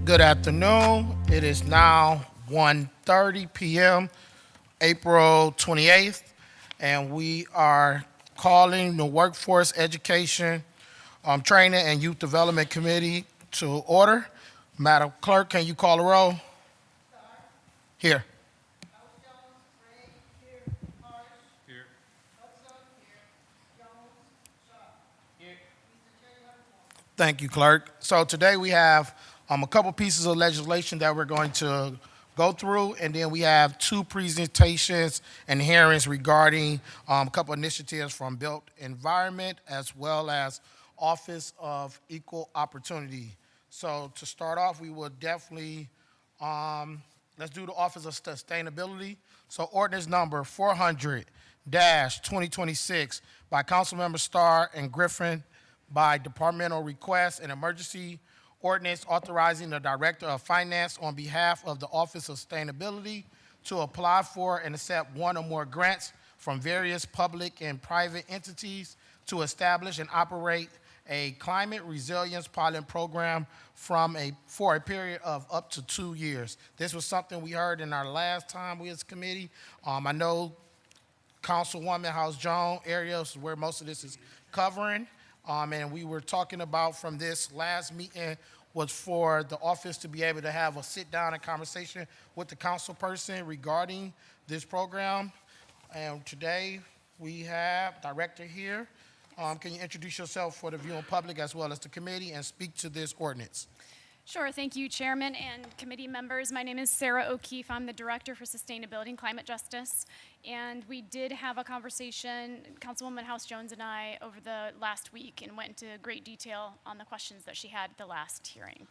Good afternoon. It is now 1:30 p.m., April 28th, and we are calling the Workforce Education, Training and Youth Development Committee to order. Madam Clerk, can you call the roll? Here. Thank you, Clerk. So today we have a couple pieces of legislation that we're going to go through, and then we have two presentations and hearings regarding a couple initiatives from Built Environment as well as Office of Equal Opportunity. So to start off, we will definitely, let's do the Office of Sustainability. So ordinance number 400-2026 by Councilmember Starr and Griffin, by departmental request, an emergency ordinance authorizing the Director of Finance on behalf of the Office of Sustainability to apply for and accept one or more grants from various public and private entities to establish and operate a climate resilience pilot program for a period of up to 2 years. This was something we heard in our last time we as a committee. I know Councilwoman House Jones area is where most of this is covering. And we were talking about from this last meeting was for the office to be able to have a sit-down and conversation with the council person regarding this program. And today we have Director here. Can you introduce yourself for the viewing public as well as the committee and speak to this ordinance? Sure, thank you, Chairman and committee members. My name is Sarah O'Keefe. I'm the Director for Sustainability and Climate Justice. And we did have a conversation, Councilwoman House Jones and I, over the last week and went into great detail on the questions that she had at the last hearing.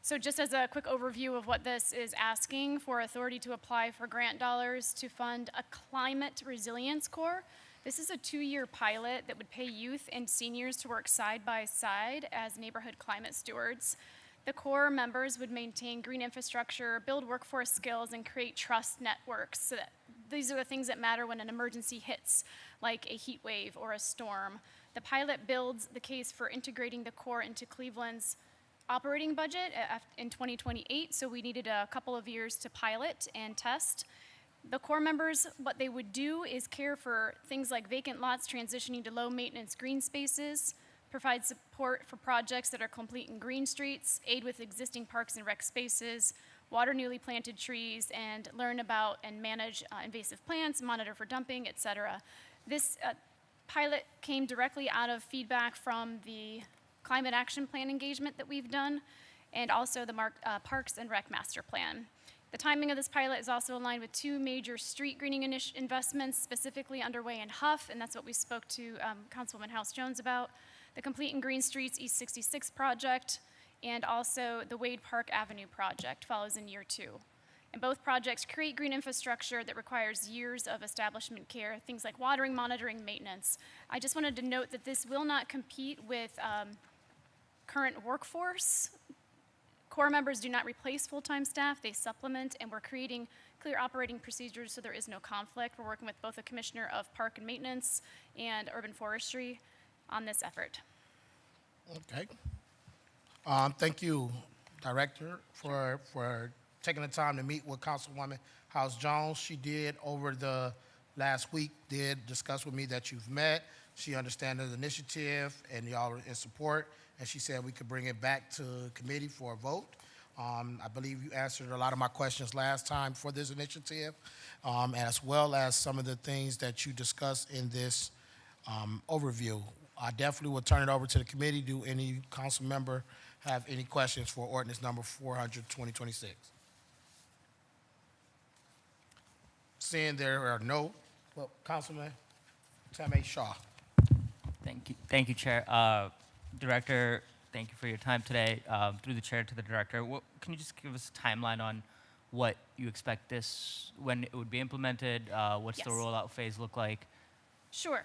So just as a quick overview of what this is asking for authority to apply for grant dollars to fund a climate resilience corps. This is a 2-year pilot that would pay youth and seniors to work side by side as neighborhood climate stewards. The Corps members would maintain green infrastructure, build workforce skills, and create trust networks. So that these are the things that matter when an emergency hits, like a heat wave or a storm. The pilot builds the case for integrating the Corps into Cleveland's operating budget in 2028, so we needed a couple of years to pilot and test. The Corps members, what they would do is care for things like vacant lots transitioning to low-maintenance green spaces, provide support for projects that are complete in green streets, aid with existing parks and rec spaces, water newly planted trees, and learn about and manage invasive plants, monitor for dumping, etc. This pilot came directly out of feedback from the Climate Action Plan engagement that we've done, and also the Parks and Rec Master Plan. The timing of this pilot is also aligned with two major street greening investments specifically underway in Huff, and that's what we spoke to Councilwoman House Jones about. The Complete and Green Streets East 66 project, and also the Wade Park Avenue project follows in year 2. And both projects create green infrastructure that requires years of establishment care, things like watering, monitoring, maintenance. I just wanted to note that this will not compete with current workforce. Corps members do not replace full-time staff, they supplement, and we're creating clear operating procedures so there is no conflict. We're working with both the Commissioner of Park and Maintenance and Urban Forestry on this effort. Okay. Thank you, Director, for taking the time to meet with Councilwoman House Jones. She did over the last week, did discuss with me that you've met. She understands the initiative and y'all are in support, and she said we could bring it back to committee for a vote. I believe you answered a lot of my questions last time for this initiative, as well as some of the things that you discussed in this overview. I definitely will turn it over to the committee. Do any council member have any questions for ordinance number 400-2026? Seeing there are no, well, Councilman Tamay Shaw. Thank you, Chair. Director, thank you for your time today. Through the chair to the director, can you just give us a timeline on what you expect this, when it would be implemented? What's the rollout phase look like? Sure.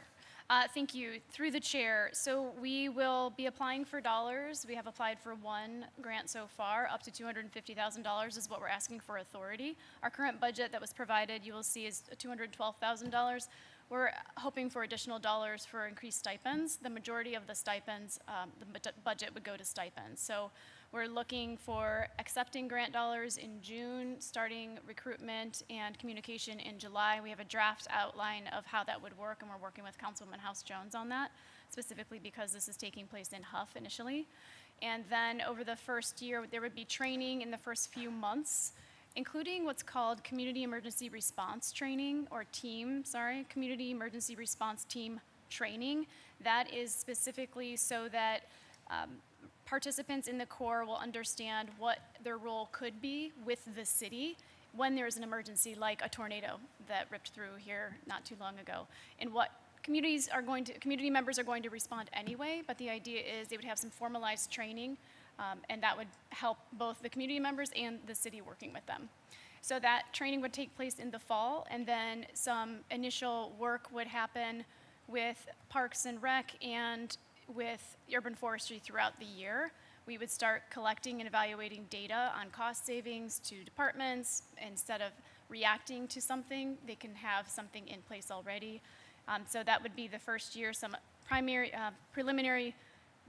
Thank you. Through the chair, so we will be applying for dollars. We have applied for one grant so far. Up to $250,000 is what we're asking for authority. Our current budget that was provided, you will see, is $212,000. We're hoping for additional dollars for increased stipends. The majority of the stipends, the budget would go to stipends. So We're looking for accepting grant dollars in June, starting recruitment and communication in July. We have a draft outline of how that would work, and we're working with Councilwoman House-Jones on that, specifically because this is taking place in Huff initially. And then over the first year, there would be training in the first few months, including what's called Community Emergency Response Training, or Community Emergency Response Team Training. That is specifically so that participants in the Corps will understand what their role could be with the city when there's an emergency, like a tornado that ripped through here not too long ago, and what community members are going to respond anyway, but the idea is they would have some formalized training, and that would help both the community members and the city working with them. So that training would take place in the fall, and then some initial work would happen with Parks and Rec and with urban forestry throughout the year. We would start collecting and evaluating data on cost savings to departments. Instead of reacting to something, they can have something in place already. So that would be the first year, some preliminary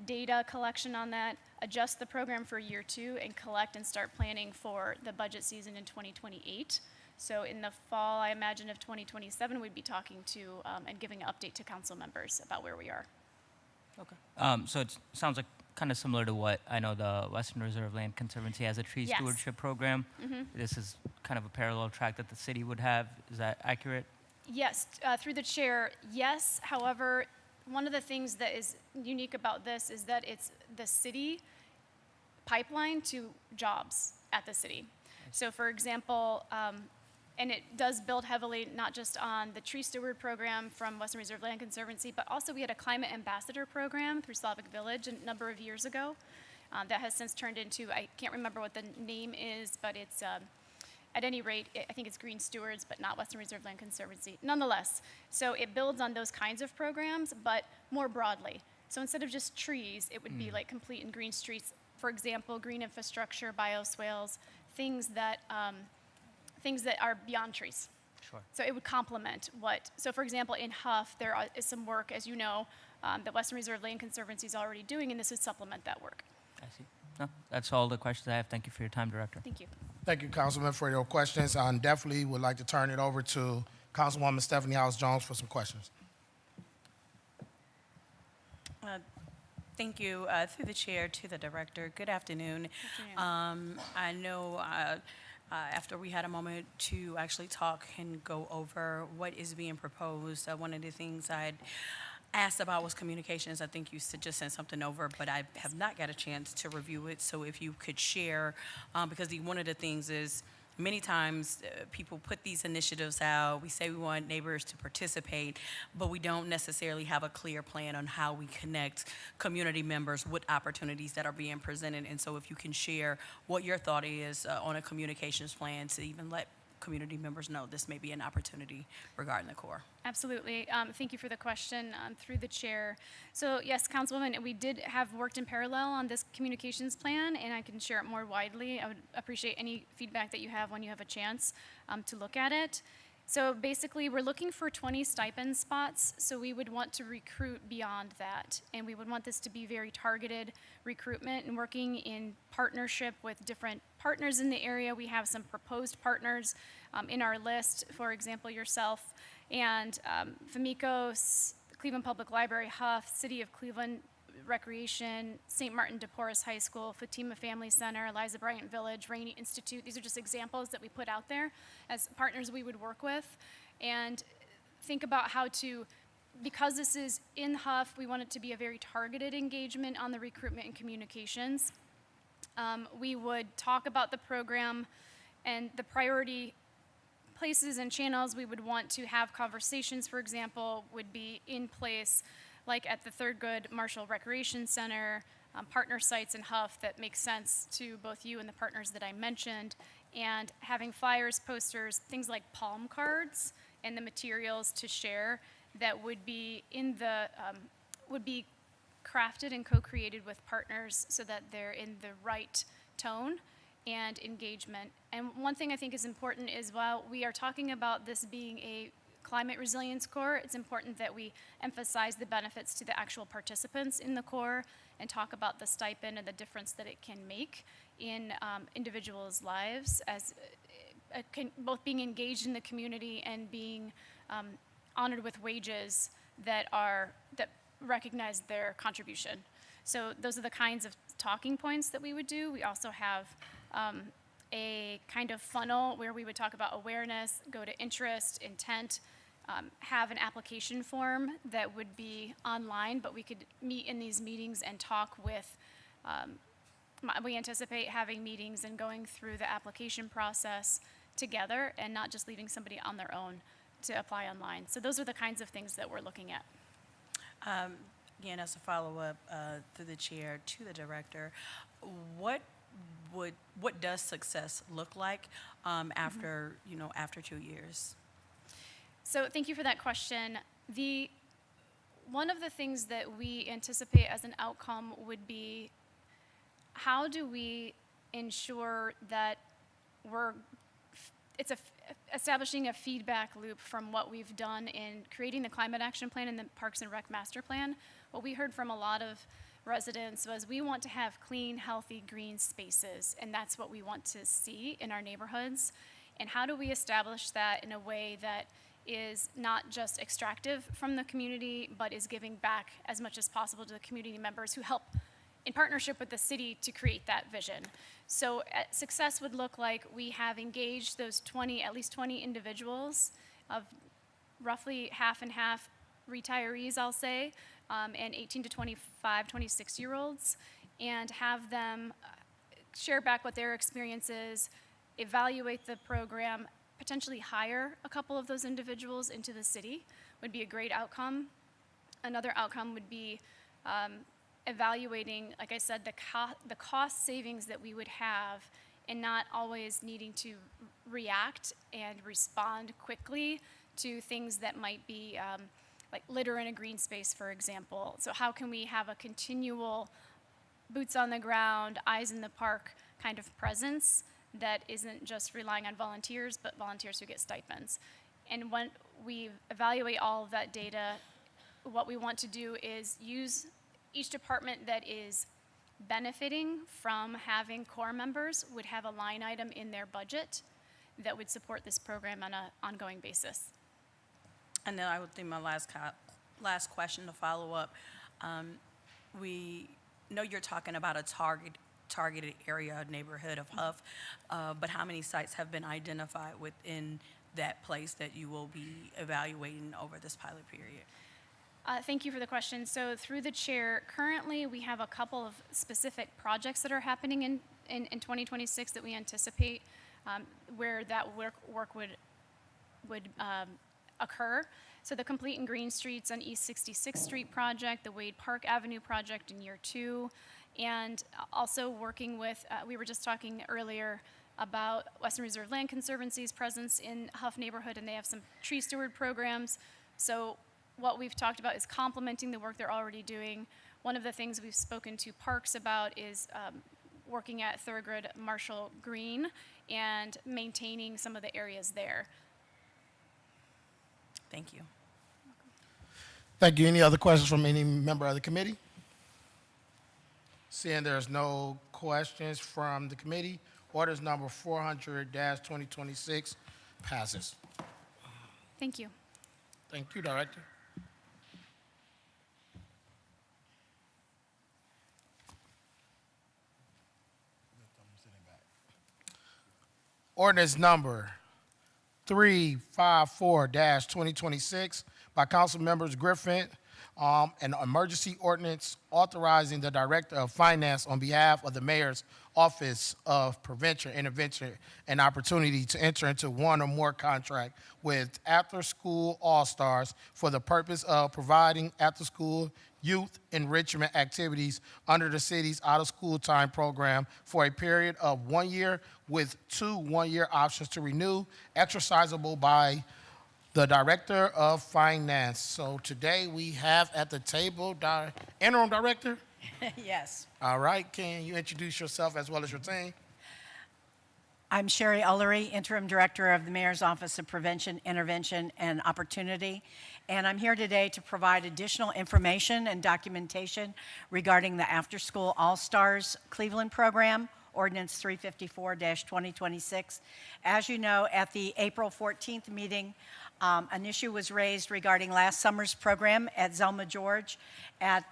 data collection on that, adjust the program for year 2, and collect and start planning for the budget season in 2028. So in the fall, I imagine, of 2027, we'd be talking to and giving an update to council members about where we are. Okay. So it sounds like kind of similar to what I know the Western Reserve Land Conservancy has, a tree Yes. stewardship program. Mm-hmm. This is kind of a parallel track that the city would have. Is that accurate? Yes, through the chair, yes. However, one of the things that is unique about this is that it's the city pipeline to jobs at the city. So for example, and it does build heavily not just on the tree steward program from Western Reserve Land Conservancy, but also we had a climate ambassador program through Slavic Village a number of years ago that has since turned into, I can't remember what the name is, but it's, at any rate, I think it's Green Stewards, but not Western Reserve Land Conservancy. Nonetheless, so it builds on those kinds of programs, but more broadly. So instead of just trees, it would be like complete and green streets. For example, green infrastructure, bioswales, things that are beyond trees. Sure. So it would complement what, so for example, in Huff, there is some work, as you know, that Western Reserve Land Conservancy is already doing, and this would supplement that work. I see. No, that's all the questions I have. Thank you for your time, Director. Thank you. Thank you, Councilman, for your questions. I definitely would like to turn it over to Councilwoman Stephanie House-Jones for some questions. Thank you. Through the chair to the director, good afternoon. Good afternoon. I know after we had a moment to actually talk and go over what is being proposed, one of the things I'd asked about was communications. I think you just sent something over, but I have not got a chance to review it. So if you could share, because one of the things is many times people put these initiatives out. We say we want neighbors to participate, but we don't necessarily have a clear plan on how we connect community members with opportunities that are being presented. And so if you can share what your thought is on a communications plan to even let community members know this may be an opportunity regarding the Corps. Absolutely. Thank you for the question through the chair. So yes, Councilwoman, we did have worked in parallel on this communications plan, and I can share it more widely. I would appreciate any feedback that you have when you have a chance to look at it. So basically, we're looking for 20 stipend spots, so we would want to recruit beyond that, and we would want this to be very targeted recruitment and working in partnership with different partners in the area. We have some proposed partners in our list, for example, yourself, and Famicos, Cleveland Public Library, Huff, City of Cleveland Recreation, St. Martin de Porres High School, Fatima Family Center, Eliza Bryant Village, Rainey Institute. These are just examples that we put out there as partners we would work with, and think about how to, because this is in Huff, we want it to be a very targeted engagement on the recruitment and communications. We would talk about the program and the priority places and channels we would want to have conversations, for example, would be in place like at the Thurgood Marshall Recreation Center, partner sites in Huff that make sense to both you and the partners that I mentioned, and having flyers, posters, things like palm cards, and the materials to share that would be in the, would be crafted and co-created with partners so that they're in the right tone and engagement. And one thing I think is important is while we are talking about this being a climate resilience core, it's important that we emphasize the benefits to the actual participants in the core and talk about the stipend and the difference that it can make in individuals' lives as both being engaged in the community and being honored with wages that recognize their contribution. So those are the kinds of talking points that we would do. We also have a kind of funnel where we would talk about awareness, go to interest, intent, have an application form that would be online, but we could meet in these meetings and talk with, we anticipate having meetings and going through the application process together and not just leaving somebody on their own to apply online. So those are the kinds of things that we're looking at. Again, as a follow-up through the chair to the director, what does success look like after 2 years? So thank you for that question. One of the things that we anticipate as an outcome would be, how do we ensure that establishing a feedback loop from what we've done in creating the climate action plan and the Parks and Rec master plan. What we heard from a lot of residents was, we want to have clean, healthy, green spaces, and that's what we want to see in our neighborhoods. And how do we establish that in a way that is not just extractive from the community, but is giving back as much as possible to the community members who help in partnership with the city to create that vision. So success would look like we have engaged those at least 20 individuals of roughly half and half retirees, I'll say, and 18 to 25, 26-year-olds, and have them share back what their experience is, evaluate the program, potentially hire a couple of those individuals into the city would be a great outcome. Another outcome would be evaluating, like I said, the cost savings that we would have and not always needing to react and respond quickly to things that might be like litter in a green space, for example. So how can we have a continual boots on the ground, eyes in the park kind of presence that isn't just relying on volunteers, but volunteers who get stipends? And when we evaluate all of that data, what we want to do is use each department that is benefiting from having core members would have a line item in their budget that would support this program on an ongoing basis. And then I would think my last question to follow up. We know you're talking about a targeted area, neighborhood of Huff, but how many sites have been identified within that place that you will be evaluating over this pilot period? Thank you for the question. So through the chair, currently we have a couple of specific projects that are happening in 2026 that we anticipate where that work would occur. So the Complete and Green Streets on East 66th Street project, the Wade Park Avenue project in year 2, and also working with, we were just talking earlier about Western Reserve Land Conservancy's presence in Huff neighborhood, and they have some tree steward programs. So what we've talked about is complementing the work they're already doing. One of the things we've spoken to parks about is working at Thurgood Marshall Green and maintaining some of the areas there. Thank you. Thank you. Any other questions from any member of the committee? Seeing there's no questions from the committee, orders number 400-2026 passes. Thank you. Thank you, Director. Ordinance number 354-2026 by Council Members Griffin, an emergency ordinance authorizing the Director of Finance on behalf of the Mayor's Office of Prevention, Intervention, and Opportunity to enter into one or more contract with after-school all-stars for the purpose of providing after-school youth enrichment activities under the city's out-of-school time program for a period of 1 year with 2 one-year options to renew, exercisable by the Director of Finance. So today we have at the table Interim Director. Yes. All right, can you introduce yourself as well as your team? I'm Sherry Ullery, Interim Director of the Mayor's Office of Prevention, Intervention, and Opportunity, and I'm here today to provide additional information and documentation regarding the After School All-Stars Cleveland program, Ordinance 354-2026. As you know, at the April 14th meeting, an issue was raised regarding last summer's program at Zelma George. At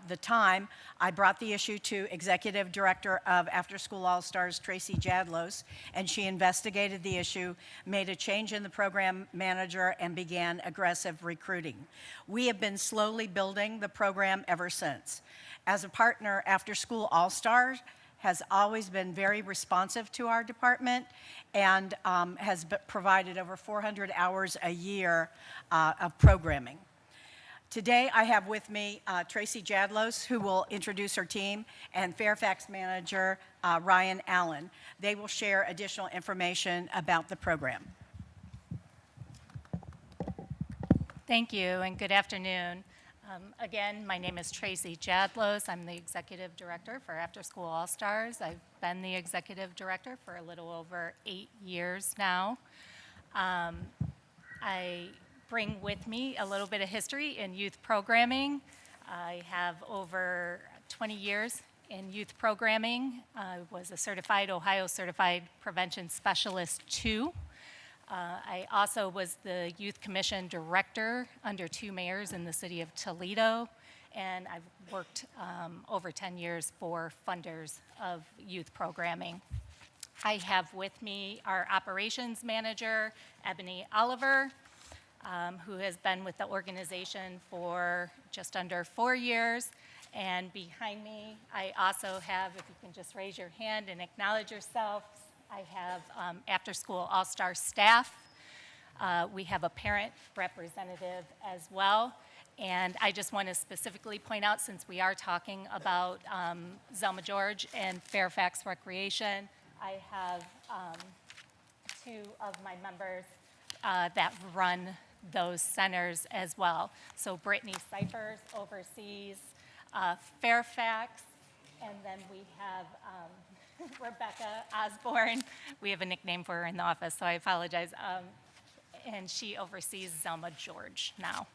the time, I brought the issue to Executive Director of After School All-Stars, Tracy Jadlos, and she investigated the issue, made a change in the program manager, and began aggressive recruiting. We have been slowly building the program ever since. As a partner, After School All-Stars has always been very responsive to our department and has provided over 400 hours a year of programming. Today, I have with me Tracy Jadlos, who will introduce her team, and Fairfax manager Ryan Allen. They will share additional information about the program. Thank you, and good afternoon. Again, my name is Tracy Jadlos. I'm the Executive Director for After School All-Stars. I've been the Executive Director for a little over 8 years now. I bring with me a little bit of history in youth programming. I have over 20 years in youth programming. I was a certified, Ohio Certified Prevention Specialist 2. I also was the Youth Commission Director under 2 mayors in the city of Toledo, and I've worked over 10 years for funders of youth programming. I have with me our operations manager, Ebony Oliver, who has been with the organization for just under 4 years. And behind me, I also have, if you can just raise your hand and acknowledge yourself, I have After School All-Star staff. We have a parent representative as well. And I just want to specifically point out, since we are talking about Zelma George and Fairfax Recreation, I have 2 of my members that run those centers as well. So Brittany Cyphers oversees Fairfax, and then we have Rebecca Osborne. We have a nickname for her in the office, so I apologize. And she oversees Zelma George now.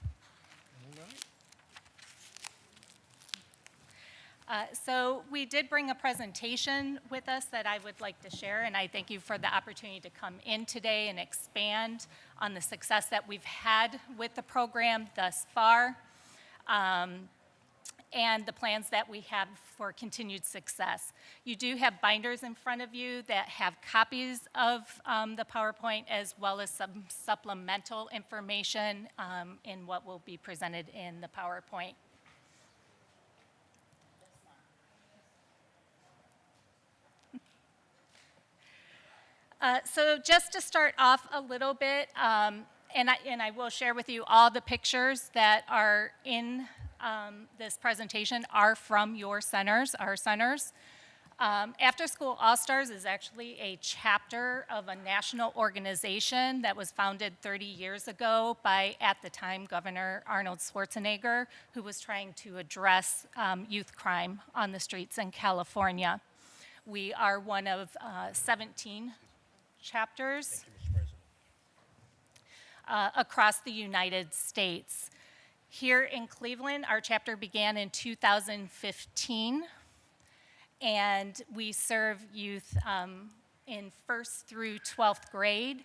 So we did bring a presentation with us that I would like to share, and I thank you for the opportunity to come in today and expand on the success that we've had with the program thus far. And the plans that we have for continued success. You do have binders in front of you that have copies of the PowerPoint, as well as some supplemental information in what will be presented in the PowerPoint. So just to start off a little bit, and I will share with you all the pictures that are in this presentation are from your centers, our centers. After School All-Stars is actually a chapter of a national organization that was founded 30 years ago by, at the time, Governor Arnold Schwarzenegger, who was trying to address youth crime on the streets in California. We are one of 17 chapters across the United States. Here in Cleveland, our chapter began in 2015, and we serve youth in 1st through 12th grade,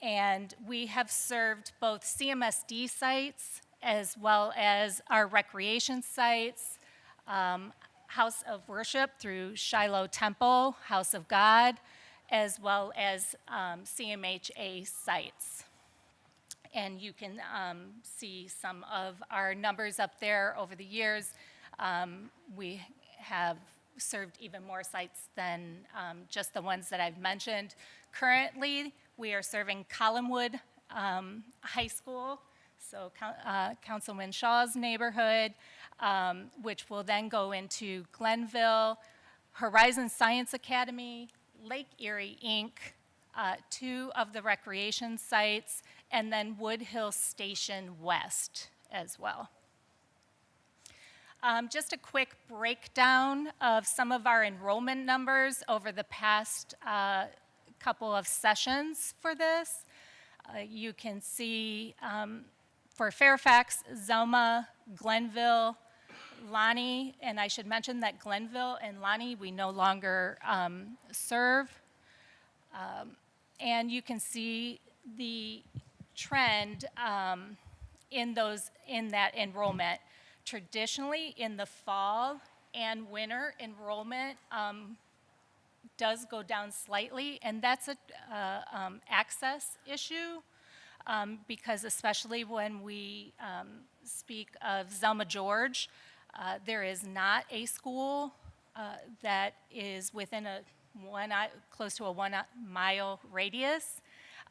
and we have served both CMSD sites as well as our recreation sites, House of Worship through Shiloh Temple, House of God, as well as CMHA sites. And you can see some of our numbers up there over the years. We have served even more sites than just the ones that I've mentioned. Currently, we are serving Collinwood High School, so Councilman Shaw's neighborhood, which will then go into Glenville, Horizon Science Academy, Lake Erie, Inc., 2 of the recreation sites, and then Wood Hill Station West as well. Just a quick breakdown of some of our enrollment numbers over the past couple of sessions for this. You can see for Fairfax, Zelma, Glenville, Lonnie, and I should mention that Glenville and Lonnie we no longer serve. And you can see the trend in that enrollment. Traditionally, in the fall and winter, enrollment does go down slightly, and that's a access issue because especially when we speak of Zelma George, there is not a school that is within close to a 1 mile radius.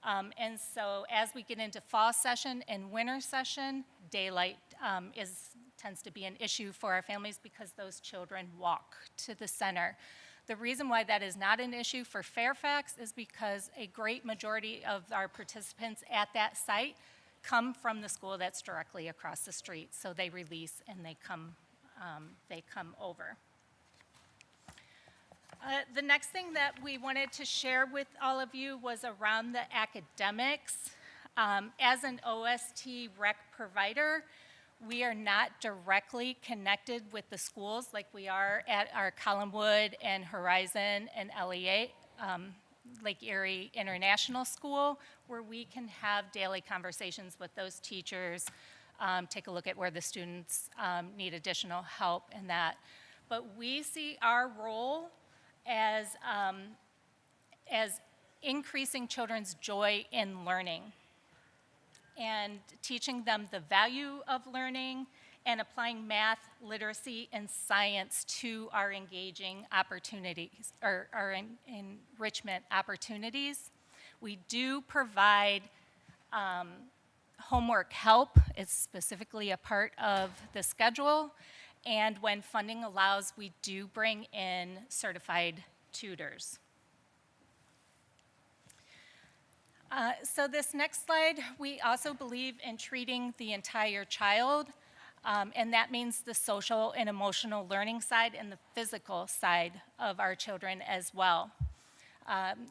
And so as we get into fall session and winter session, daylight tends to be an issue for our families because those children walk to the center. The reason why that is not an issue for Fairfax is because a great majority of our participants at that site come from the school that's directly across the street. So they release and they come over. The next thing that we wanted to share with all of you was around the academics. As an OST rec provider, we are not directly connected with the schools like we are at our Collinwood and Horizon and LEA, Lake Erie International School, where we can have daily conversations with those teachers, take a look at where the students need additional help in that. But we see our role as increasing children's joy in learning and teaching them the value of learning and applying math, literacy, and science to our engaging opportunities, or our enrichment opportunities. We do provide homework help. It's specifically a part of the schedule. And when funding allows, we do bring in certified tutors. So this next slide, we also believe in treating the entire child, and that means the social and emotional learning side and the physical side of our children as well.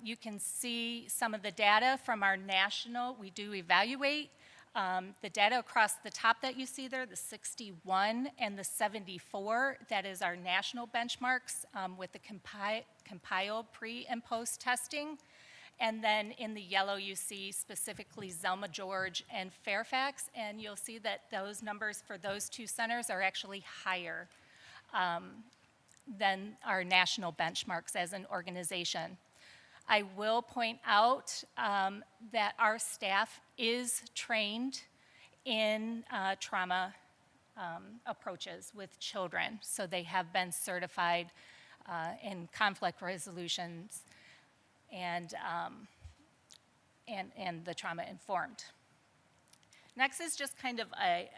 You can see some of the data from our national, we do evaluate. The data across the top that you see there, the 61 and the 74, that is our national benchmarks with the compiled pre and post testing. And then in the yellow, you see specifically Zelma George and Fairfax, and you'll see that those numbers for those two centers are actually higher than our national benchmarks as an organization. I will point out that our staff is trained in trauma approaches with children, so they have been certified in conflict resolutions and the trauma informed. Next is just kind of a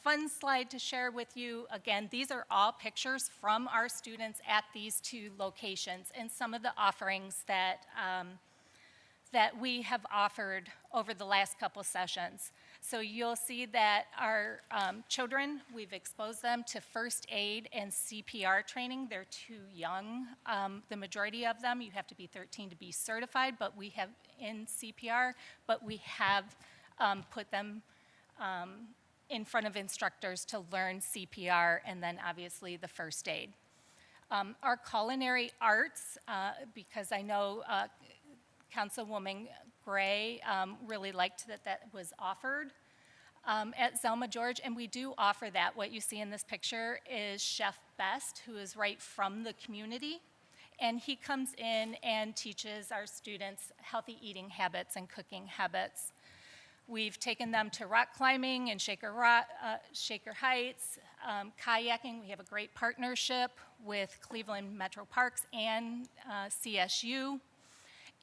fun slide to share with you. Again, these are all pictures from our students at these two locations and some of the offerings that we have offered over the last couple sessions. So you'll see that our children, we've exposed them to first aid and CPR training. They're too young. The majority of them, you have to be 13 to be certified, but we have in CPR, but we have put them in front of instructors to learn CPR and then obviously the first aid. Our culinary arts, because I know Councilwoman Gray really liked that was offered at Zelma George, and we do offer that. What you see in this picture is Chef Best, who is right from the community, and he comes in and teaches our students healthy eating habits and cooking habits. We've taken them to rock climbing and Shaker Heights, kayaking. We have a great partnership with Cleveland Metro Parks and CSU.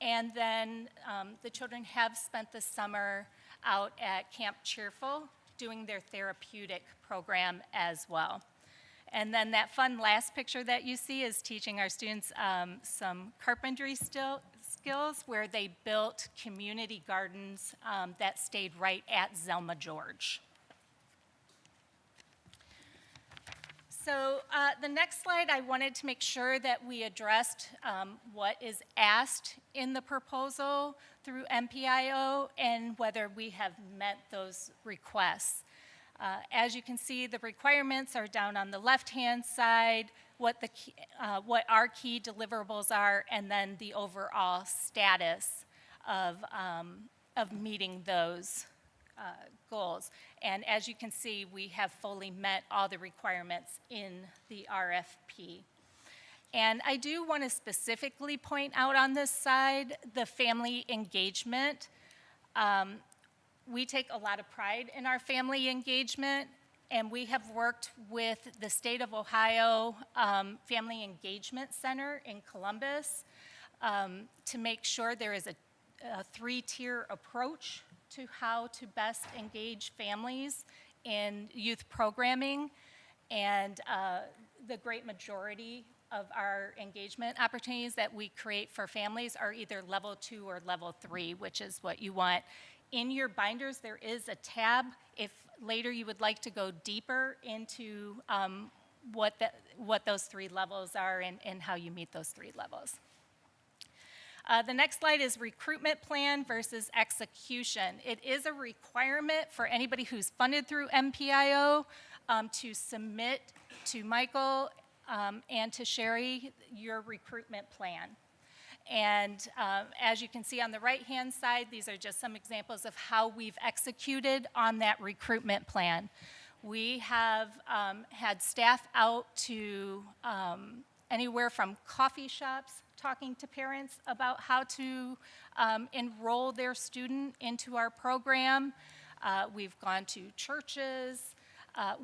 And then the children have spent the summer out at Camp Cheerful doing their therapeutic program as well. And then that fun last picture that you see is teaching our students some carpentry skills where they built community gardens that stayed right at Zelma George. So the next slide, I wanted to make sure that we addressed what is asked in the proposal through MPIO and whether we have met those requests. As you can see, the requirements are down on the left-hand side, what our key deliverables are, and then the overall status of meeting those goals. And as you can see, we have fully met all the requirements in the RFP. And I do want to specifically point out on this side the family engagement. We take a lot of pride in our family engagement, and we have worked with the State of Ohio Family Engagement Center in Columbus to make sure there is a three-tier approach to how to best engage families in youth programming. And the great majority of our engagement opportunities that we create for families are either level 2 or level 3, which is what you want. In your binders, there is a tab if later you would like to go deeper into what those 3 levels are and how you meet those 3 levels. The next slide is recruitment plan versus execution. It is a requirement for anybody who's funded through MPIO to submit to Michael and to Sherry your recruitment plan. And as you can see on the right-hand side, these are just some examples of how we've executed on that recruitment plan. We have had staff out to anywhere from coffee shops talking to parents about how to enroll their student into our program. We've gone to churches.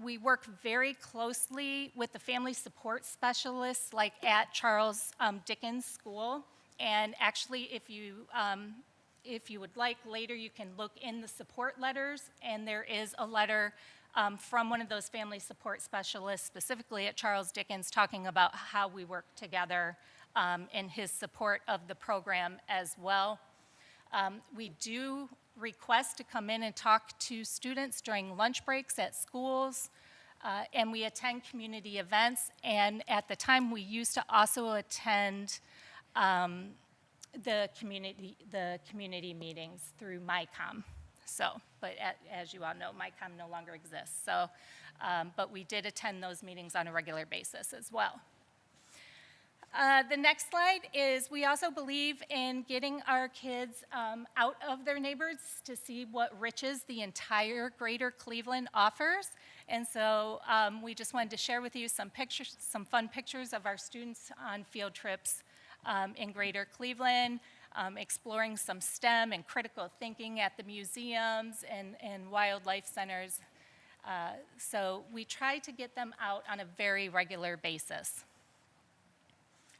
We work very closely with the family support specialists like at Charles Dickens School. And actually, if you would like, later you can look in the support letters, and there is a letter from one of those family support specialists, specifically at Charles Dickens, talking about how we work together in his support of the program as well. We do request to come in and talk to students during lunch breaks at schools, and we attend community events. And at the time, we used to also attend the community meetings through MyCom. So, but as you all know, MyCom no longer exists. So, but we did attend those meetings on a regular basis as well. The next slide is we also believe in getting our kids out of their neighborhoods to see what riches the entire greater Cleveland offers. And so we just wanted to share with you some pictures, some fun pictures of our students on field trips in greater Cleveland, exploring some STEM and critical thinking at the museums and wildlife centers. So we try to get them out on a very regular basis.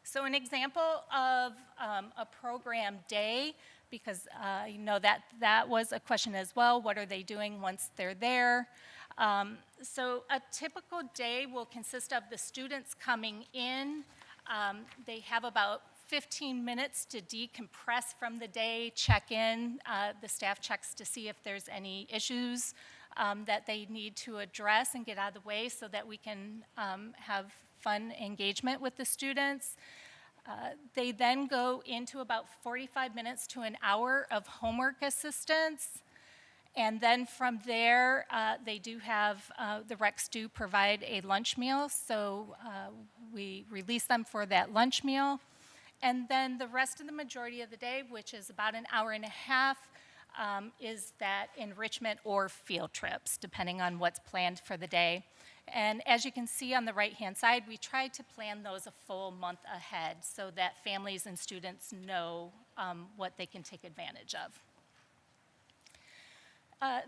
So an example of a program day, because you know that was a question as well, what are they doing once they're there? So a typical day will consist of the students coming in. They have about 15 minutes to decompress from the day, check in. The staff checks to see if there's any issues that they need to address and get out of the way so that we can have fun engagement with the students. They then go into about 45 minutes to an hour of homework assistance. And then from there, they do have, the recs do provide a lunch meal, so we release them for that lunch meal. And then the rest of the majority of the day, which is about an hour and a half, is that enrichment or field trips, depending on what's planned for the day. And as you can see on the right-hand side, we try to plan those a full month ahead so that families and students know what they can take advantage of.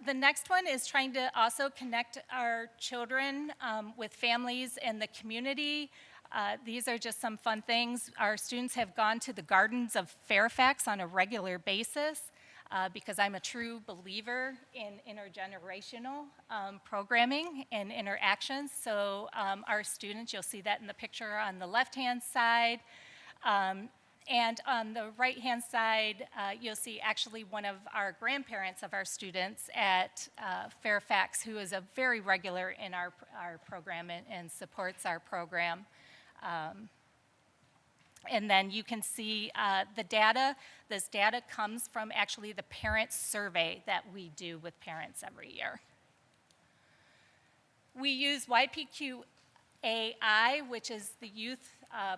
The next one is trying to also connect our children with families and the community. These are just some fun things. Our students have gone to the Gardens of Fairfax on a regular basis because I'm a true believer in intergenerational programming and interactions. So our students, you'll see that in the picture on the left-hand side, And on the right-hand side, you'll see actually one of our grandparents of our students at Fairfax, who is a very regular in our program and supports our program. And then you can see the data. This data comes from actually the parent survey that we do with parents every year. We use YPQAI, which is the Youth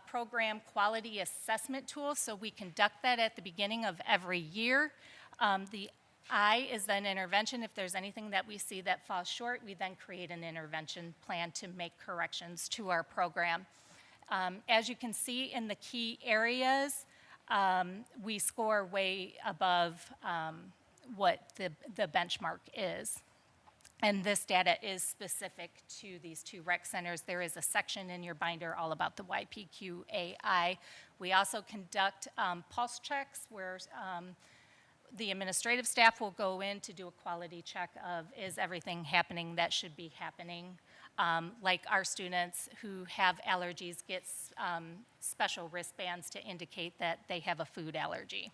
Program Quality Assessment Tool, so we conduct that at the beginning of every year. The I is then intervention. If there's anything that we see that falls short, we then create an intervention plan to make corrections to our program. As you can see in the key areas, we score way above what the benchmark is. And this data is specific to these two rec centers. There is a section in your binder all about the YPQAI. We also conduct pulse checks where the administrative staff will go in to do a quality check of is everything happening that should be happening. Like our students who have allergies get special wristbands to indicate that they have a food allergy.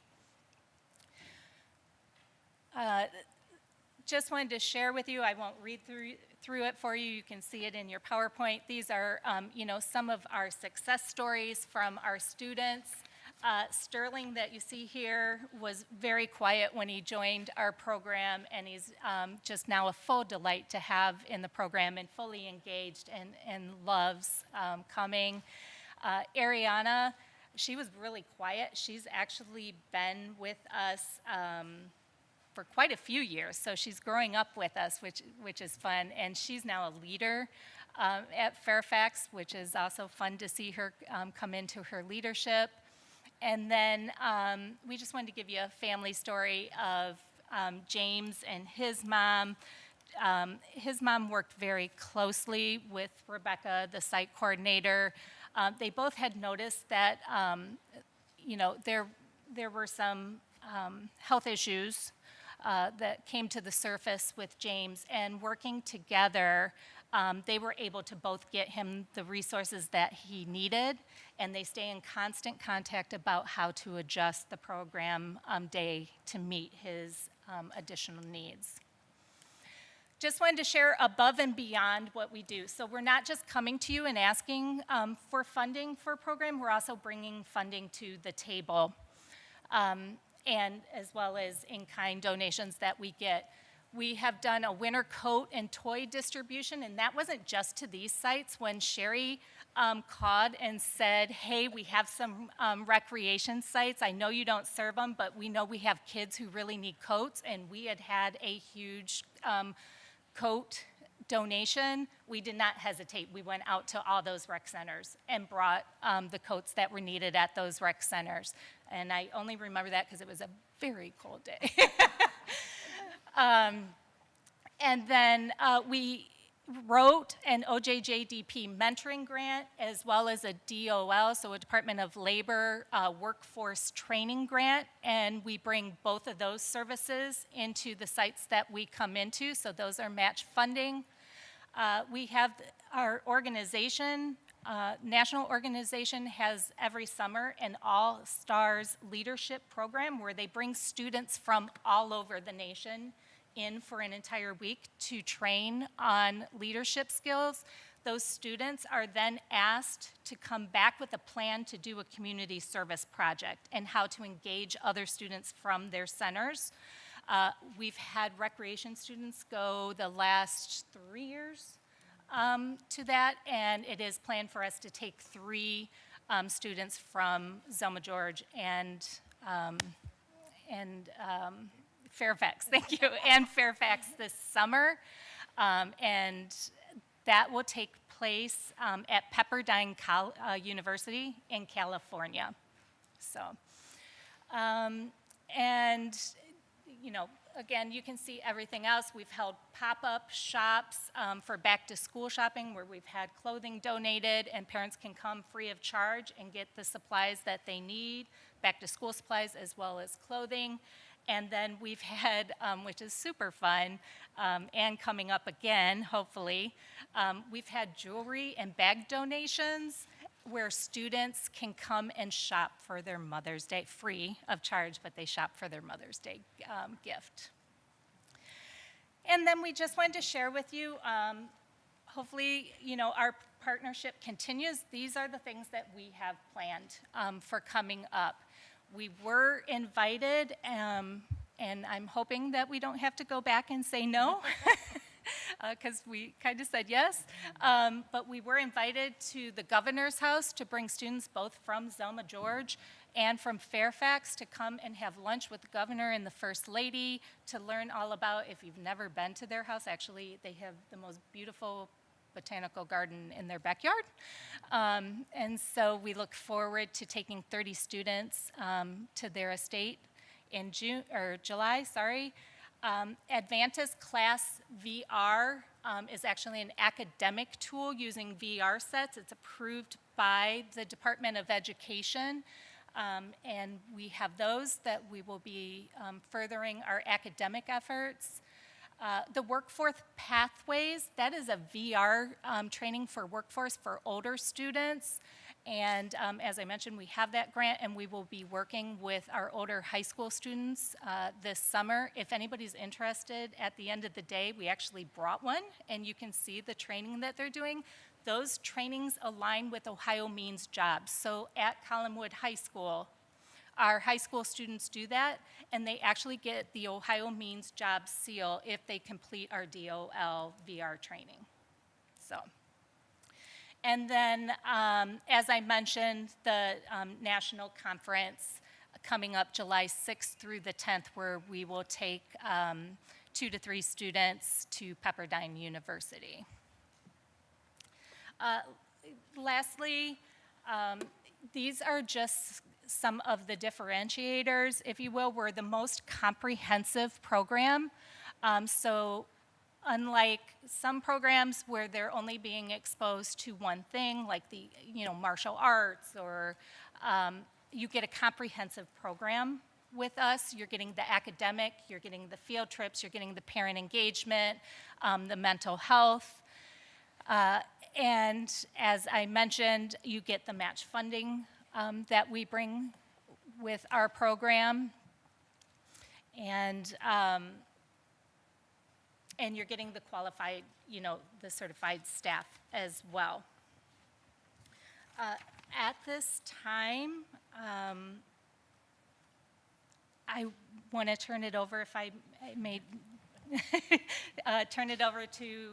Just wanted to share with you, I won't read through it for you, you can see it in your PowerPoint. These are some of our success stories from our students. Sterling, that you see here, was very quiet when he joined our program, and he's just now a full delight to have in the program and fully engaged and loves coming. Ariana, she was really quiet. She's actually been with us for quite a few years, so she's growing up with us, which is fun, and she's now a leader at Fairfax, which is also fun to see her come into her leadership. And then we just wanted to give you a family story of James and his mom. His mom worked very closely with Rebecca, the site coordinator. They both had noticed that there were some health issues that came to the surface with James, and working together, they were able to both get him the resources that he needed, and they stay in constant contact about how to adjust the program day to meet his additional needs. Just wanted to share above and beyond what we do. So we're not just coming to you and asking for funding for a program, we're also bringing funding to the table. And as well as in-kind donations that we get. We have done a winter coat and toy distribution, and that wasn't just to these sites. When Sherry called and said, hey, we have some recreation sites, I know you don't serve them, but we know we have kids who really need coats, and we had a huge coat donation, we did not hesitate. We went out to all those rec centers and brought the coats that were needed at those rec centers. And I only remember that because it was a very cold day. And then we wrote an OJJDP mentoring grant as well as a DOL, so a Department of Labor workforce training grant, and we bring both of those services into the sites that we come into, so those are match funding. We have our organization, national organization has every summer an All-Stars Leadership Program where they bring students from all over the nation in for an entire week to train on leadership skills. Those students are then asked to come back with a plan to do a community service project and how to engage other students from their centers. We've had recreation students go the last 3 years to that, and it is planned for us to take 3 students from Zelma George and Fairfax, thank you, and Fairfax this summer. And that will take place at Pepperdine University in California. So, and, again, you can see everything else. We've held pop-up shops for back-to-school shopping where we've had clothing donated and parents can come free of charge and get the supplies that they need, back-to-school supplies as well as clothing. And then we've had, which is super fun, and coming up again, hopefully, we've had jewelry and bag donations. where students can come and shop for their Mother's Day, free of charge, but they shop for their Mother's Day gift. And then we just wanted to share with you, hopefully, our partnership continues. These are the things that we have planned for coming up. We were invited, and I'm hoping that we don't have to go back and say no, because we kind of said yes. But we were invited to the governor's house to bring students both from Zelma George and from Fairfax to come and have lunch with the governor and the first lady to learn all about, if you've never been to their house, actually they have the most beautiful botanical garden in their backyard. And so we look forward to taking 30 students to their estate in July. Advantis Class VR is actually an academic tool using VR sets. It's approved by the Department of Education. And we have those that we will be furthering our academic efforts. The Workforce Pathways, that is a VR training for workforce for older students. And as I mentioned, we have that grant, and we will be working with our older high school students this summer. If anybody's interested, at the end of the day, we actually brought one, and you can see the training that they're doing. Those trainings align with Ohio Means Jobs. So at Collinwood High School, our high school students do that, and they actually get the Ohio Means Jobs seal if they complete our DOL VR training. So, and then, as I mentioned, the national conference coming up July 6th through the 10th, where we will take 2 to 3 students to Pepperdine University. Lastly, these are just some of the differentiators, if you will. We're the most comprehensive program. So unlike some programs where they're only being exposed to one thing, like the martial arts, or you get a comprehensive program with us. You're getting the academic, you're getting the field trips, you're getting the parent engagement, the mental health. And as I mentioned, you get the match funding that we bring with our program. And you're getting the qualified, the certified staff as well. At this time, I want to turn it over, if I may, turn it over to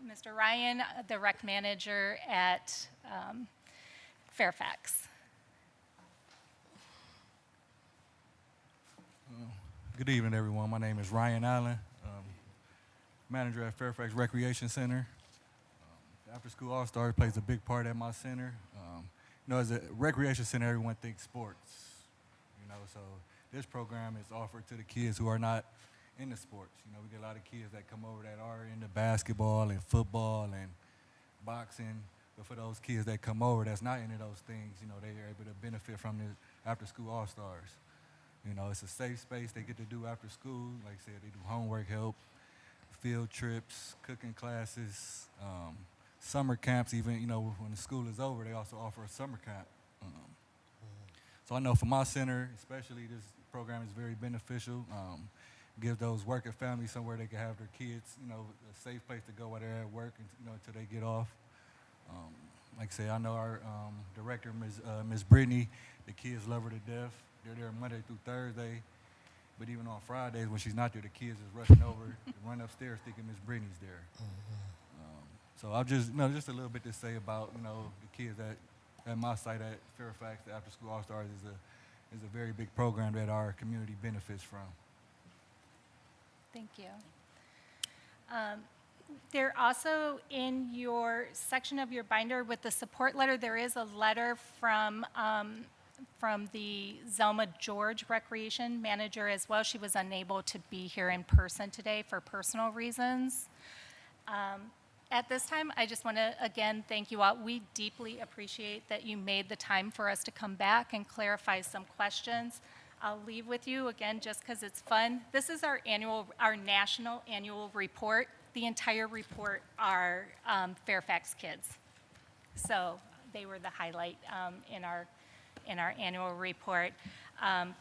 Mr. Ryan, the rec manager at Fairfax. Good evening, everyone. My name is Ryan Allen, manager at Fairfax Recreation Center. The After School All-Stars plays a big part at my center. As a recreation center, everyone thinks sports. So this program is offered to the kids who are not into sports. We get a lot of kids that come over that are into basketball and football and boxing. But for those kids that come over that's not into those things, they are able to benefit from the After School All-Stars. It's a safe space they get to do after school. Like I said, they do homework help, field trips, cooking classes, summer camps. Even, when the school is over, they also offer a summer camp. So I know for my center, especially, this program is very beneficial. Give those working families somewhere they can have their kids, a safe place to go while they're at work, until they get off. Like I say, I know our director, Ms. Brittany, the kids love her to death. They're there Monday through Thursday, but even on Fridays when she's not there, the kids is rushing over to run upstairs thinking Ms. Brittany's there. So I've just a little bit to say about the kids at my site at Fairfax. The After School All-Stars is a very big program that our community benefits from. Thank you. There also, in your section of your binder with the support letter, there is a letter from the Zelma George Recreation Manager as well. She was unable to be here in person today for personal reasons. At this time, I just want to, again, thank you all. We deeply appreciate that you made the time for us to come back and clarify some questions. I'll leave with you, again, just because it's fun. This is our national annual report. The entire report are Fairfax kids. So they were the highlight in our annual report.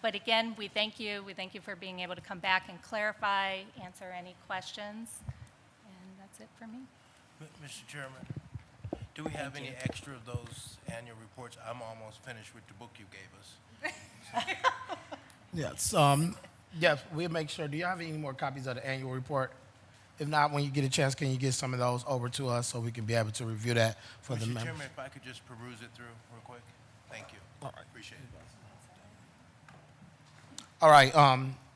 But again, we thank you. We thank you for being able to come back and clarify, answer any questions. And that's it for me. Mr. Chairman, do we have any extra of those annual reports? I'm almost finished with the book you gave us. Yes, yes, we'll make sure. Do you have any more copies of the annual report? If not, when you get a chance, can you get some of those over to us so we can be able to review that for the Mr. members? Chairman, if I could just peruse it through real quick? Thank you. All right. Appreciate it. All right,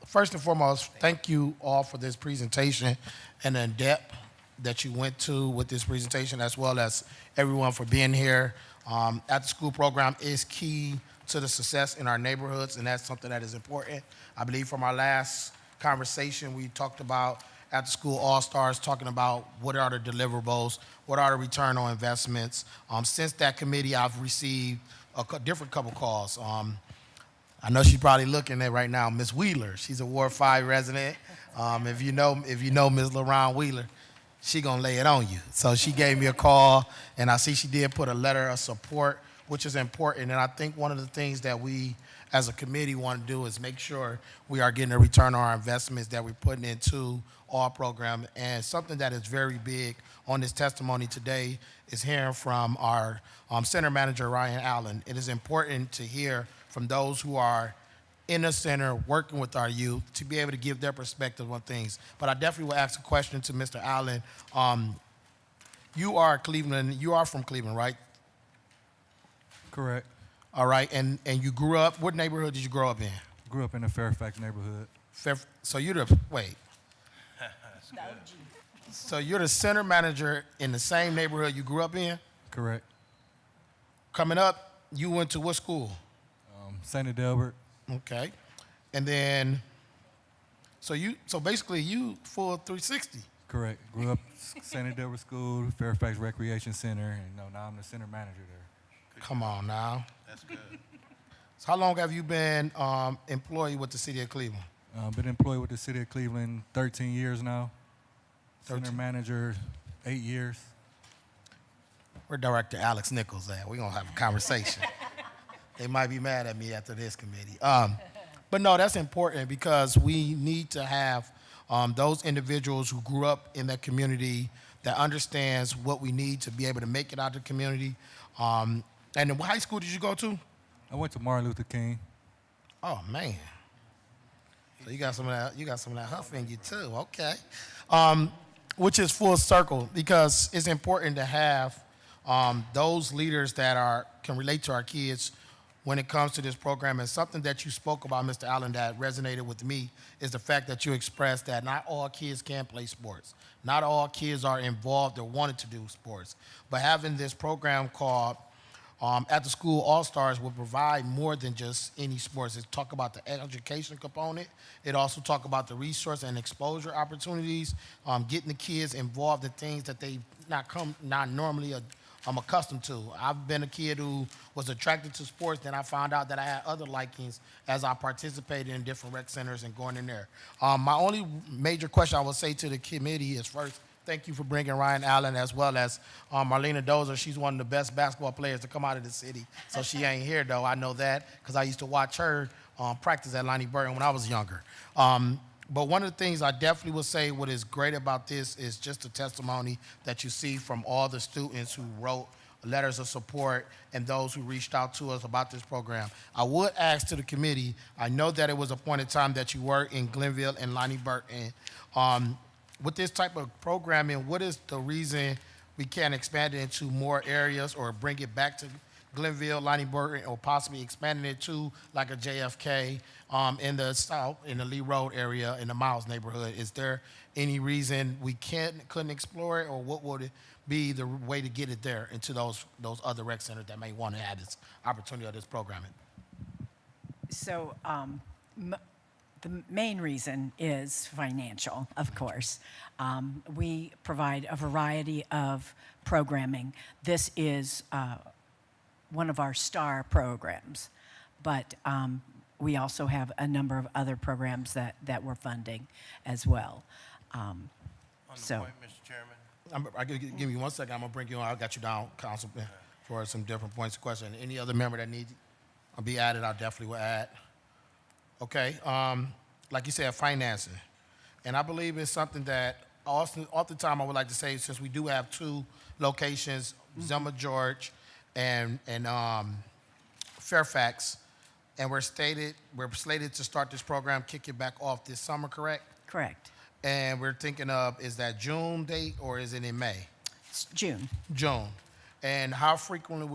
first and foremost, thank you all for this presentation and the depth that you went to with this presentation, as well as everyone for being here. After-school program is key to the success in our neighborhoods, and that's something that is important. I believe from our last conversation, we talked about after-school all-stars, talking about what are the deliverables, what are the return on investments. Since that committee, I've received a different couple calls. I know she's probably looking at right now, Miss Wheeler. She's a Ward 5 resident. If you know Ms. LaRon Wheeler, she gonna lay it on you. So she gave me a call, and I see she did put a letter of support, which is important. And I think one of the things that we as a committee want to do is make sure we are getting a return on our investments that we're putting into our program. And something that is very big on this testimony today is hearing from our center manager, Ryan Allen. It is important to hear from those who are in the center working with our youth to be able to give their perspective on things. But I definitely will ask a question to Mr. Allen. You are from Cleveland, right? Correct. All right, and you grew up, what neighborhood did you grow up in? Grew up in the Fairfax neighborhood. So you're the, wait. So you're the center manager in the same neighborhood you grew up in? Correct. Coming up, you went to what school? St. Adelbert. Okay. And then, so basically you full 360. Correct. Grew up St. Adelbert School, Fairfax Recreation Center, and now I'm the center manager there. Come on now. That's good. So how long have you been employed with the city of Cleveland? Been employed with the city of Cleveland 13 years now. 13. Center manager 8 years. Where Director Alex Nichols at? We're going to have a conversation. They might be mad at me after this committee. But no, that's important because we need to have those individuals who grew up in that community that understands what we need to be able to make it out of the community. And then what high school did you go to? I went to Martin Luther King. Oh, man. So you got some of that huff in you too, okay. Which is full circle because it's important to have those leaders that can relate to our kids when it comes to this program. And something that you spoke about, Mr. Allen, that resonated with me is the fact that you expressed that not all kids can play sports. Not all kids are involved or wanted to do sports. But having this program called After School All-Stars will provide more than just any sports. It talk about the education component. It also talk about the resource and exposure opportunities, getting the kids involved in things that they not normally accustomed to. I've been a kid who was attracted to sports, then I found out that I had other likings as I participated in different rec centers and going in there. My only major question I would say to the committee is first, thank you for bringing Ryan Allen as well as Marlena Dozer. She's one of the best basketball players to come out of the city. So she ain't here though, I know that, because I used to watch her practice at Lonnie Burton when I was younger. But one of the things I definitely would say what is great about this is just the testimony that you see from all the students who wrote letters of support and those who reached out to us about this program. I would ask to the committee, I know that it was a point in time that you were in Glenville and Lonnie Burton. With this type of programming, what is the reason we can't expand it into more areas or bring it back to Glenville, Lonnie Burton, or possibly expanding it to like a JFK in the south, in the Lee Road area, in the Miles neighborhood? Is there any reason we couldn't explore it, or what would it be the way to get it there into those other rec centers that may want to have this opportunity of this programming? So the main reason is financial, of course. We provide a variety of programming. This is one of our star programs, but we also have a number of other programs that we're funding as well. On the So- point, Mr. Chairman, Give me 1 second. I'm gonna bring you on. I got you down, Councilman. for some different points of question. Any other member that needs to be added, I definitely will add. Okay, like you said, financing. And I believe it's something that oftentimes I would like to say, since we do have two locations, Zelma George and Fairfax, and we're slated to start this program, kick it back off this summer, correct? Correct. And we're thinking of, is that June date or is it in May? It's June. June. And how frequently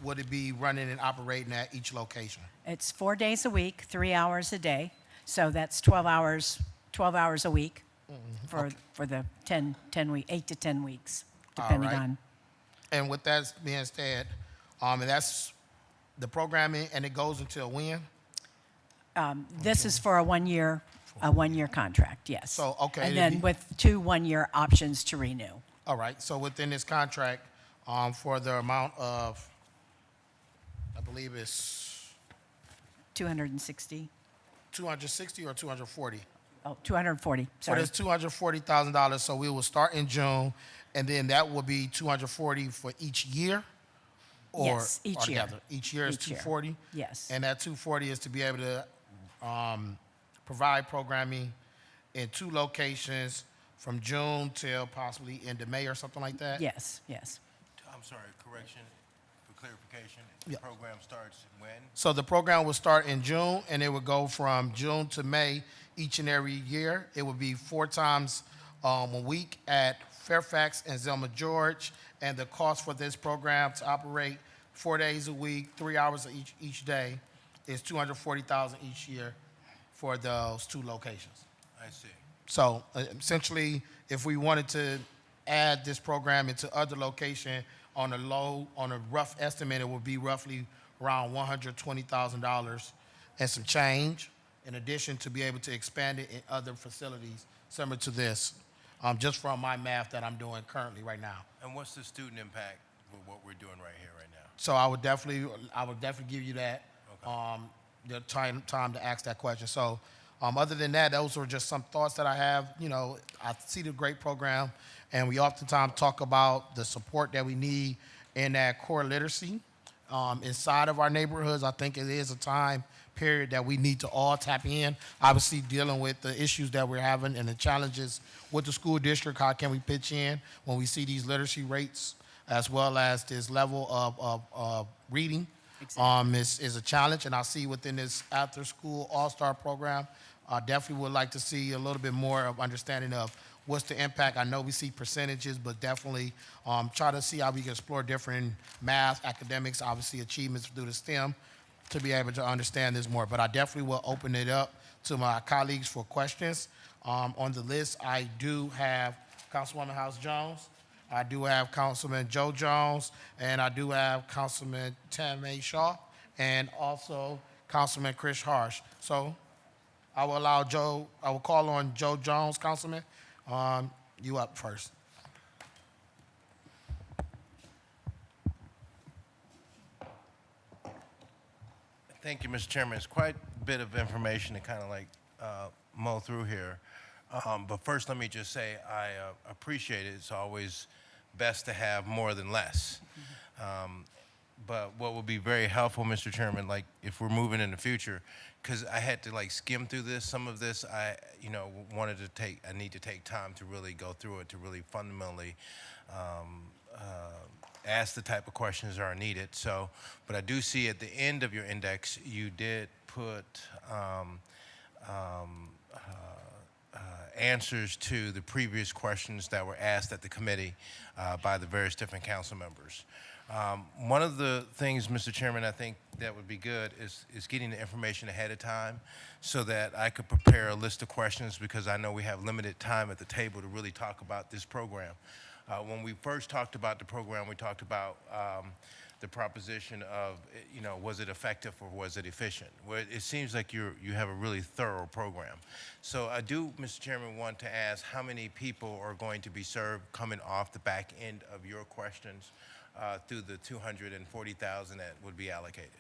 would it be running and operating at each location? It's 4 days a week, 3 hours a day. So that's 12 hours a week for the 8 to 10 weeks, depending right. on. And with that being said, and that's the programming, and it goes until when? This is for a 1 year contract, yes. So, okay, And it'd then be- with 2 1-year options to renew. All right, so within this contract, for the amount of, I believe it's 260, 260 or 240? 240, So sorry. there's $240,000, so we will start in June, and then that will be 240 for each year? Or Yes, each year. altogether? Each year is Each year. 240? Yes. And that 240 is to be able to provide programming in 2 locations from June till possibly into May or something like that? Yes, yes. I'm sorry, correction, for clarification. Yeah. The program starts when? So the program will start in June, and it would go from June to May each and every year. It would be 4 times a week at Fairfax and Zelma George, and the cost for this program to operate 4 days a week, 3 hours each day, is $240,000 each year for those 2 locations. I see. So essentially, if we wanted to add this program into other location on a rough estimate, it would be roughly around $120,000 and some change, in addition to be able to expand it in other facilities similar to this, just from my math that I'm doing currently right now. And what's the student impact with what we're doing right here, right now? So I would definitely give you that, the time to ask that question. So, other than that, those were just some thoughts that I have. You know, I see the great program, and we oftentimes talk about the support that we need in that core literacy. Inside of our neighborhoods, I think it is a time period that we need to all tap in. Obviously, dealing with the issues that we're having and the challenges with the school district, how can we pitch in when we see these literacy rates as well as this level of reading is a challenge. And I see within this after-school all-star program, I definitely would like to see a little bit more of understanding of what's the impact. I know we see percentages, but definitely try to see how we can explore different math, academics, obviously achievements through the STEM to be able to understand this more. But I definitely will open it up to my colleagues for questions. On the list, I do have Councilwoman House Jones. I do have Councilman Joe Jones, and I do have Councilman Tammy Shaw, and also Councilman Chris Harsh. So I will call on Joe Jones, Councilman. You up first. Thank you, Mr. Chairman. It's quite a bit of information to kind of like mull through here. But first, let me just say I appreciate it. It's always best to have more than less. But what would be very helpful, Mr. Chairman, like if we're moving in the future, because I had to like skim through this, some of this I need to take time to really go through it, to really fundamentally ask the type of questions that are needed. So, but I do see at the end of your index, you did put answers to the previous questions that were asked at the committee by the various different council members. One of the things, Mr. Chairman, I think that would be good is getting the information ahead of time so that I could prepare a list of questions, because I know we have limited time at the table to really talk about this program. When we first talked about the program, we talked about the proposition of, was it effective or was it efficient? Well, it seems like you have a really thorough program. So I do, Mr. Chairman, want to ask how many people are going to be served coming off the back end of your questions through the $240,000 that would be allocated.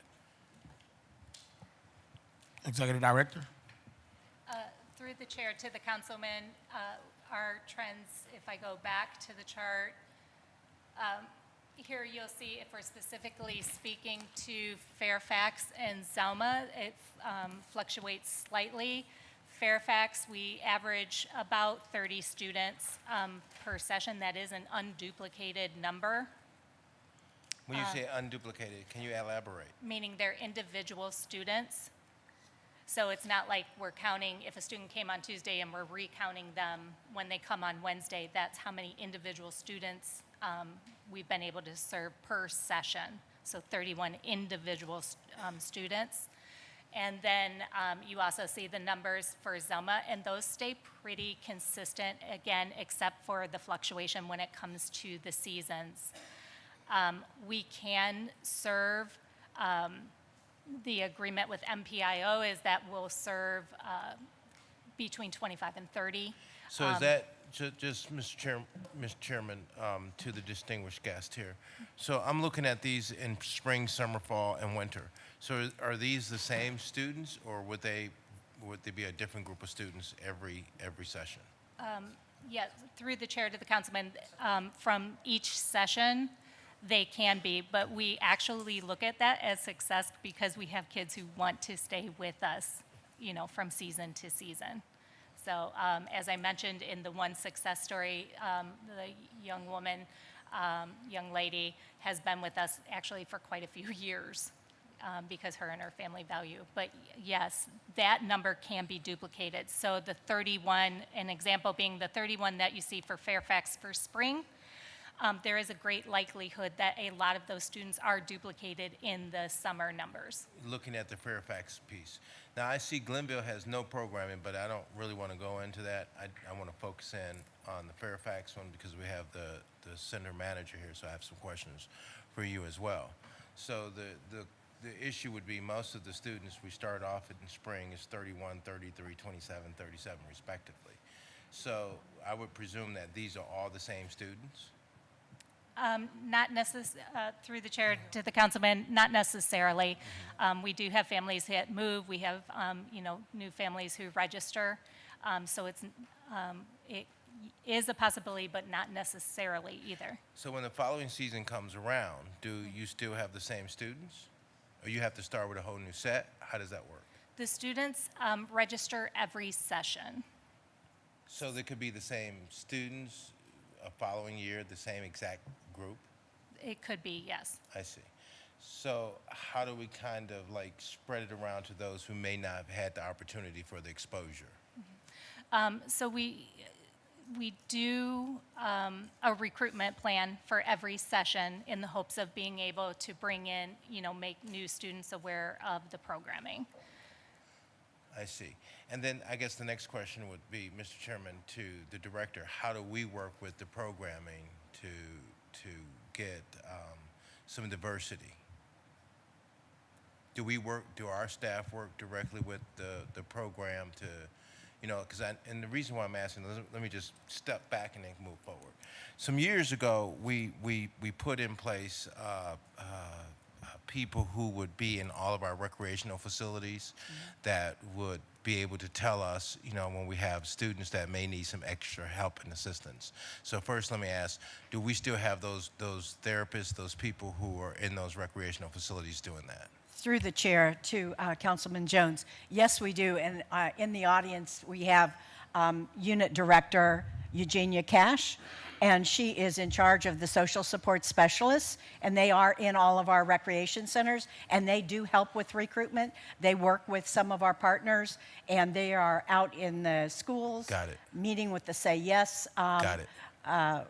Executive Director. Through the chair to the councilman, our trends, if I go back to the chart, Here you'll see if we're specifically speaking to Fairfax and Zelma, it fluctuates slightly. Fairfax, we average about 30 students per session. That is an unduplicated number, When you say unduplicated, can you elaborate? meaning they're individual students. So it's not like we're counting, if a student came on Tuesday and we're recounting them when they come on Wednesday, that's how many individual students we've been able to serve per session. So 31 individual students. And then you also see the numbers for Zelma, and those stay pretty consistent, again, except for the fluctuation when it comes to the seasons. We can serve, the agreement with MPIO is that we'll serve between 25 and 30. So is that, just, Mr. Chairman, to the distinguished guest here. So I'm looking at these in spring, summer, fall, and winter. So are these the same students, or would they be a different group of students every session? Yes, through the chair to the councilman, from each session, they can be, but we actually look at that as success because we have kids who want to stay with us, you know, from season to season. So as I mentioned in the one success story, the young woman, young lady has been with us actually for quite a few years because her and her family value. But yes, that number can be duplicated. So the 31, an example being the 31 that you see for Fairfax for spring, there is a great likelihood that a lot of those students are duplicated in the summer numbers. Looking at the Fairfax piece. Now, I see Glenville has no programming, but I don't really want to go into that. I want to focus in on the Fairfax one because we have the center manager here, so I have some questions for you as well. So the issue would be most of the students we start off in spring is 31, 33, 27, 37 respectively. So I would presume that these are all the same students? Not through the chair to the councilman, not necessarily. We do have families that move. We have, you know, new families who register. So it is a possibility, but not necessarily either. So when the following season comes around, do you still have the same students? Or you have to start with a whole new set? How does that work? The students register every session. So there could be the same students a following year, the same exact group? It could be, yes. I see. So how do we kind of like spread it around to those who may not have had the opportunity for the exposure? So we do a recruitment plan for every session in the hopes of being able to bring in, you know, make new students aware of the programming. I see. And then I guess the next question would be, Mr. Chairman, to the director, how do we work with the programming to get some diversity? Do our staff work directly with the program to, you know, and the reason why I'm asking, let me just step back and then move forward. Some years ago, we put in place people who would be in all of our recreational facilities that would be able to tell us, you know, when we have students that may need some extra help and assistance. So first, let me ask, do we still have those therapists, those people who are in those recreational facilities doing that? Through the chair to Councilman Jones, yes, we do. And in the audience, we have Unit Director Eugenia Cash, and she is in charge of the social support specialists, and they are in all of our recreation centers, and they do help with recruitment. They work with some of our partners, and they are out in the schools. Got it. Meeting with the Say Yes Got it.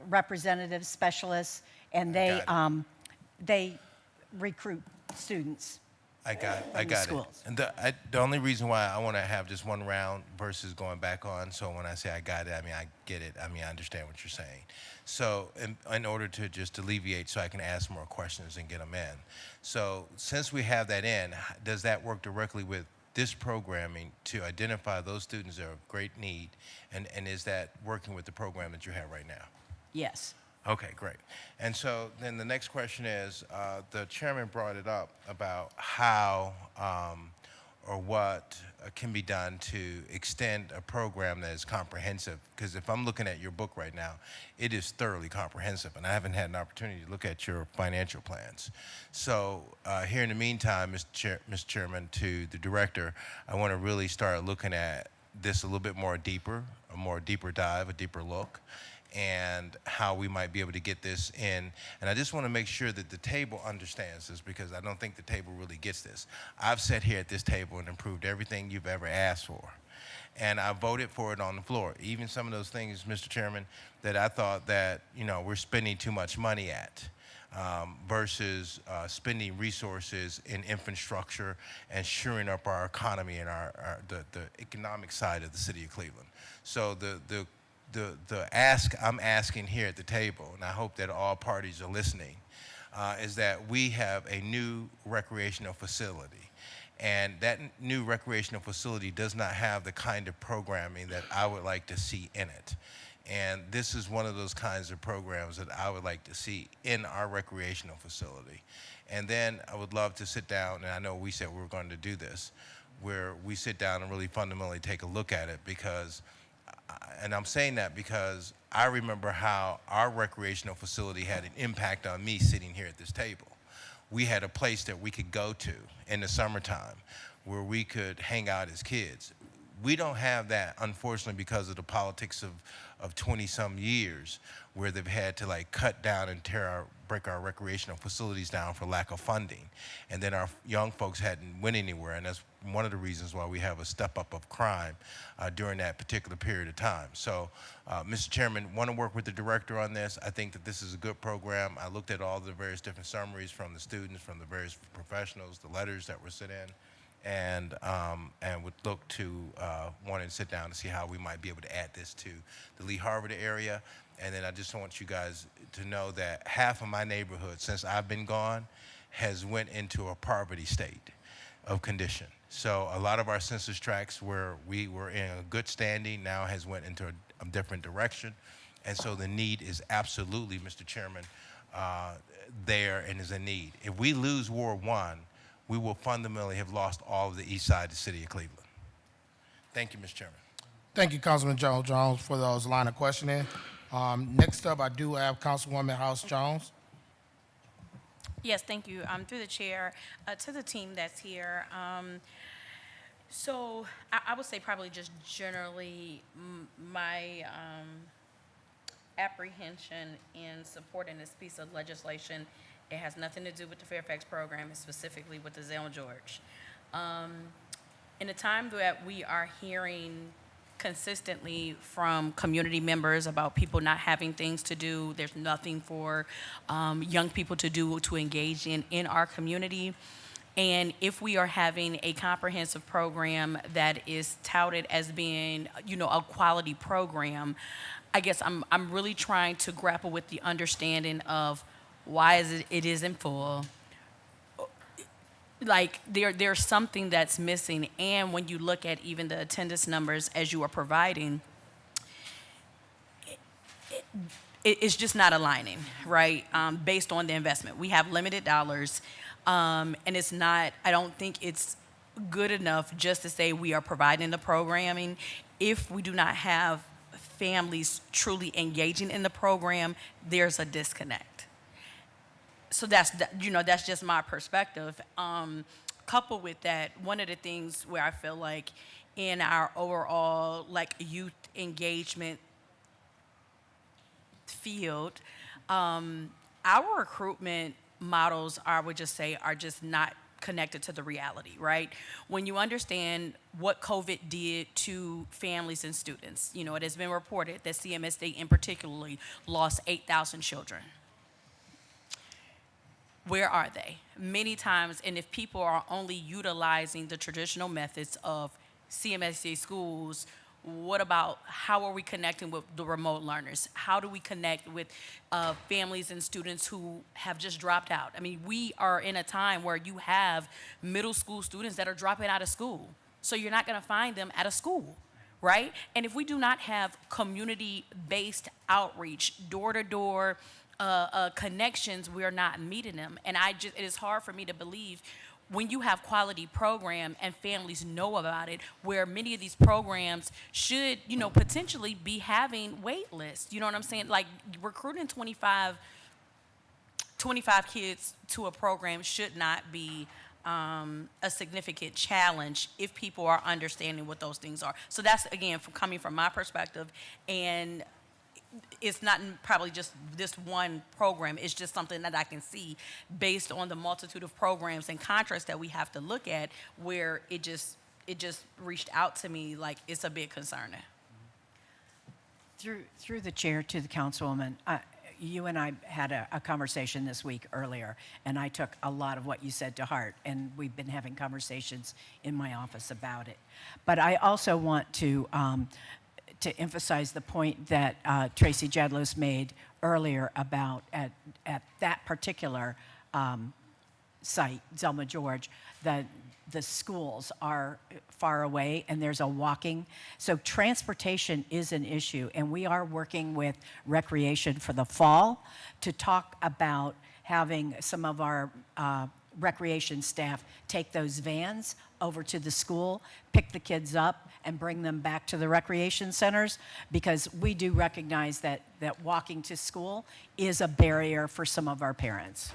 representative specialists, and Got they recruit students. I got the it. schools. And the only reason why I want to have just one round versus going back on, so when I say I got it, I mean I get it. I mean I understand what you're saying. So in order to just alleviate so I can ask more questions and get them in. So since we have that in, does that work directly with this programming to identify those students that are of great need? And is that working with the program that you have right now? Yes. Okay, great. And so then the next question is, the chairman brought it up about how or what can be done to extend a program that is comprehensive. Because if I'm looking at your book right now, it is thoroughly comprehensive, and I haven't had an opportunity to look at your financial plans. So here in the meantime, Mr. Chairman, to the director, I want to really start looking at this a little bit more deeper, a more deeper dive, a deeper look, and how we might be able to get this in. And I just want to make sure that the table understands this, because I don't think the table really gets this. I've sat here at this table and approved everything you've ever asked for. And I voted for it on the floor. Even some of those things, Mr. Chairman, that I thought that, you know, we're spending too much money at. Versus spending resources in infrastructure and shoring up our economy and the economic side of the city of Cleveland. So the ask I'm asking here at the table, and I hope that all parties are listening, is that we have a new recreational facility. And that new recreational facility does not have the kind of programming that I would like to see in it. And this is one of those kinds of programs that I would like to see in our recreational facility. And then I would love to sit down, and I know we said we were going to do this, where we sit down and really fundamentally take a look at it, because, and I'm saying that because I remember how our recreational facility had an impact on me sitting here at this table. We had a place that we could go to in the summertime where we could hang out as kids. We don't have that, unfortunately, because of the politics of 20-some years, where they've had to like cut down and break our recreational facilities down for lack of funding. And then our young folks hadn't went anywhere, and that's one of the reasons why we have a step up of crime during that particular period of time. So, Mr. Chairman, want to work with the director on this. I think that this is a good program. I looked at all the various different summaries from the students, from the various professionals, the letters that were sent in, and would look to want to sit down and see how we might be able to add this to the Lee Harvard area. And then I just want you guys to know that half of my neighborhood, since I've been gone, has went into a poverty state of condition. So a lot of our census tracts where we were in a good standing now has went into a different direction. And so the need is absolutely, Mr. Chairman, there, and is a need. If we lose Ward 1, we will fundamentally have lost all of the east side of the city of Cleveland. Thank you, Mr. Chairman. Thank you, Councilman Jones, for those line of questioning. Next up, I do have Councilwoman House Jones. Yes, thank you. Through the chair, to the team that's here. So I would say probably just generally my apprehension in supporting this piece of legislation, it has nothing to do with the Fairfax program, it's specifically with the Zell George. In a time that we are hearing consistently from community members about people not having things to do, there's nothing for young people to do to engage in our community. And if we are having a comprehensive program that is touted as being, you know, a quality program, I guess I'm really trying to grapple with the understanding of why it isn't full. Like there's something that's missing, and when you look at even the attendance numbers as you are providing, it's just not aligning, right? Based on the investment, we have limited dollars, and it's not. I don't think it's good enough just to say we are providing the programming if we do not have families truly engaging in the program. There's a disconnect. So that's just my perspective. Coupled with that, one of the things where I feel like in our overall like youth engagement field, our recruitment models are just not connected to the reality, right? When you understand what COVID did to families and students, you know, it has been reported that CMSD in particularly lost 8,000 children. Where are they? Many times, and if people are only utilizing the traditional methods of CMSD schools, what about how are we connecting with the remote learners? How do we connect with families and students who have just dropped out? I mean, we are in a time where you have middle school students that are dropping out of school. So you're not gonna find them at a school, right? And if we do not have community-based outreach, door-to-door, connections, we are not meeting them. And it is hard for me to believe when you have quality program and families know about it, where many of these programs should, potentially be having wait lists. You know what I'm saying? Like recruiting 25 kids to a program should not be a significant challenge if people are understanding what those things are. So that's, again, coming from my perspective, and it's not probably just this one program. It's just something that I can see based on the multitude of programs and contracts that we have to look at, where it just reached out to me like it's a bit concerning. Through the chair to the councilwoman, you and I had a conversation this week earlier, and I took a lot of what you said to heart, and we've been having conversations in my office about it. But I also want to emphasize the point that Tracy Jedlos made earlier about at that particular site, Zelma George, that the schools are far away and there's a walking. So transportation is an issue, and we are working with Recreation for the fall to talk about having some of our recreation staff take those vans over to the school, pick the kids up, and bring them back to the recreation centers, because we do recognize that walking to school is a barrier for some of our parents.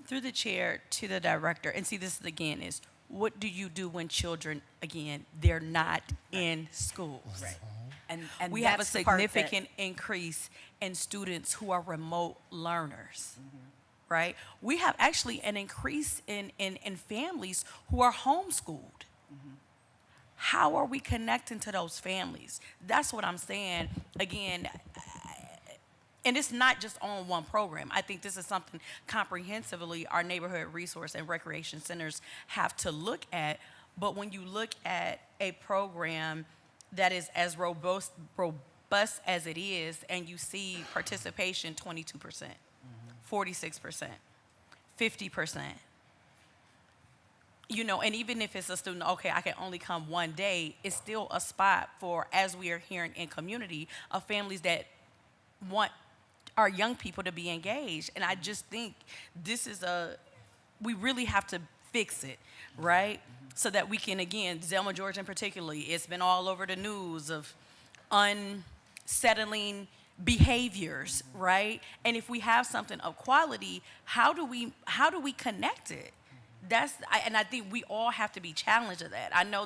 Through the chair to the director, and see, this again is, what do you do when children, again, they're not in schools? Right. And we have a that's the part that- significant increase in students who are remote learners, right? We have actually an increase in families who are homeschooled. How are we connecting to those families? That's what I'm saying. Again, and it's not just on one program. I think this is something comprehensively our neighborhood resource and recreation centers have to look at. But when you look at a program that is as robust as it is, and you see participation 22%, 46%, 50%, and even if it's a student, okay, I can only come one day, it's still a spot for, as we are hearing in community, of families that want our young people to be engaged. And I just think we really have to fix it, right? So that we can, again, Zelma George in particularly, it's been all over the news of unsettling behaviors, right? And if we have something of quality, how do we connect it? And I think we all have to be challenged of that. I know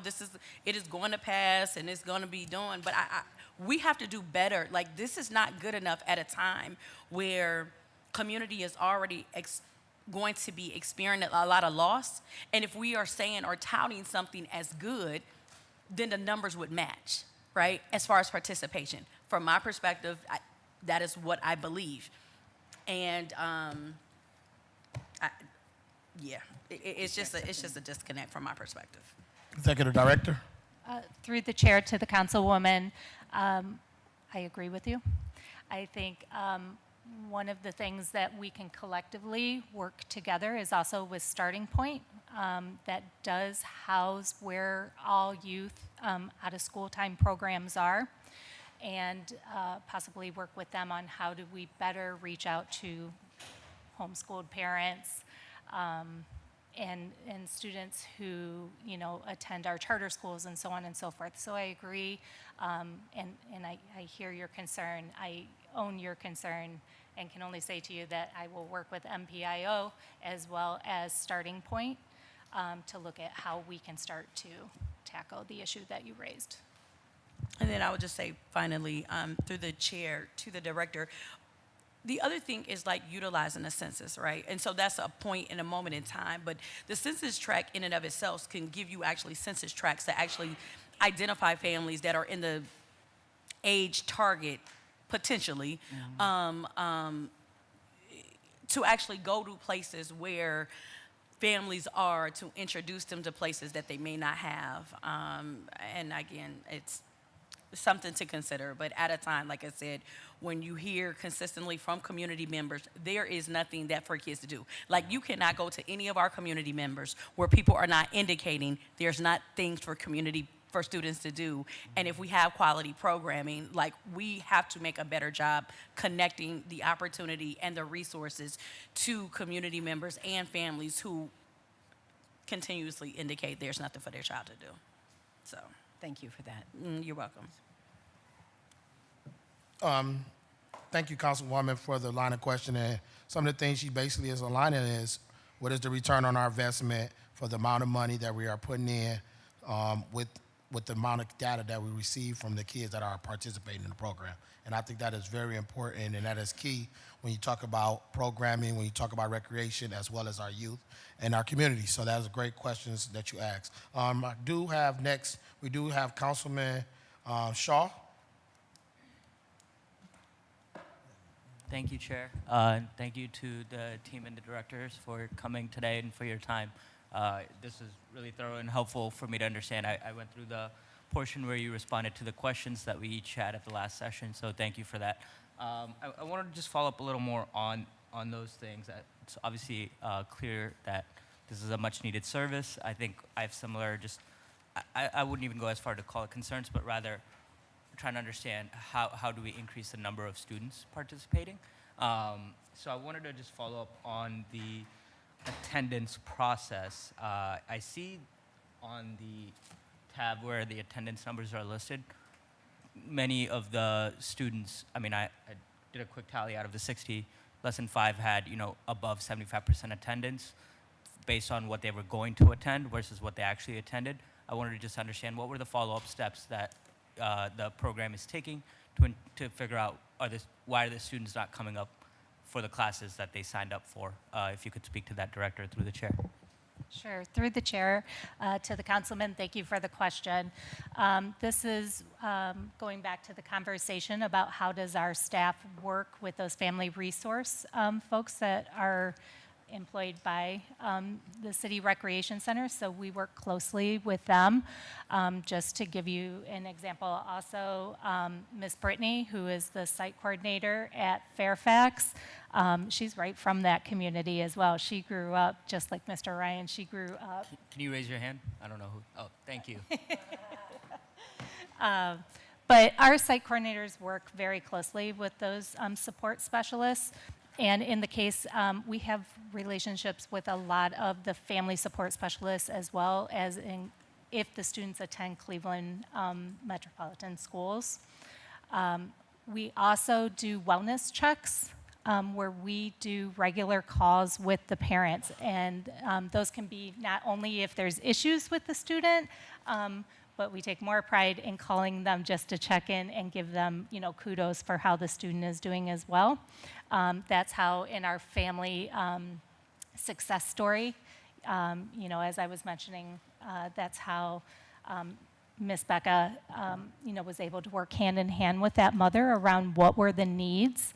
it is going to pass and it's going to be done, but we have to do better. Like, this is not good enough at a time where community is already going to be experiencing a lot of loss. And if we are saying or touting something as good, then the numbers would match, right? As far as participation. From my perspective, that is what I believe. And it's just a disconnect from my perspective. Executive Director. Through the chair to the councilwoman, I agree with you. I think one of the things that we can collectively work together is also with Starting Point, that does house where all youth out of school time programs are, and possibly work with them on how do we better reach out to homeschooled parents, and students who, attend our charter schools and so on and so forth. So I agree, and I hear your concern. I own your concern and can only say to you that I will work with MPIO as well as Starting Point to look at how we can start to tackle the issue that you raised. And then I would just say, finally, through the chair to the director, the other thing is like utilizing the census, right? And so that's a point in a moment in time, but the census tract in and of itself can give you actually census tracts that actually identify families that are in the age target, potentially, to actually go to places where families are, to introduce them to places that they may not have. And again, it's something to consider, but at a time, like I said, when you hear consistently from community members, there is nothing that for kids to do. Like, you cannot go to any of our community members where people are not indicating there's not things for students to do. And if we have quality programming, like, we have to make a better job connecting the opportunity and the resources to community members and families who continuously indicate there's nothing for their child to do. So, Thank you for that. you're welcome. Thank you, Councilwoman, for the line of questioning. Some of the things she basically is aligning is, what is the return on our investment for the amount of money that we are putting in with the amount of data that we receive from the kids that are participating in the program. And I think that is very important, and that is key when you talk about programming, when you talk about recreation, as well as our youth and our community. So that is great questions that you asked. I do have next, we do have Councilman Shaw. Thank you, Chair. And thank you to the team and the directors for coming today and for your time. This is really thorough and helpful for me to understand. I went through the portion where you responded to the questions that we each had at the last session, so thank you for that. I wanted to just follow up a little more on those things. It's obviously clear that this is a much-needed service. I think I have similar, I wouldn't even go as far to call it concerns, but rather trying to understand how do we increase the number of students participating. So I wanted to just follow up on the attendance process. I see on the tab where the attendance numbers are listed, many of the students, I mean, I did a quick tally out of the 60, less than 5 had, above 75% attendance based on what they were going to attend versus what they actually attended. I wanted to just understand what were the follow-up steps that the program is taking to figure out why are the students not coming up for the classes that they signed up for. If you could speak to that, Director, through the chair. Sure. Through the chair, to the councilman, thank you for the question. This is going back to the conversation about how does our staff work with those family resource folks that are employed by the City Recreation Center, so we work closely with them. Just to give you an example, also Miss Brittany, who is the site coordinator at Fairfax, she's right from that community as well. She grew up, just like Mr. Ryan, she grew up. Can you raise your hand? I don't know who. Oh, thank you. But our site coordinators work very closely with those support specialists. And in the case, we have relationships with a lot of the family support specialists as well as if the students attend Cleveland Metropolitan Schools. We also do wellness checks where we do regular calls with the parents. And those can be not only if there's issues with the student, but we take more pride in calling them just to check in and give them, kudos for how the student is doing as well. That's how in our family success story, as I was mentioning, that's how Miss Becca, was able to work hand in hand with that mother around what were the needs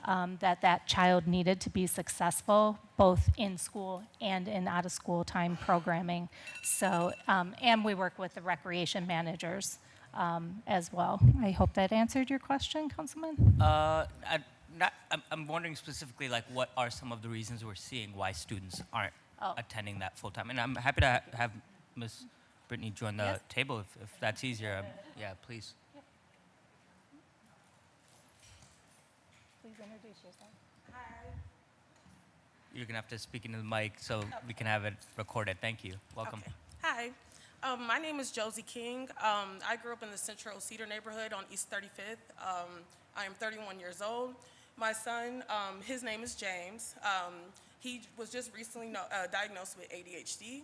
that child needed to be successful, both in school and in out-of-school time programming. So, and we work with the recreation managers as well. I hope that answered your question, Councilman. I'm wondering specifically, what are some of the reasons we're seeing why students aren't attending that full time? And I'm happy to have Ms. Brittany join the table if that's easier. Yeah, please. Please introduce yourself. You're going to have to speak into the mic so we can have it recorded. Thank you. Welcome. Okay. Hi. My name is Josie King. I grew up in the Central Cedar neighborhood on East 35th. I am 31 years old. My son, his name is James. He was just recently diagnosed with ADHD.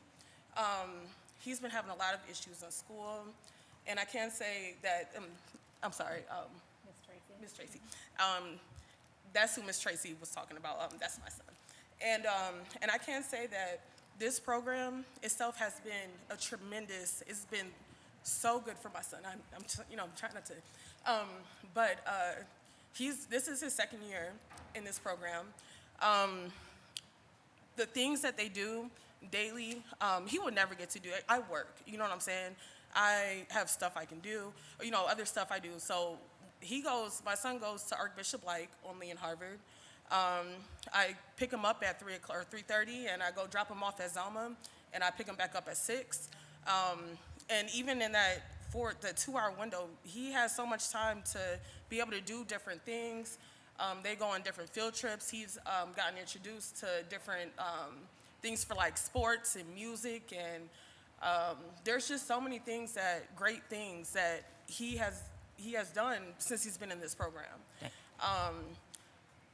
He's been having a lot of issues in school, and I can say that, I'm sorry, Miss Tracy. That's who Miss Tracy was talking about. That's my son. And I can say that this program itself has been it's been so good for my son. I'm trying not to. But this is his second year in this program. The things that they do daily, he would never get to do it. I work, you know what I'm saying? I have stuff I can do, other stuff I do. So my son goes to Archbishop Blake on Lee and Harvard. I pick him up at 3 o'clock or 3:30, and I go drop him off at Zelma, and I pick him back up at 6. And even in that the 2-hour window, he has so much time to be able to do different things. They go on different field trips. He's gotten introduced to different things for like sports and music, and there's just so many things great things that he has done since he's been in this program.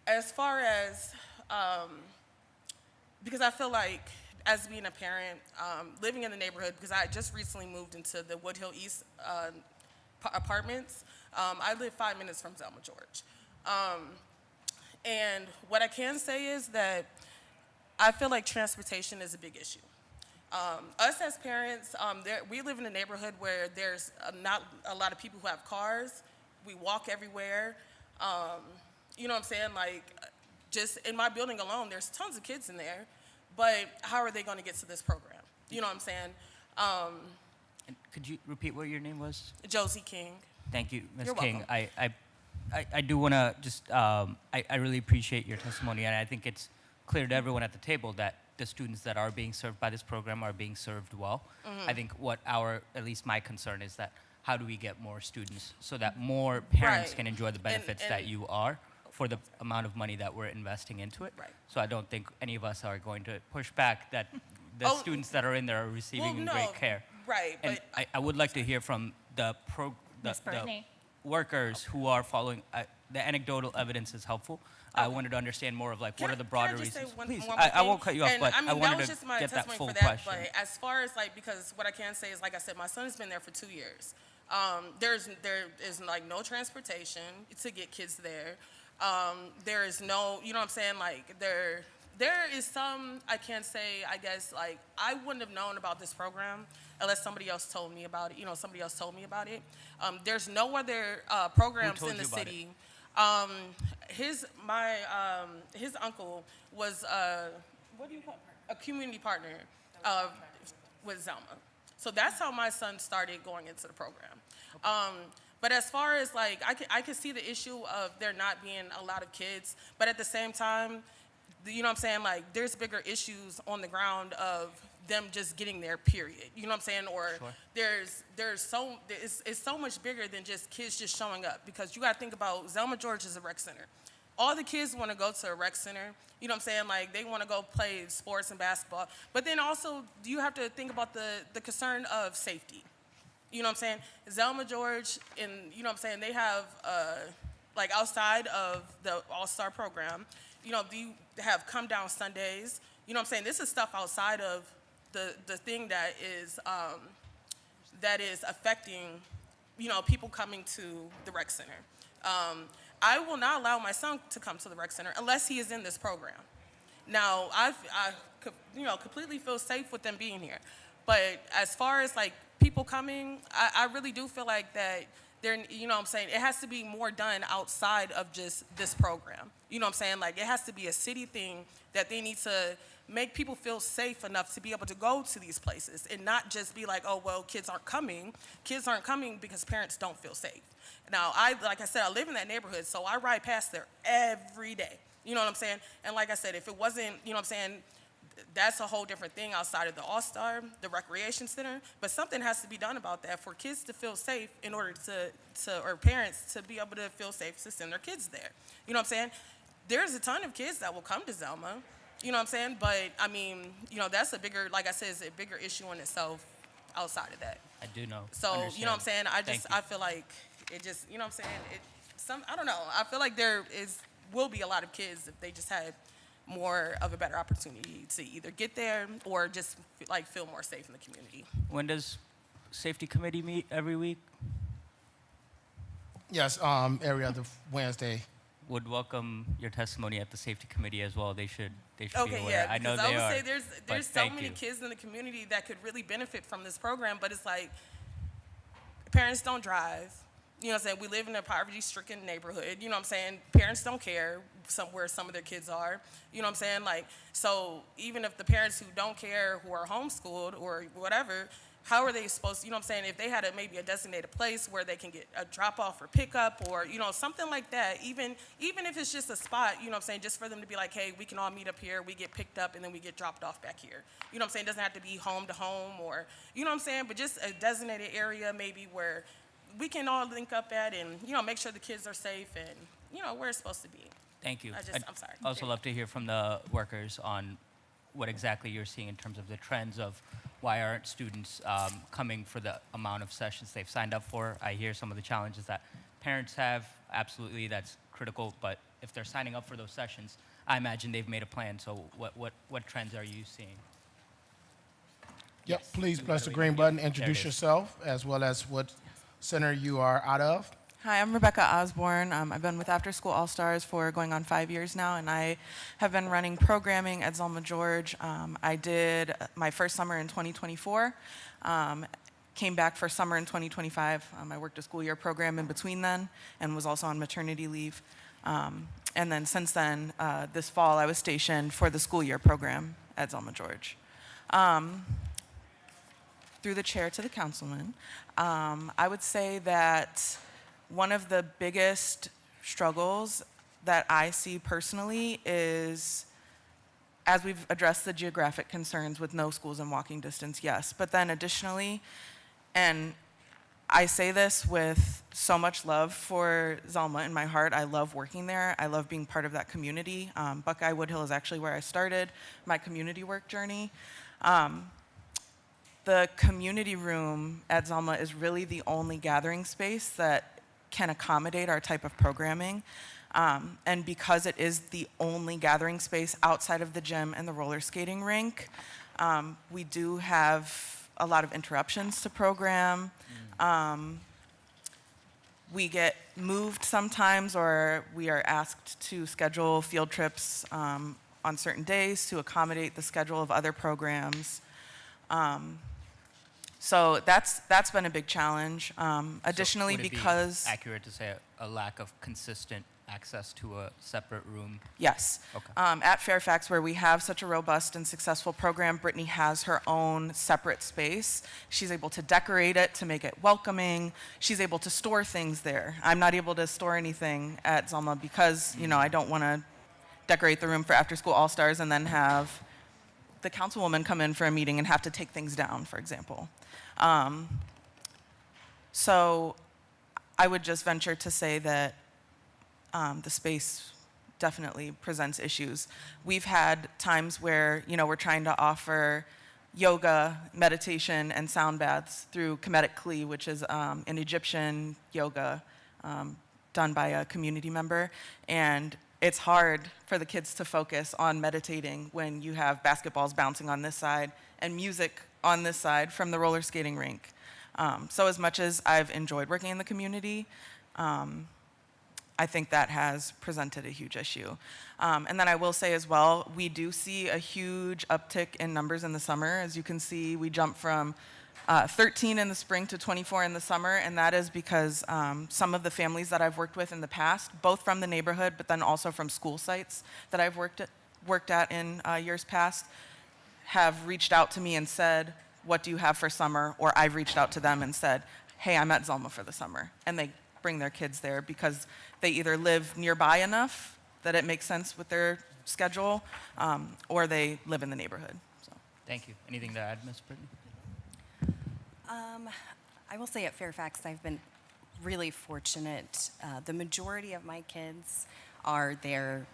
As far as, because I feel like as being a parent, living in the neighborhood, because I just recently moved into the Wood Hill East apartments. I live 5 minutes from Zelma George. And what I can say is that I feel like transportation is a big issue. Us as parents, we live in a neighborhood where there's not a lot of people who have cars. We walk everywhere. You know what I'm saying? Like, just in my building alone, there's tons of kids in there. But how are they going to get to this program? You know what I'm saying? And could you repeat what your name was? Josie King. Thank you, Ms. You're King. welcome. I do want to just, I really appreciate your testimony, and I think it's clear to everyone at the table that the students that are being served by this program are being served well. I think at least my concern is that how do we get more students so that more parents Right. can enjoy the benefits And- that you are for the amount of money that we're investing into it. Right. So I don't think any of us are going to push back that the Oh, students that are in there are receiving no, great care. Right, And but I would like to hear from the Ms. Brittany. workers who are following. The anecdotal evidence is helpful. I wanted to understand more of like what are the broader can I just reasons. say one Please, more I thing? won't cut you off, And, but I mean, I that wanted was to just my get that testimony full for that, question. But as far as like, because what I can say is, like I said, my son has been there for 2 years. There is like no transportation to get kids there. There is no, you know what I'm saying? Like there is some, I can't say, I guess, like I wouldn't have known about this program unless somebody else told me about it. You know, somebody else told me about it. There's no other programs told in the you about it? city. His uncle was what do you call it? A community partner with Zelma. So that's how my son started going into the program. But as far as like, I can see the issue of there not being a lot of kids, but at the same time, you know what I'm saying? Like, there's bigger issues on the ground of them just getting there, period. You know what I'm saying? Or Sure. it's so much bigger than just kids just showing up, because you got to think about Zelma George is a rec center. All the kids want to go to a rec center. You know what I'm saying? Like, they want to go play sports and basketball. But then also, you have to think about the concern of safety. You know what I'm saying? Zelma George, you know what I'm saying, they have, like, outside of the All-Star program, you know, you have come down Sundays. You know what I'm saying? This is stuff outside of the thing that is affecting, you know, people coming to the rec center. I will not allow my son to come to the rec center unless he is in this program. Now, I you know, completely feel safe with them being here. But as far as like people coming, I really do feel like that you know what I'm saying, it has to be more done outside of just this program. You know what I'm saying? Like, it has to be a city thing that they need to make people feel safe enough to be able to go to these places and not just be like, oh, well, kids aren't coming. Kids aren't coming because parents don't feel safe. Now, like I said, I live in that neighborhood, so I ride past there every day. You know what I'm saying? And like I said, if it wasn't, you know what I'm saying, that's a whole different thing outside of the All-Star, the recreation center. But something has to be done about that for kids to feel safe in order or parents to be able to feel safe to send their kids there. You know what I'm saying? There's a ton of kids that will come to Zelma. You know what I'm saying? But, I mean, you know, that's a bigger, like I said, it's a bigger issue in itself outside of that. I do know. So, you know what I'm saying? Thank you. I feel like it just, you know what I'm saying? I don't know. I feel like will be a lot of kids if they just had more of a better opportunity to either get there or just like feel more safe in the community. When does safety committee meet? Every week? Yes, every other Wednesday. Would welcome your testimony at the safety committee as well. They should be Okay, aware. yeah, I know because they I are. would say there's but so thank many you. kids in the community that could really benefit from this program, but it's like parents don't drive. You know what I'm saying? We live in a poverty-stricken neighborhood. You know what I'm saying? Parents don't care where some of their kids are. You know what I'm saying? Like, so even if the parents who don't care, who are homeschooled or whatever, how are they supposed to, you know what I'm saying, if they had maybe a designated place where they can get a drop-off or pickup or, you know, something like that, even if it's just a spot, you know what I'm saying, just for them to be like, hey, we can all meet up here, we get picked up, and then we get dropped off back here. You know what I'm saying? It doesn't have to be home to home or, you know what I'm saying, but just a designated area maybe where we can all link up at and, you know, make sure the kids are safe and, you know, where it's supposed to be. Thank you. I'm sorry. I'd also love to hear from the workers on what exactly you're seeing in terms of the trends of why aren't students coming for the amount of sessions they've signed up for. I hear some of the challenges that parents have. Absolutely, that's critical. But if they're signing up for those sessions, I imagine they've made a plan. So what trends are you seeing? Yep, Yes. please press the There green we go. button, There it introduce is. yourself, as well as what center you are out of. Hi, I'm Rebecca Osborne. I've been with After School All Stars for going on 5 years now, and I have been running programming at Zelma George. I did my first summer in 2024, came back for summer in 2025. I worked a school year program in between then and was also on maternity leave. And then since then, this fall, I was stationed for the school year program at Zelma George. Through the chair to the councilman, I would say that one of the biggest struggles that I see personally is, as we've addressed the geographic concerns with no schools in walking distance, yes, but then additionally, and I say this with so much love for Zelma in my heart. I love working there. I love being part of that community. Buckeye Woodhill is actually where I started my community work journey. The community room at Zelma is really the only gathering space that can accommodate our type of programming. And because it is the only gathering space outside of the gym and the roller skating rink, we do have a lot of interruptions to program. We get moved sometimes, or we are asked to schedule field trips on certain days to accommodate the schedule of other programs. So that's been a big challenge. Additionally, So would it be because accurate to say a lack of consistent access to a separate room? yes, Okay. at Fairfax, where we have such a robust and successful program, Brittany has her own separate space. She's able to decorate it to make it welcoming. She's able to store things there. I'm not able to store anything at Zelma because I don't want to decorate the room for After School All Stars and then have the councilwoman come in for a meeting and have to take things down, for example. So I would just venture to say that the space definitely presents issues. We've had times where, we're trying to offer yoga, meditation, and sound baths through Kemetic Kli, which is an Egyptian yoga done by a community member. And it's hard for the kids to focus on meditating when you have basketballs bouncing on this side and music on this side from the roller skating rink. So as much as I've enjoyed working in the community, I think that has presented a huge issue. And then I will say as well, we do see a huge uptick in numbers in the summer. As you can see, we jumped from 13 in the spring to 24 in the summer, and that is because some of the families that I've worked with in the past, both from the neighborhood, but then also from school sites that I've worked at in years past, have reached out to me and said, what do you have for summer? Or I've reached out to them and said, hey, I'm at Zelma for the summer. And they bring their kids there because they either live nearby enough that it makes sense with their schedule, or they live in the neighborhood. So. Thank you. Anything to add, Ms. Brittany? I will say at Fairfax, I've been really fortunate. The majority of my kids are there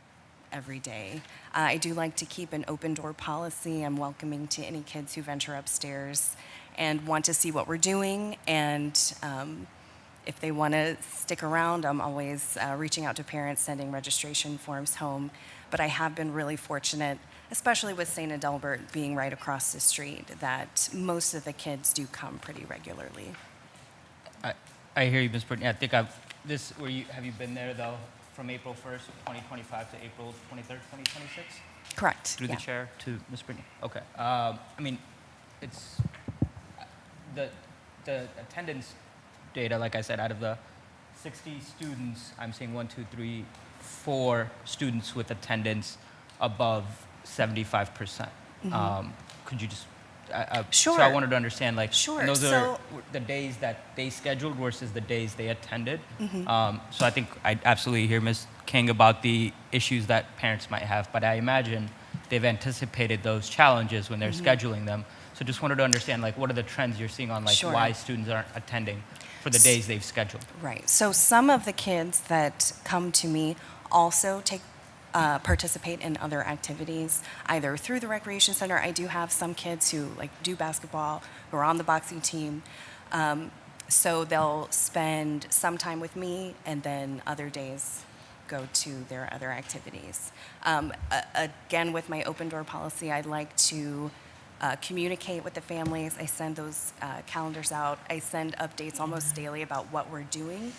every day. I do like to keep an open door policy. I'm welcoming to any kids who venture upstairs and want to see what we're doing. And if they want to stick around, I'm always reaching out to parents, sending registration forms home. But I have been really fortunate, especially with St. Adelbert being right across the street, that most of the kids do come pretty regularly. I hear you, Ms. Brittany. I think have you been there though from April 1st, 2025 to April 23rd, 2026? Correct. Through yeah. the chair to Ms. Brittany. Okay. I mean, it's the attendance data. Like I said, out of the 60 students, I'm seeing 4 students with attendance above 75%. Could you just? Sure. So I wanted to understand, like, Sure. and those So- are the days that they scheduled versus the days they attended. So I think I absolutely hear Ms. King about the issues that parents might have, but I imagine they've anticipated those challenges when they're scheduling them. So just wanted to understand, like, what are the trends you're seeing on, like, Sure. why students aren't attending for the days they've scheduled? Right. So some of the kids that come to me also take participate in other activities, either through the recreation center. I do have some kids who like do basketball, who are on the boxing team. So they'll spend some time with me, and then other days go to their other activities. Again, with my open door policy, I'd like to communicate with the families. I send those calendars out. I send updates almost daily about what we're doing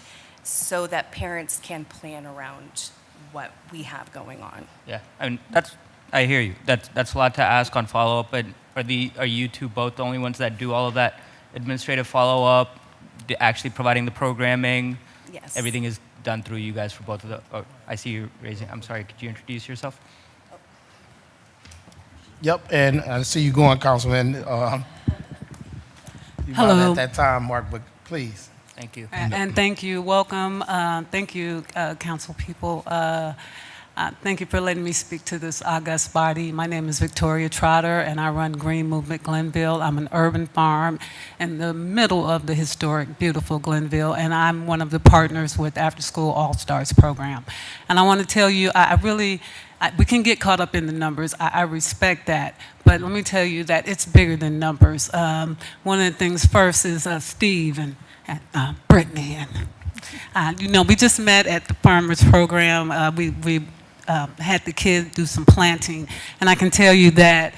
so that parents can plan around what we have going on. Yeah, I mean, I hear you. That's a lot to ask on follow-up, but are you two both the only ones that do all of that administrative follow-up, actually providing the programming? Yes. Everything is done through you guys for both of the, oh, I see you raising, I'm sorry, could you introduce yourself? Yep, and I see you going, Councilman. You Hello. At that time, Mark, but please. Thank you. And thank you. Welcome. Thank you, council people. Thank you for letting me speak to this august body. My name is Victoria Trotter, and I run Green Movement Glenville. I'm an urban farm in the middle of the historic, beautiful Glenville, and I'm one of the partners with After School All-Stars program. And I want to tell you, we can get caught up in the numbers. I respect that. But let me tell you that it's bigger than numbers. One of the things first is Steve and Brittany. And, we just met at the Farmers Program. We had the kids do some planting. And I can tell you that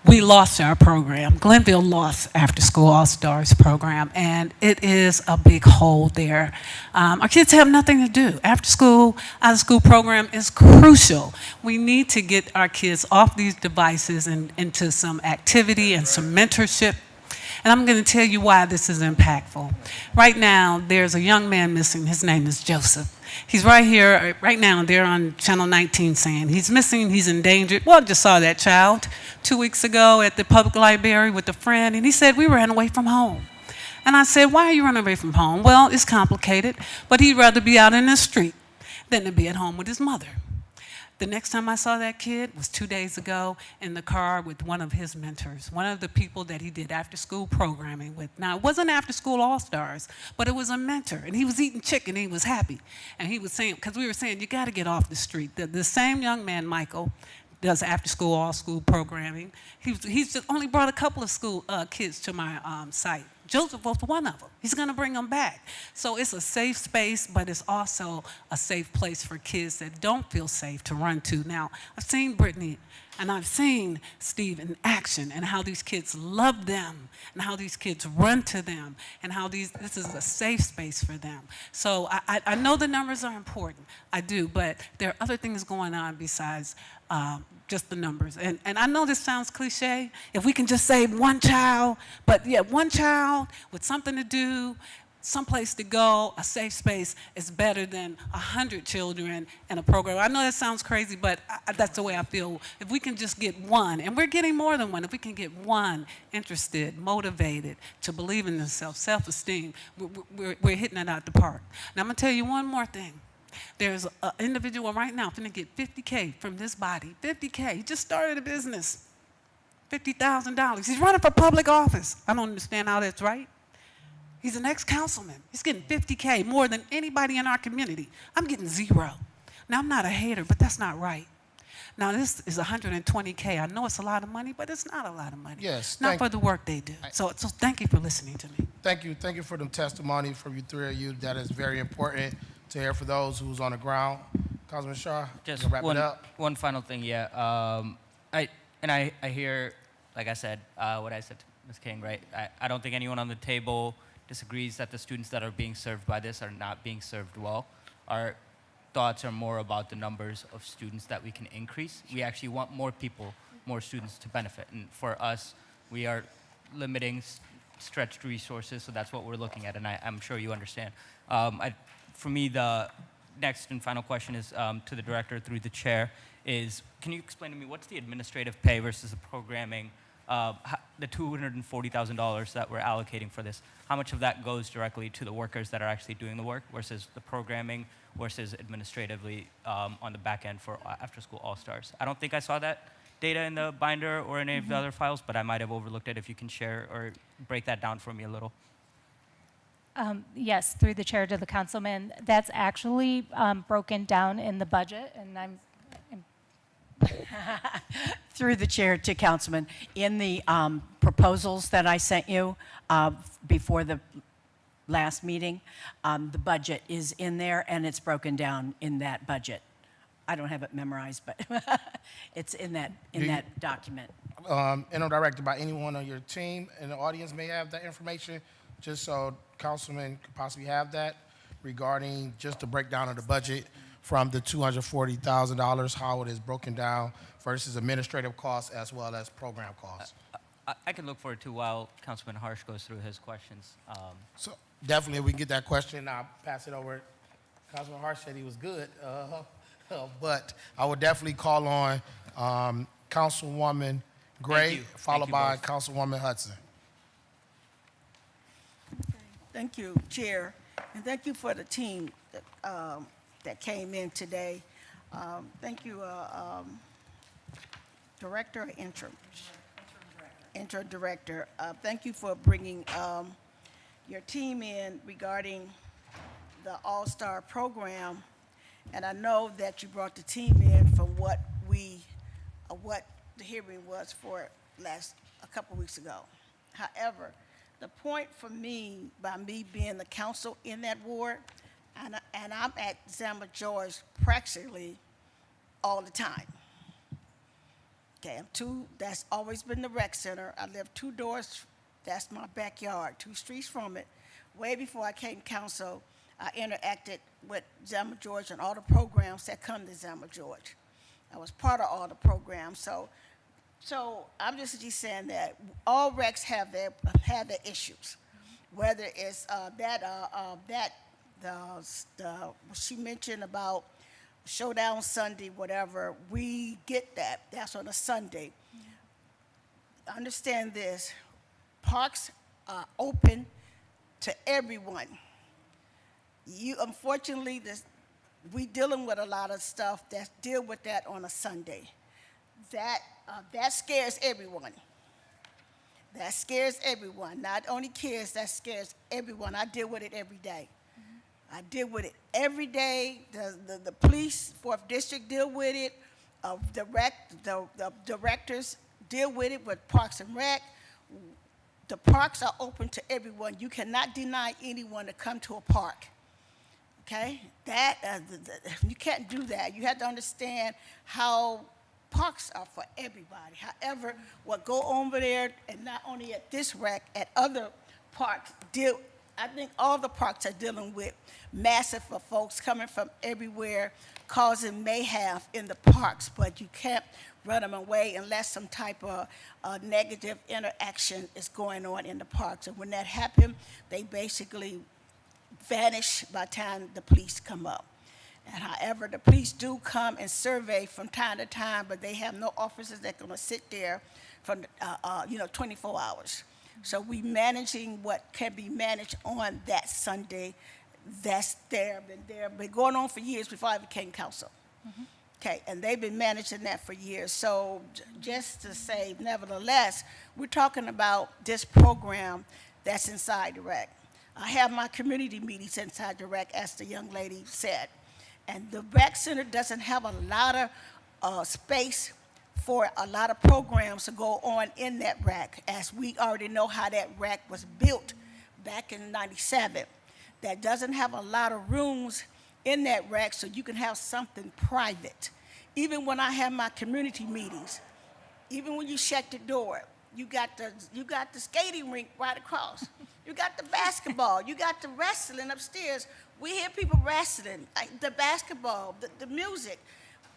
we lost our program. Glenville lost After School All-Stars program, and it is a big hole there. Our kids have nothing to do. After school, out of school program is crucial. We need to get our kids off these devices and into some activity and some mentorship. And I'm going to tell you why this is impactful. Right now, there's a young man missing. His name is Joseph. He's right here, right now, they're on Channel 19 saying he's missing, he's endangered. Well, I just saw that child 2 weeks ago at the public library with a friend, and he said, we ran away from home. And I said, why are you running away from home? Well, it's complicated, but he'd rather be out in the street than to be at home with his mother. The next time I saw that kid was 2 days ago in the car with one of his mentors, one of the people that he did after school programming with. Now, it wasn't After School All-Stars, but it was a mentor, and he was eating chicken, and he was happy. And he was saying, because we were saying, you got to get off the street. The same young man, Michael, does after school, all school programming. He's just only brought a couple of kids to my site. Joseph was one of them. He's going to bring them back. So it's a safe space, but it's also a safe place for kids that don't feel safe to run to. Now, I've seen Brittany and I've seen Steve in action and how these kids love them and how these kids run to them and how this is a safe space for them. So I know the numbers are important. I do, but there are other things going on besides just the numbers. And I know this sounds cliche, if we can just save one child, but yeah, one child with something to do, someplace to go, a safe space is better than 100 children in a program. I know that sounds crazy, but that's the way I feel. If we can just get one, and we're getting more than one, if we can get one interested, motivated, to believe in themselves, self-esteem, we're hitting it out the park. Now I'm gonna tell you one more thing. There's an individual right now finna get $50K from this body. $50K. He just started a business. $50,000. He's running for public office. I don't understand how that's right. He's an ex-councilman. He's getting $50K, more than anybody in our community. I'm getting zero. Now, I'm not a hater, but that's not right. Now, this is $120K. I know it's a lot of money, but it's not a lot of money. Yes. Not for the work they do. So thank you for listening to me. Thank you. Thank you for the testimony from you three of you. That is very important to hear for those who's on the ground. Councilman Shaw, Just you can wrap it up. one final thing, yeah. I hear, like I said, what I said to Ms. King, right? I don't think anyone on the table disagrees that the students that are being served by this are not being served well. Our thoughts are more about the numbers of students that we can increase. We actually want more people, more students to benefit. And for us, we are limiting stretched resources, so that's what we're looking at, and I'm sure you understand. For me, the next and final question is to the director through the chair is, can you explain to me what's the administrative pay versus the programming, the $240,000 that we're allocating for this? How much of that goes directly to the workers that are actually doing the work versus the programming versus administratively on the back end for After School All-Stars? I don't think I saw that data in the binder or any of the other files, but I might have overlooked it. If you can share or break that down for me a little. Yes, through the chair to the councilman. That's actually broken down in the budget, and I'm Through the chair to Councilman, in the proposals that I sent you before the last meeting, the budget is in there, and it's broken down in that budget. I don't have it memorized, but it's in that document. Interim Director, by anyone on your team and the audience may have that information, just so Councilman could possibly have that regarding just the breakdown of the budget from the $240,000, how it is broken down versus administrative costs as well as program costs. I can look forward to while Councilman Harsh goes through his questions. So definitely, we can get that question. I'll pass it over. Councilman Hart said he was good, but I would definitely call on Councilwoman Gray, you. followed Thank you by both. Councilwoman Hudson. Thank you, Chair, and thank you for the team that came in today. Thank you, Director or Interim? Interim Director. Thank you for bringing your team in regarding the All-Star program, and I know that you brought the team in from what the hearing was for a couple weeks ago. However, the point for me, by me being the council in that ward, and I'm at Zama George practically all the time. Okay, that's always been the rec center. I live 2 doors, that's my backyard, 2 streets from it. Way before I came council, I interacted with Zama George and all the programs that come to Zama George. I was part of all the programs, so I'm just saying that all recs have their issues, whether it's she mentioned about Showdown Sunday, whatever. We get that. That's on a Sunday. Understand this: parks are open to everyone. Unfortunately, we dealing with a lot of stuff that deal with that on a Sunday. That scares everyone. That scares everyone. Not only kids, that scares everyone. I deal with it every day. I deal with it every day. The police, 4th District deal with it. The directors deal with it with Parks and Rec. The parks are open to everyone. You cannot deny anyone to come to a park. Okay? You can't do that. You have to understand how parks are for everybody. However, what go over there, and not only at this rec, at other parks, I think all the parks are dealing with massive of folks coming from everywhere, causing mayhem in the parks, but you can't run them away unless some type of negative interaction is going on in the parks. And when that happens, they basically vanish by the time the police come up. And however, the police do come and survey from time to time, but they have no officers that are going to sit there for 24 hours. So we managing what can be managed on that Sunday. That's been going on for years before I became council. Mm-hmm. Okay, and they've been managing that for years. So just to say, nevertheless, we're talking about this program that's inside the rec. I have my community meetings inside the rec, as the young lady said. And the rec center doesn't have a lot of space for a lot of programs to go on in that rec, as we already know how that rec was built back in '97. That doesn't have a lot of rooms in that rec, so you can have something private. Even when I have my community meetings, even when you shut the door, you got the skating rink right across. You got the basketball. You got the wrestling upstairs. We hear people wrestling, like the basketball, the music.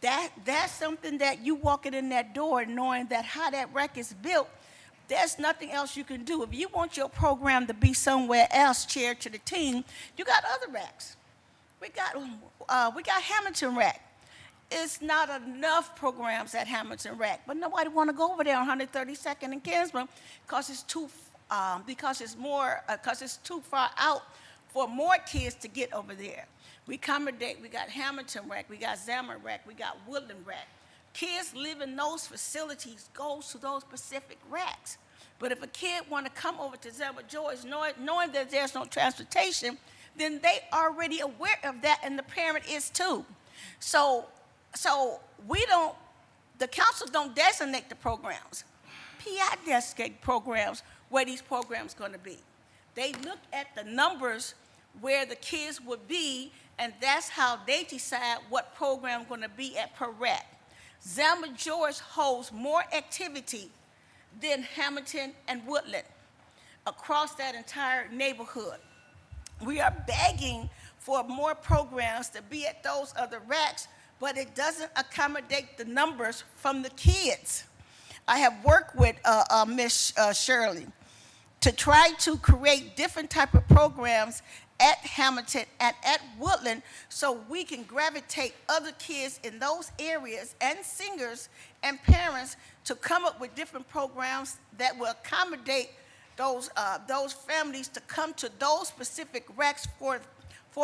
That's something that you walking in that door knowing that how that rec is built, there's nothing else you can do. If you want your program to be somewhere else, chair to the team, you got other recs. We got Hamilton Rec. It's not enough programs at Hamilton Rec, but nobody want to go over there on 132nd and Kinsman because it's too far out for more kids to get over there. We accommodate. We got Hamilton Rec, we got Zama Rec, we got Woodland Rec. Kids live in those facilities, goes to those specific recs. But if a kid want to come over to Zelma George knowing that there's no transportation, then they already aware of that, and the parent is too. So the council don't designate the programs. PI designate programs where these programs going to be. They look at the numbers where the kids would be, and that's how they decide what program going to be at per rec. Zelma George holds more activity than Hamilton and Woodland across that entire neighborhood. We are begging for more programs to be at those other recs, but it doesn't accommodate the numbers from the kids. I have worked with Miss Shirley to try to create different type of programs at Hamilton and at Woodland so we can gravitate other kids in those areas and singers and parents to come up with different programs that will accommodate those families to come to those specific recs for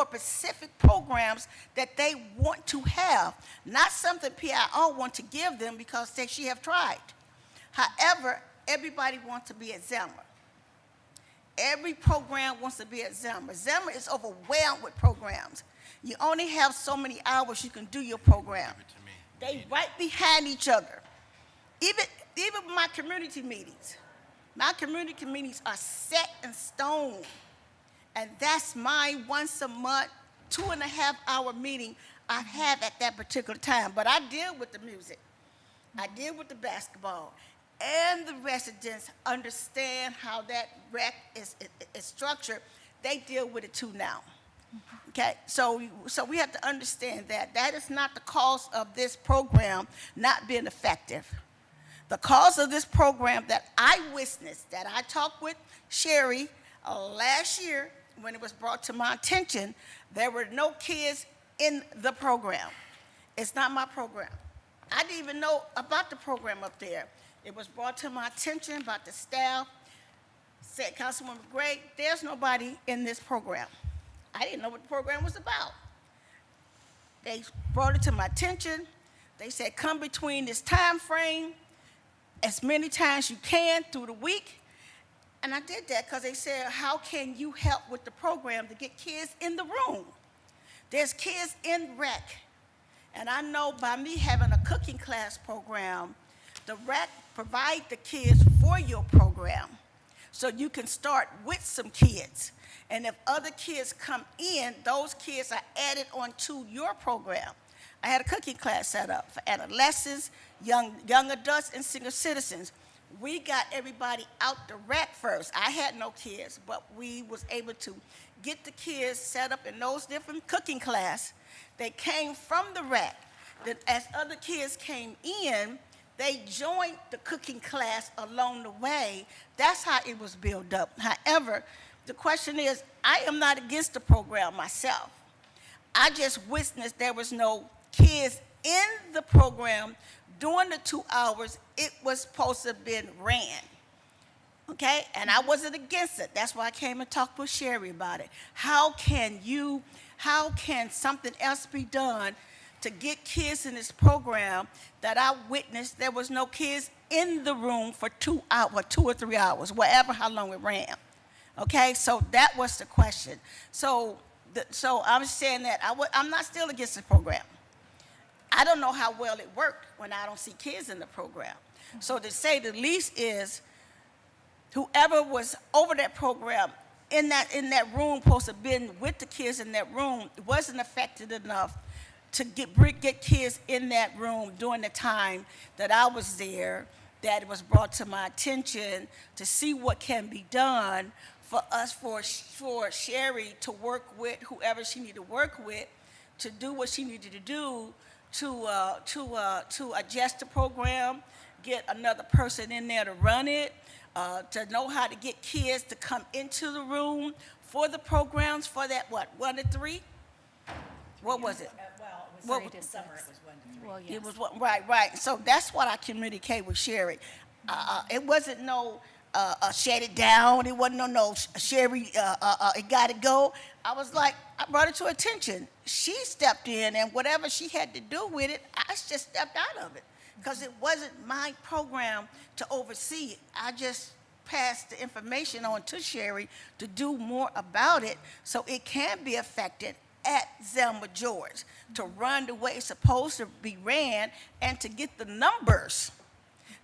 specific programs that they want to have, not something PIO want to give them because she have tried. However, everybody wants to be at Zelma. Every program wants to be at Zelma. Zelma is overwhelmed with programs. You only have so many hours you can do your program. They right behind each other. Even my community meetings are set in stone. And that's my once a month, 2.5-hour meeting I have at that particular time. But I deal with the music. I deal with the basketball. And the residents understand how that rec is structured. They deal with it too now. Okay, so we have to understand that that is not the cause of this program not being effective. The cause of this program that I witnessed, that I talked with Sherry last year when it was brought to my attention, there were no kids in the program. It's not my program. I didn't even know about the program up there. It was brought to my attention by the staff, said, Councilwoman Gray, there's nobody in this program. I didn't know what the program was about. They brought it to my attention. They said, come between this time frame as many times you can through the week. And I did that because they said, how can you help with the program to get kids in the room? There's kids in rec. And I know by me having a cooking class program, the rec provide the kids for your program so you can start with some kids. And if other kids come in, those kids are added onto your program. I had a cooking class set up for adolescents, young adults, and senior citizens. We got everybody out the rec first. I had no kids, but we was able to get the kids set up in those different cooking classes. They came from the rec. Then as other kids came in, they joined the cooking class along the way. That's how it was built up. However, the question is, I am not against the program myself. I just witnessed there was no kids in the program during the 2 hours it was supposed to have been ran. Okay? And I wasn't against it. That's why I came and talked with Sherry about it. How can something else be done to get kids in this program that I witnessed there was no kids in the room for 2 hours, 2 or 3 hours, whatever, how long it ran. Okay, so that was the question. So I'm saying that I'm not still against the program. I don't know how well it worked when I don't see kids in the program. So to say the least is, whoever was over that program in that room, supposed to have been with the kids in that room, wasn't effective enough to get kids in that room during the time that I was there, that it was brought to my attention to see what can be done for us, for Sherry to work with whoever she needed to work with, to do what she needed to do to adjust the program, get another person in there to run it, to know how to get kids to come into the room for the programs, for that, 1 to 3? What was it? Well, it was 3 to summer, it was 1 to 3. Well, yes. It was right. So that's what I communicate with Sherry. It wasn't no shut it down. It wasn't no Sherry. It got to go. I was like, I brought it to attention. She stepped in, and whatever she had to do with it, I just stepped out of it because it wasn't my program to oversee it. I just pass the information on to Sherry to do more about it so it can be affected at Zelma George, to run the way it's supposed to be ran and to get the numbers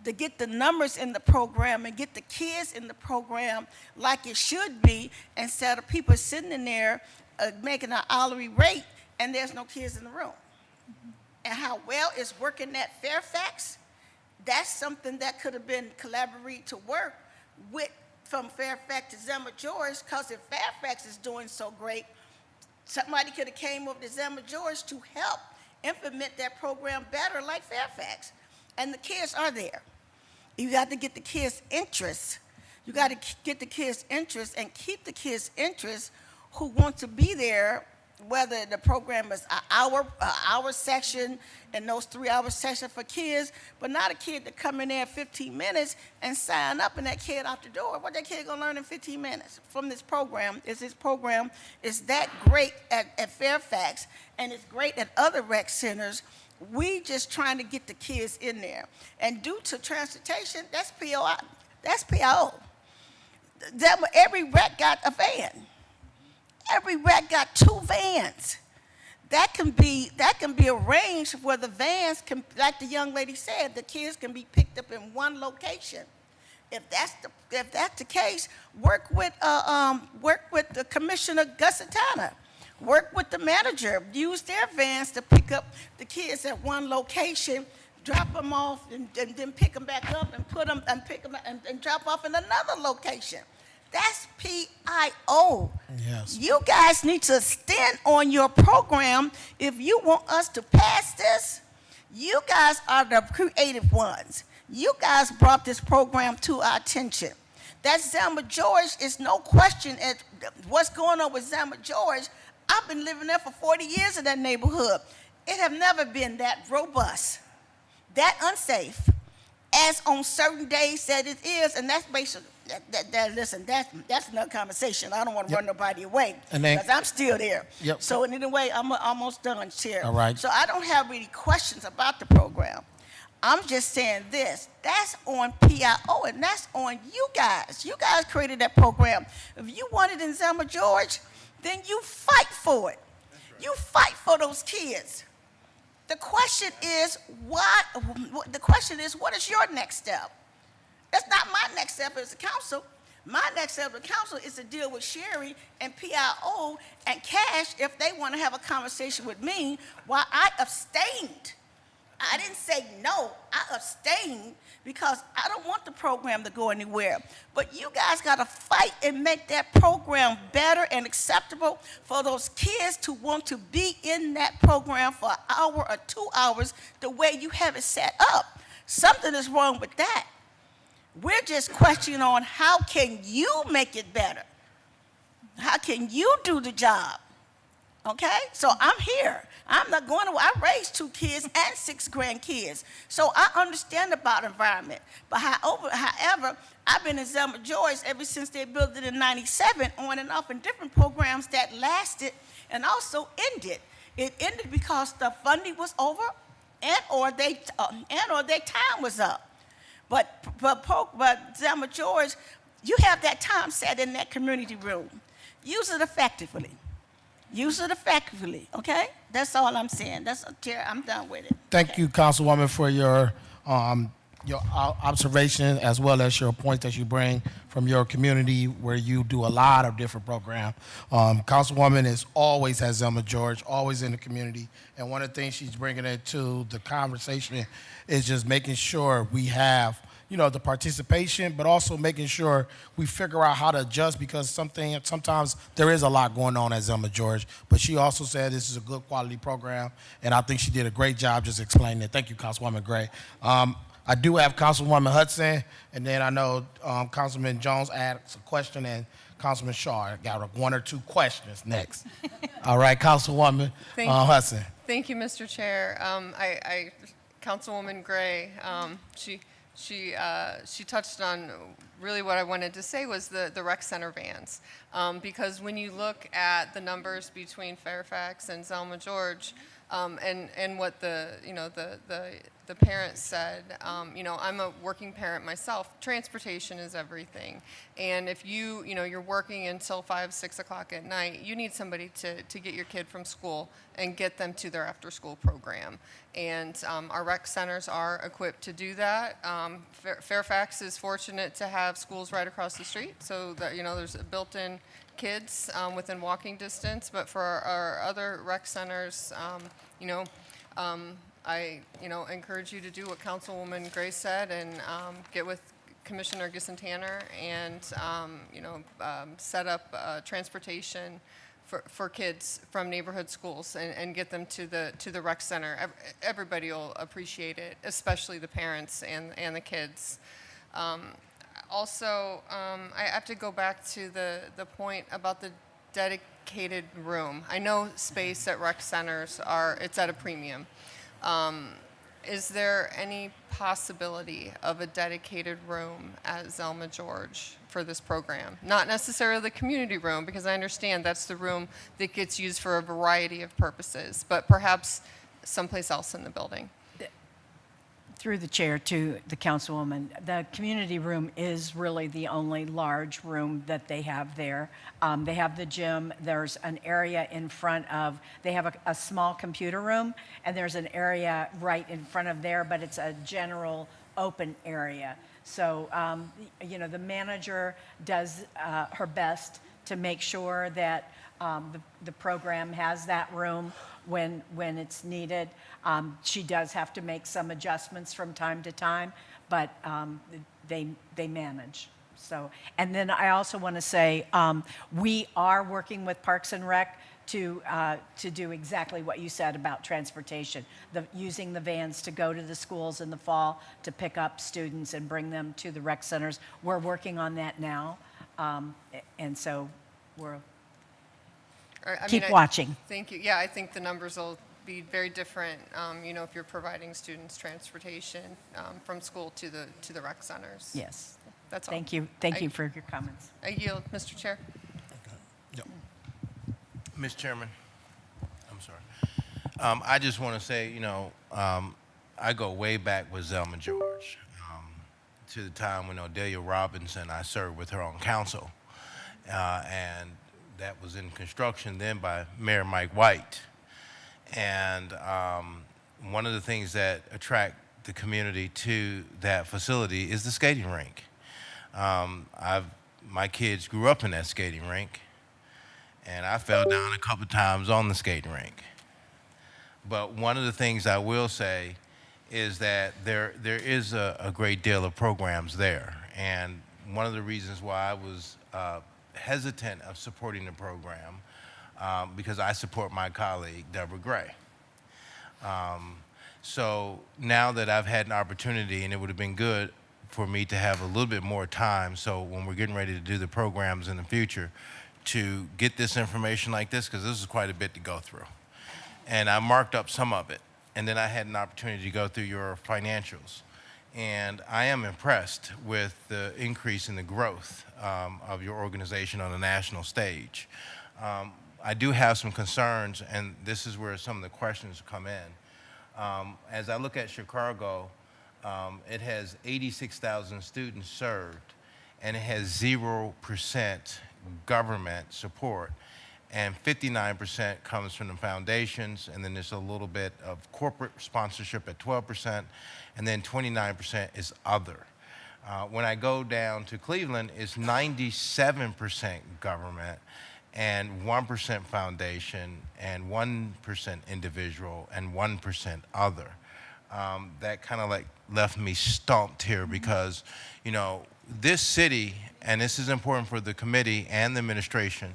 in the program and get the kids in the program like it should be, instead of people sitting in there making an hourly rate and there's no kids in the room. And how well it's working at Fairfax, that's something that could have been collaborated to work with from Fairfax to Zelma George, because if Fairfax is doing so great, somebody could have came over to Zelma George to help implement that program better like Fairfax. And the kids are there. You got to get the kids' interest. You got to get the kids' interest and keep the kids' interest who want to be there, whether the program is an hour section and those 3-hour sessions for kids, but not a kid that come in there 15 minutes and sign up and that kid out the door. What that kid gonna learn in 15 minutes from this program is that great at Fairfax, and it's great at other rec centers. We just trying to get the kids in there. And due to transportation, that's POI, that's PIO. Every rec got a van. Every rec got 2 vans. That can be arranged where the vans can, like the young lady said, the kids can be picked up in one location. If that's the case, work with the Commissioner Gusatana. Work with the manager. Use their vans to pick up the kids at one location, drop them off, and then pick them back up and put them and pick them and drop off in another location. That's PIO. Yes. You guys need to stand on your program if you want us to pass this. You guys are the creative ones. You guys brought this program to our attention. That Zelma George is no question at what's going on with Zelma George. I've been living there for 40 years in that neighborhood. It have never been that robust, that unsafe, as on certain days that it is, and that's basically, listen, that's another conversation. I don't want to run nobody away, because I'm still there. Yep. So anyway, I'm almost done, Chair. All right. So I don't have any questions about the program. I'm just saying this, that's on PIO, and that's on you guys. You guys created that program. If you want it in Zelma George, then you fight for it. Right. You fight for those kids. The question is, what is your next step? That's not my next step as a council. My next step as a council is to deal with Sherry and PIO and Cash if they want to have a conversation with me, while I abstained. I didn't say no, I abstained because I don't want the program to go anywhere. But you guys got to fight and make that program better and acceptable for those kids to want to be in that program for an hour or 2 hours the way you have it set up. Something is wrong with that. We're just questioning on how can you make it better? How can you do the job? Okay, so I'm here. I'm not going to, I raised 2 kids and 6 grandkids. So I understand about environment. But however, I've been in Zelma George ever since they built it in '97, on and off in different programs that lasted and also ended. It ended because the funding was over or their time was up. But Zelma George, you have that time set in that community room. Use it effectively. Use it effectively, okay? That's all I'm saying. Chair, I'm done with it. Thank you, Councilwoman, for your observation as well as your points that you bring from your community where you do a lot of different programs. Councilwoman is always at Zelma George, always in the community, and one of the things she's bringing into the conversation is just making sure we have the participation, but also making sure we figure out how to adjust, because sometimes there is a lot going on at Zelma George. But she also said this is a good quality program, and I think she did a great job just explaining it. Thank you, Councilwoman Gray. I do have Councilwoman Hudson, and then I know Councilman Jones asked a question, and Councilman Shaw got 1 or 2 questions next. All right, Councilwoman Hudson. Thank you, Mr. Chair. Councilwoman Gray, she touched on really what I wanted to say was the rec center vans. Because when you look at the numbers between Fairfax and Zelma George, And what the parents said, I'm a working parent myself. Transportation is everything. And if you're working until 5, 6 o'clock at night, you need somebody to get your kid from school and get them to their after-school program. And our rec centers are equipped to do that. Fairfax is fortunate to have schools right across the street, so that, there's a built-in kids within walking distance. But for our other rec centers, I encourage you to do what Councilwoman Gray said and get with Commissioner Gisson-Tanner and set up transportation for kids from neighborhood schools and get them to the rec center. Everybody will appreciate it, especially the parents and the kids. Also, I have to go back to the point about the dedicated room. I know space at rec centers it's at a premium. Is there any possibility of a dedicated room at Zelma George for this program? Not necessarily the community room, because I understand that's the room that gets used for a variety of purposes, but perhaps someplace else in the building. Through the chair to the councilwoman, the community room is really the only large room that they have there. They have the gym. There's an area in front of, they have a small computer room, and there's an area right in front of there, but it's a general open area. So, the manager does her best to make sure that the program has that room when it's needed. She does have to make some adjustments from time to time, but they manage. So, and then I also want to say we are working with Parks and Rec to do exactly what you said about transportation, using the vans to go to the schools in the fall to pick up students and bring them to the rec centers. We're working on that now, and so we're keep watching. Thank you. Yeah, I think the numbers will be very different, if you're providing students transportation from school to the rec centers. Yes. That's all. Thank you. Thank you for your comments. I yield, Mr. Chair. Yep. Mr. Chairman, I'm sorry. I just want to say, I go way back with Zelma George to the time when Odelia Robinson, I served with her on council. And that was in construction then by Mayor Mike White. And one of the things that attract the community to that facility is the skating rink. My kids grew up in that skating rink, and I fell down a couple times on the skating rink. But one of the things I will say is that there is a great deal of programs there. And one of the reasons why I was hesitant of supporting the program, because I support my colleague, Deborah Gray. So now that I've had an opportunity, and it would have been good for me to have a little bit more time, so when we're getting ready to do the programs in the future, to get this information like this, because this is quite a bit to go through. And I marked up some of it, and then I had an opportunity to go through your financials. And I am impressed with the increase in the growth of your organization on the national stage. I do have some concerns, and this is where some of the questions come in. As I look at Chicago, it has 86,000 students served, and it has 0% government support. And 59% comes from the foundations, and then there's a little bit of corporate sponsorship at 12%, and then 29% is other. When I go down to Cleveland, it's 97% government, and 1% foundation, and 1% individual, and 1% other. That kind of like left me stumped here because, this city, and this is important for the committee and the administration,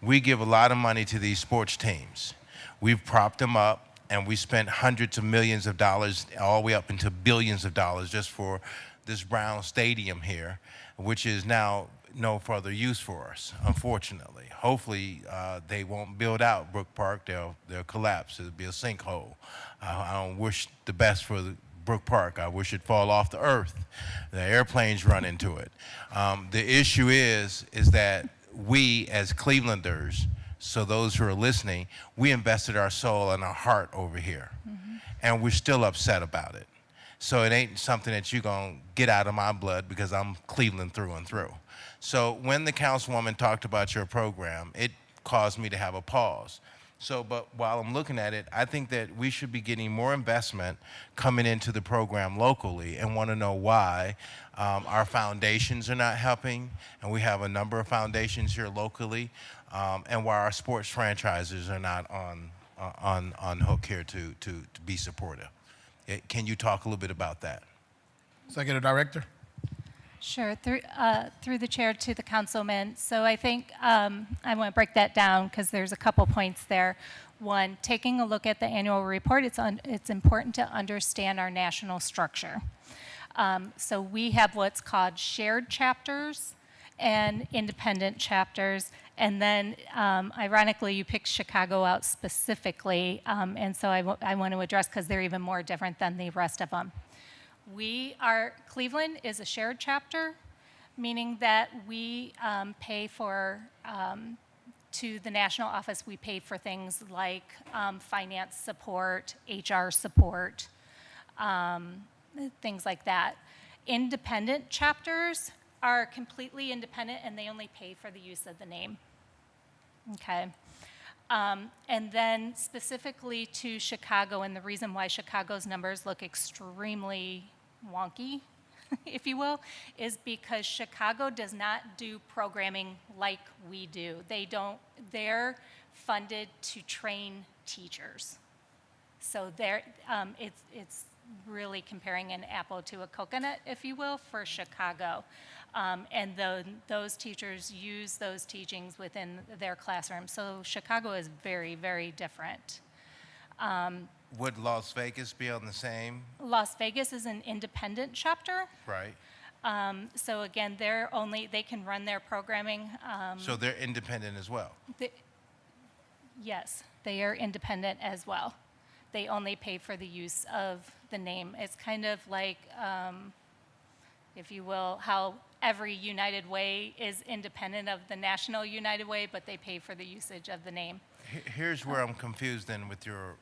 we give a lot of money to these sports teams. We've propped them up, and we spent hundreds of millions of dollars, all the way up into billions of dollars just for this Brown Stadium here, which is now no further use for us, unfortunately. Hopefully, they won't build out Brook Park. They'll collapse. It'll be a sinkhole. I don't wish the best for the Brook Park. I wish it'd fall off the earth. The airplanes run into it. The issue is that we as Clevelanders So those who are listening, we invested our soul and our heart over here, and we're still upset about it. So it ain't something that you're going to get out of my blood because I'm Cleveland through and through. So when the councilwoman talked about your program, it caused me to have a pause. So, but while I'm looking at it, I think that we should be getting more investment coming into the program locally, and want to know why our foundations are not helping, and we have a number of foundations here locally, and why our sports franchises are not on hook here to be supportive. Can you talk a little bit about that? Executive Director. Sure. Through the chair to the councilman. So I think I want to break that down because there's a couple points there. One, taking a look at the annual report, it's important to understand our national structure. So we have what's called shared chapters and independent chapters. And then, ironically, you picked Chicago out specifically. And so I want to address because they're even more different than the rest of them. Cleveland is a shared chapter, meaning that we pay for, to the national office, we pay for things like finance support, HR support, things like that. Independent chapters are completely independent and they only pay for the use of the name. Okay. And then specifically to Chicago, and the reason why Chicago's numbers look extremely wonky, if you will, is because Chicago does not do programming like we do. They're funded to train teachers. So it's really comparing an apple to a coconut, if you will, for Chicago. And those teachers use those teachings within their classroom. So Chicago is very, very different. Would Las Vegas be on the same? Las Vegas is an independent chapter. Right. So again, they can run their programming. So they're independent as well? Yes, they are independent as well. They only pay for the use of the name. It's kind of like, if you will, how every United Way is independent of the National United Way, but they pay for the usage of the name. Here's where I'm confused then with your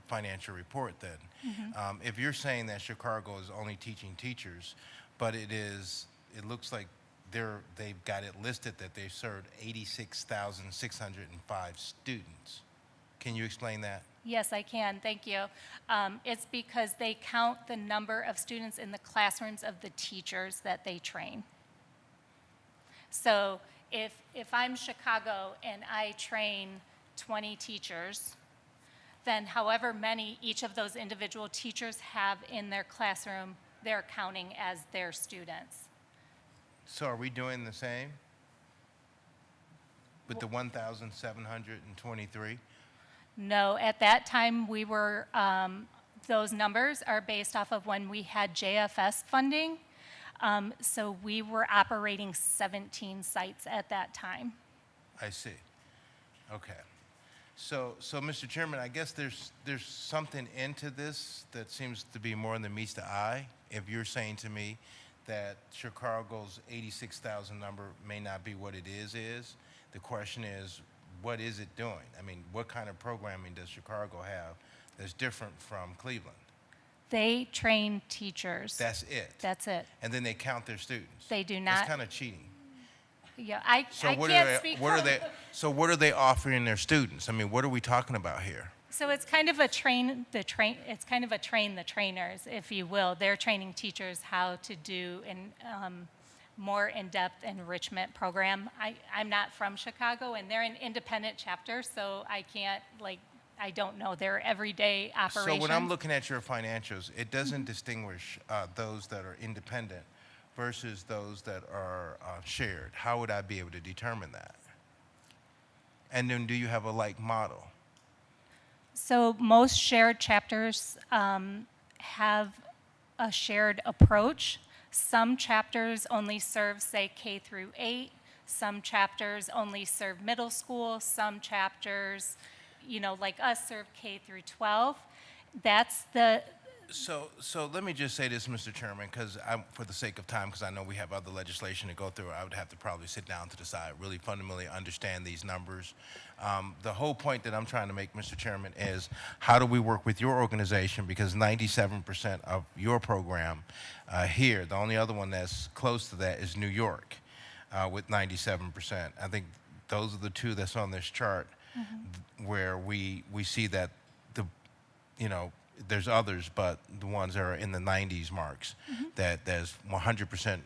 financial report then. If you're saying that Chicago is only teaching teachers, but it looks like they've got it listed that they've served 86,605 students. Can you explain that? Yes, I can. Thank you. It's because they count the number of students in the classrooms of the teachers that they train. So if I'm Chicago and I train 20 teachers, then however many each of those individual teachers have in their classroom, they're counting as their students. So are we doing the same with the 1,723? No, at that time we were, those numbers are based off of when we had JFS funding. So we were operating 17 sites at that time. I see. Okay. So Mr. Chairman, I guess there's something into this that seems to be more than meets the eye. If you're saying to me that Chicago's 86,000 number may not be what it is, the question is, what is it doing? I mean, what kind of programming does Chicago have that's different from Cleveland? They train teachers. That's it? That's it. And then they count their students? They do not. That's kind of cheating. Yeah, I can't speak for them. So what are they offering their students? I mean, what are we talking about here? So it's kind of a train the trainers, if you will. They're training teachers how to do more in-depth enrichment program. I'm not from Chicago, and they're an independent chapter, so I can't, I don't know their everyday operations. So when I'm looking at your financials, it doesn't distinguish those that are independent versus those that are shared. How would I be able to determine that? And then do you have a like model? So most shared chapters have a shared approach. Some chapters only serve, say, K through 8. Some chapters only serve middle school. Some chapters, like us, serve K through 12. That's So let me just say this, Mr. Chairman, because for the sake of time, because I know we have other legislation to go through, I would have to probably sit down to the side, really fundamentally understand these numbers. The whole point that I'm trying to make, Mr. Chairman, is how do we work with your organization, because 97% of your program here, the only other one that's close to that is New York with 97%. I think those are the two that's on this chart where we see that there's others, but the ones that are in the 90s marks, that there's 100%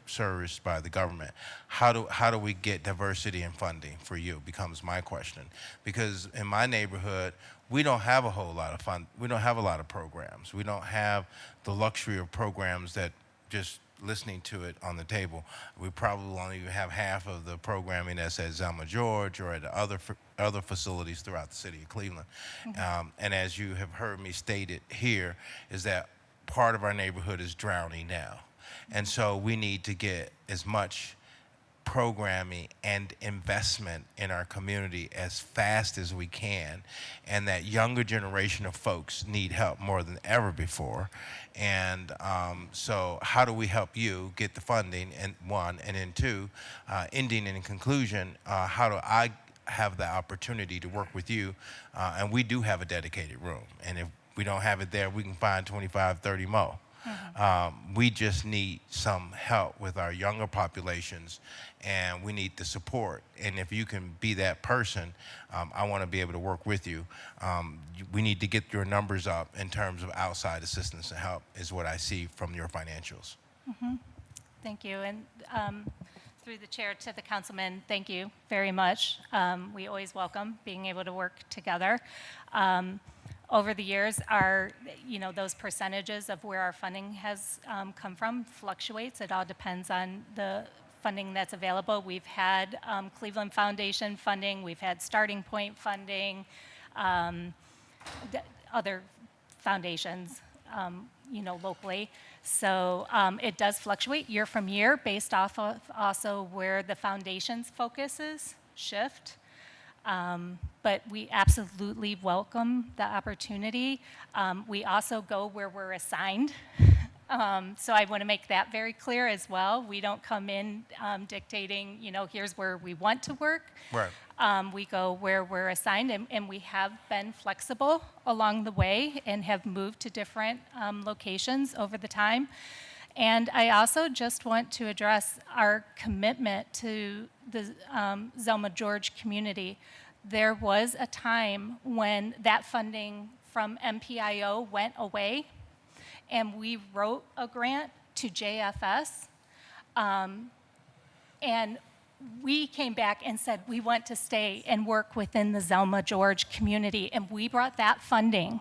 serviced by the government. How do we get diversity in funding for you becomes my question. Because in my neighborhood, we don't have a whole lot of fund. We don't have a lot of programs. We don't have the luxury of programs that just listening to it on the table. We probably won't even have half of the programming that's at Zelma George or at other facilities throughout the city of Cleveland. And as you have heard me state it here, is that part of our neighborhood is drowning now. And so we need to get as much programming and investment in our community as fast as we can, and that younger generation of folks need help more than ever before. And so how do we help you get the funding, and one, and then two, ending in conclusion, how do I have the opportunity to work with you? And we do have a dedicated room, and if we don't have it there, we can find 25, 30 more. We just need some help with our younger populations, and we need the support. And if you can be that person, I want to be able to work with you. We need to get your numbers up in terms of outside assistance and help is what I see from your financials. Thank you. And through the chair to the councilman, thank you very much. We always welcome being able to work together. Over the years, those percentages of where our funding has come from fluctuates. It all depends on the funding that's available. We've had Cleveland Foundation funding, we've had Starting Point funding, other foundations, locally. So it does fluctuate year from year based off of also where the foundation's focuses shift. But we absolutely welcome the opportunity. We also go where we're assigned. So I want to make that very clear as well. We don't come in dictating, here's where we want to work. Right. We go where we're assigned, and we have been flexible along the way and have moved to different locations over the time. And I also just want to address our commitment to the Zelma George community. There was a time when that funding from MPIO went away, and we wrote a grant to JFS, and we came back and said we want to stay and work within the Zelma George community, and we brought that funding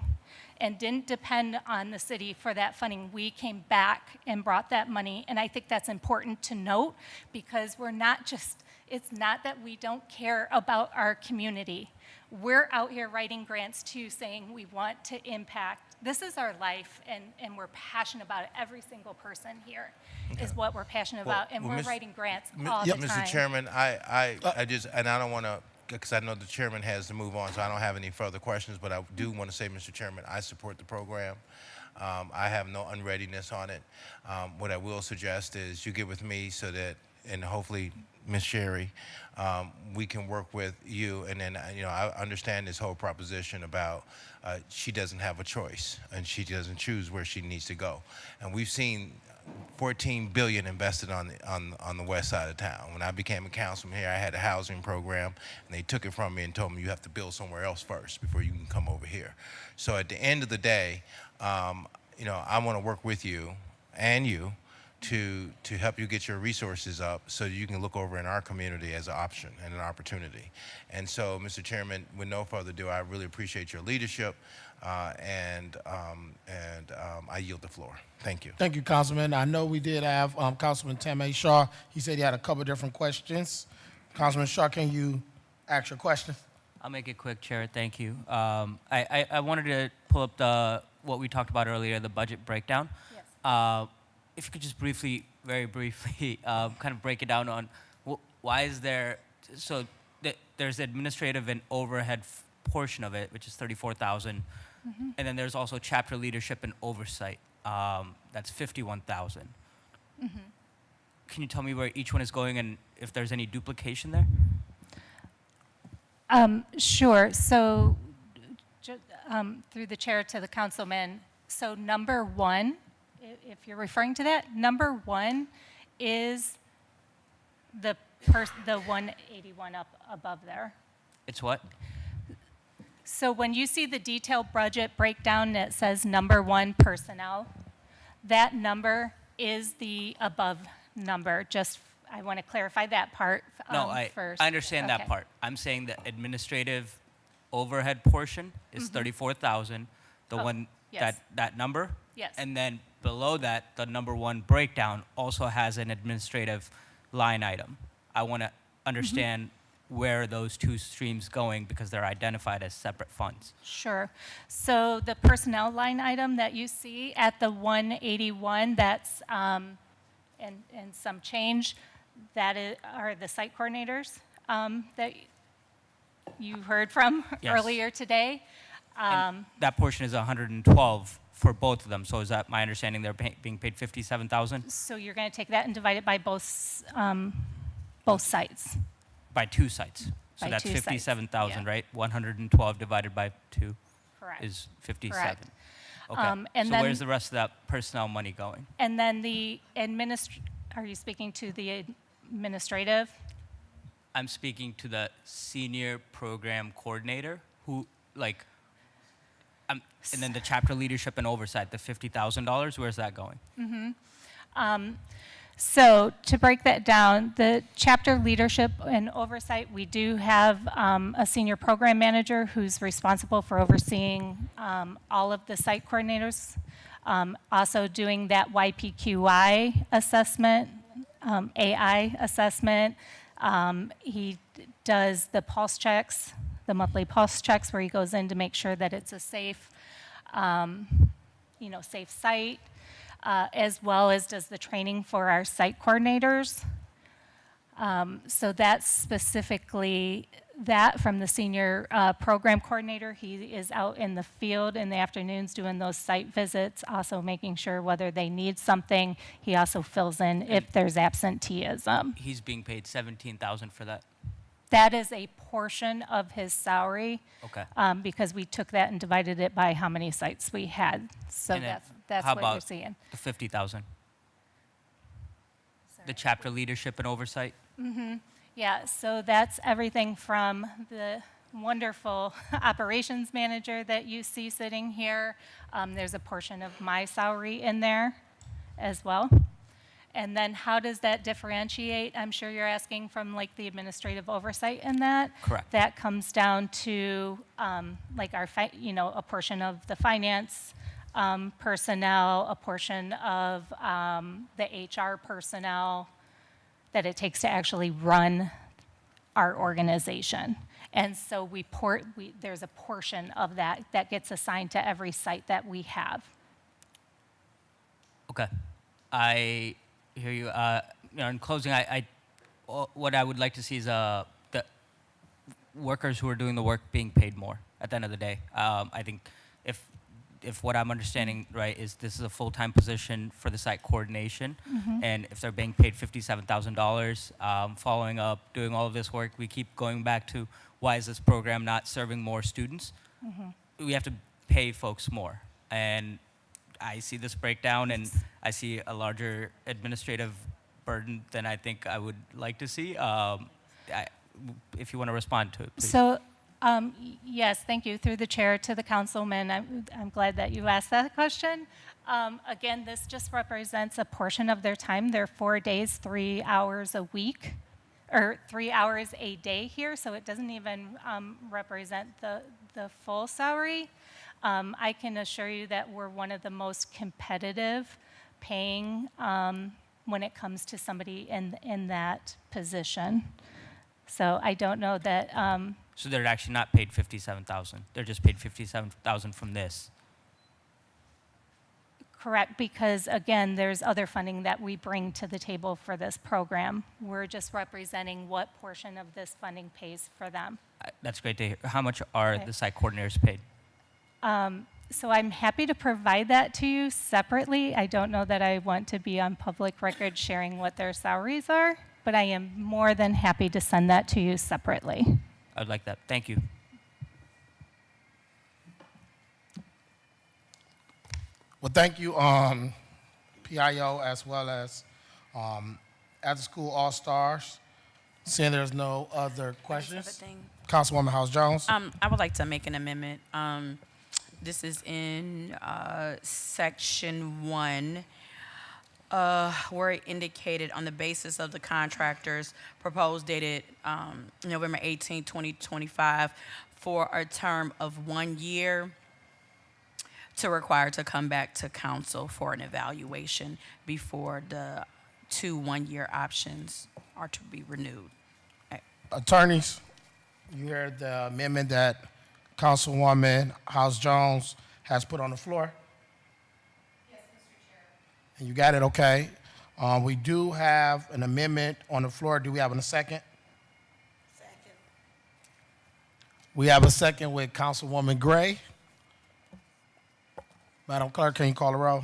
and didn't depend on the city for that funding. We came back and brought that money, and I think that's important to note, because it's not that we don't care about our community. We're out here writing grants too, saying we want to impact. This is our life, and we're passionate about it. Every single person here is what we're passionate about, and we're writing grants all the time. Mr. Chairman, I just, and I don't want to, because I know the chairman has to move on, so I don't have any further questions, but I do want to say, Mr. Chairman, I support the program. I have no unreadiness on it. What I will suggest is you get with me so that, and hopefully Ms. Sherry, we can work with you, and then I understand this whole proposition about she doesn't have a choice and she doesn't choose where she needs to go, and we've seen $14 billion invested on the west side of town. When I became a councilman here, I had a housing program, and they took it from me and told me you have to build somewhere else first before you can come over here. So at the end of the day, I want to work with you and you to help you get your resources up so you can look over in our community as an option and an opportunity. And so, Mr. Chairman, with no further ado, I really appreciate your leadership, and I yield the floor. Thank you. Thank you, Councilman. I know we did have Councilman Tamay Shaw. He said he had a couple different questions. Councilman Shaw, can you ask your question? I'll make it quick, Chair. Thank you. I wanted to pull up what we talked about earlier, the budget breakdown. Yes. If you could just very briefly, kind of break it down on why is there, so there's administrative and overhead portion of it, which is $34,000. And then there's also chapter leadership and oversight. That's 51,000. Can you tell me where each one is going and if there's any duplication there? Sure. So, through the chair to the councilman, so number one, if you're referring to that, number one is the 181 up above there. It's what? So when you see the detailed budget breakdown that says number one personnel, that number is the above number. Just, I want to clarify that part No, first. I understand that Okay. part. I'm saying the administrative overhead portion is 34,000, the Oh, one yes. that number. Yes. And then below that, the number one breakdown also has an administrative line item. I want to understand where those two streams going because they're identified as separate funds. Sure. So the personnel line item that you see at the 181, that's, and some change, are the site coordinators that you heard from Yes. earlier today. And that portion is 112 for both of them. So is that my understanding? They're being paid 57,000 So you're going to take that and divide it by both sites. by two sites. So By that's two sites, 57,000, yeah. right? 112 divided by 2 Correct. is 57. Correct. Okay. And So then- where's the rest of that personnel money going? And then are you speaking to the administrative? I'm speaking to the senior program coordinator who, like, and then the chapter leadership and oversight, the $50,000, where's that going? So to break that down, the chapter leadership and oversight, we do have a senior program manager who's responsible for overseeing all of the site coordinators, also doing that YPQI assessment, AI assessment. He does the pulse checks, the monthly pulse checks where he goes in to make sure that it's a safe, safe site. As well as does the training for our site coordinators. So that's specifically that from the senior program coordinator. He is out in the field in the afternoons doing those site visits, also making sure whether they need something. He also fills in if there's absenteeism. He's being paid 17,000 for that. That is a portion of his salary. Okay. Because we took that and divided it by how many sites we had. So And then that's how what you're about seeing. the 50,000? The chapter leadership and oversight? Yeah, so that's everything from the wonderful operations manager that you see sitting here. There's a portion of my salary in there as well. And then how does that differentiate? I'm sure you're asking from like the administrative oversight in that. Correct. That comes down to like our, a portion of the finance personnel, a portion of the HR personnel that it takes to actually run our organization. And so there's a portion of that that gets assigned to every site that we have. Okay. I hear you. In closing, what I would like to see is the workers who are doing the work being paid more at the end of the day. I think if what I'm understanding right is this is a full-time position for the site coordination, and if they're being paid $57,000, following up, doing all of this work, we keep going back to why is this program not serving more students? We have to pay folks more, and I see this breakdown, and I see a larger administrative burden than I think I would like to see. If you want to respond to it, please. So, yes, thank you. Through the chair to the councilman, I'm glad that you asked that question. Again, this just represents a portion of their time. They're 4 days, 3 hours a week, or 3 hours a day here, so it doesn't even represent the full salary. I can assure you that we're one of the most competitive paying when it comes to somebody in that position. So I don't know that. So they're actually not paid $57,000. They're just paid $57,000 from this. Correct, because again, there's other funding that we bring to the table for this program. We're just representing what portion of this funding pays for them. That's great to hear. How much are Okay. the site coordinators paid? So I'm happy to provide that to you separately. I don't know that I want to be on public record sharing what their salaries are, but I am more than happy to send that to you separately. I'd like that. Thank you. Well, thank you, PIO, as well as After School All Stars. Seeing there's no other questions, Councilwoman House Jones. I would like to make an amendment. This is in section 1, where it indicated on the basis of the contractors proposed dated November 18, 2025, for a term of 1 year to require to come back to council for an evaluation before the 2 one-year options are to be renewed. Attorneys, you heard the amendment that Councilwoman House Jones has put on the floor? Yes, Mr. Chair. And you got it, okay. We do have an amendment on the floor. Do we have a second? Second. We have a second with Councilwoman Gray. Madam Clerk, can you call the roll?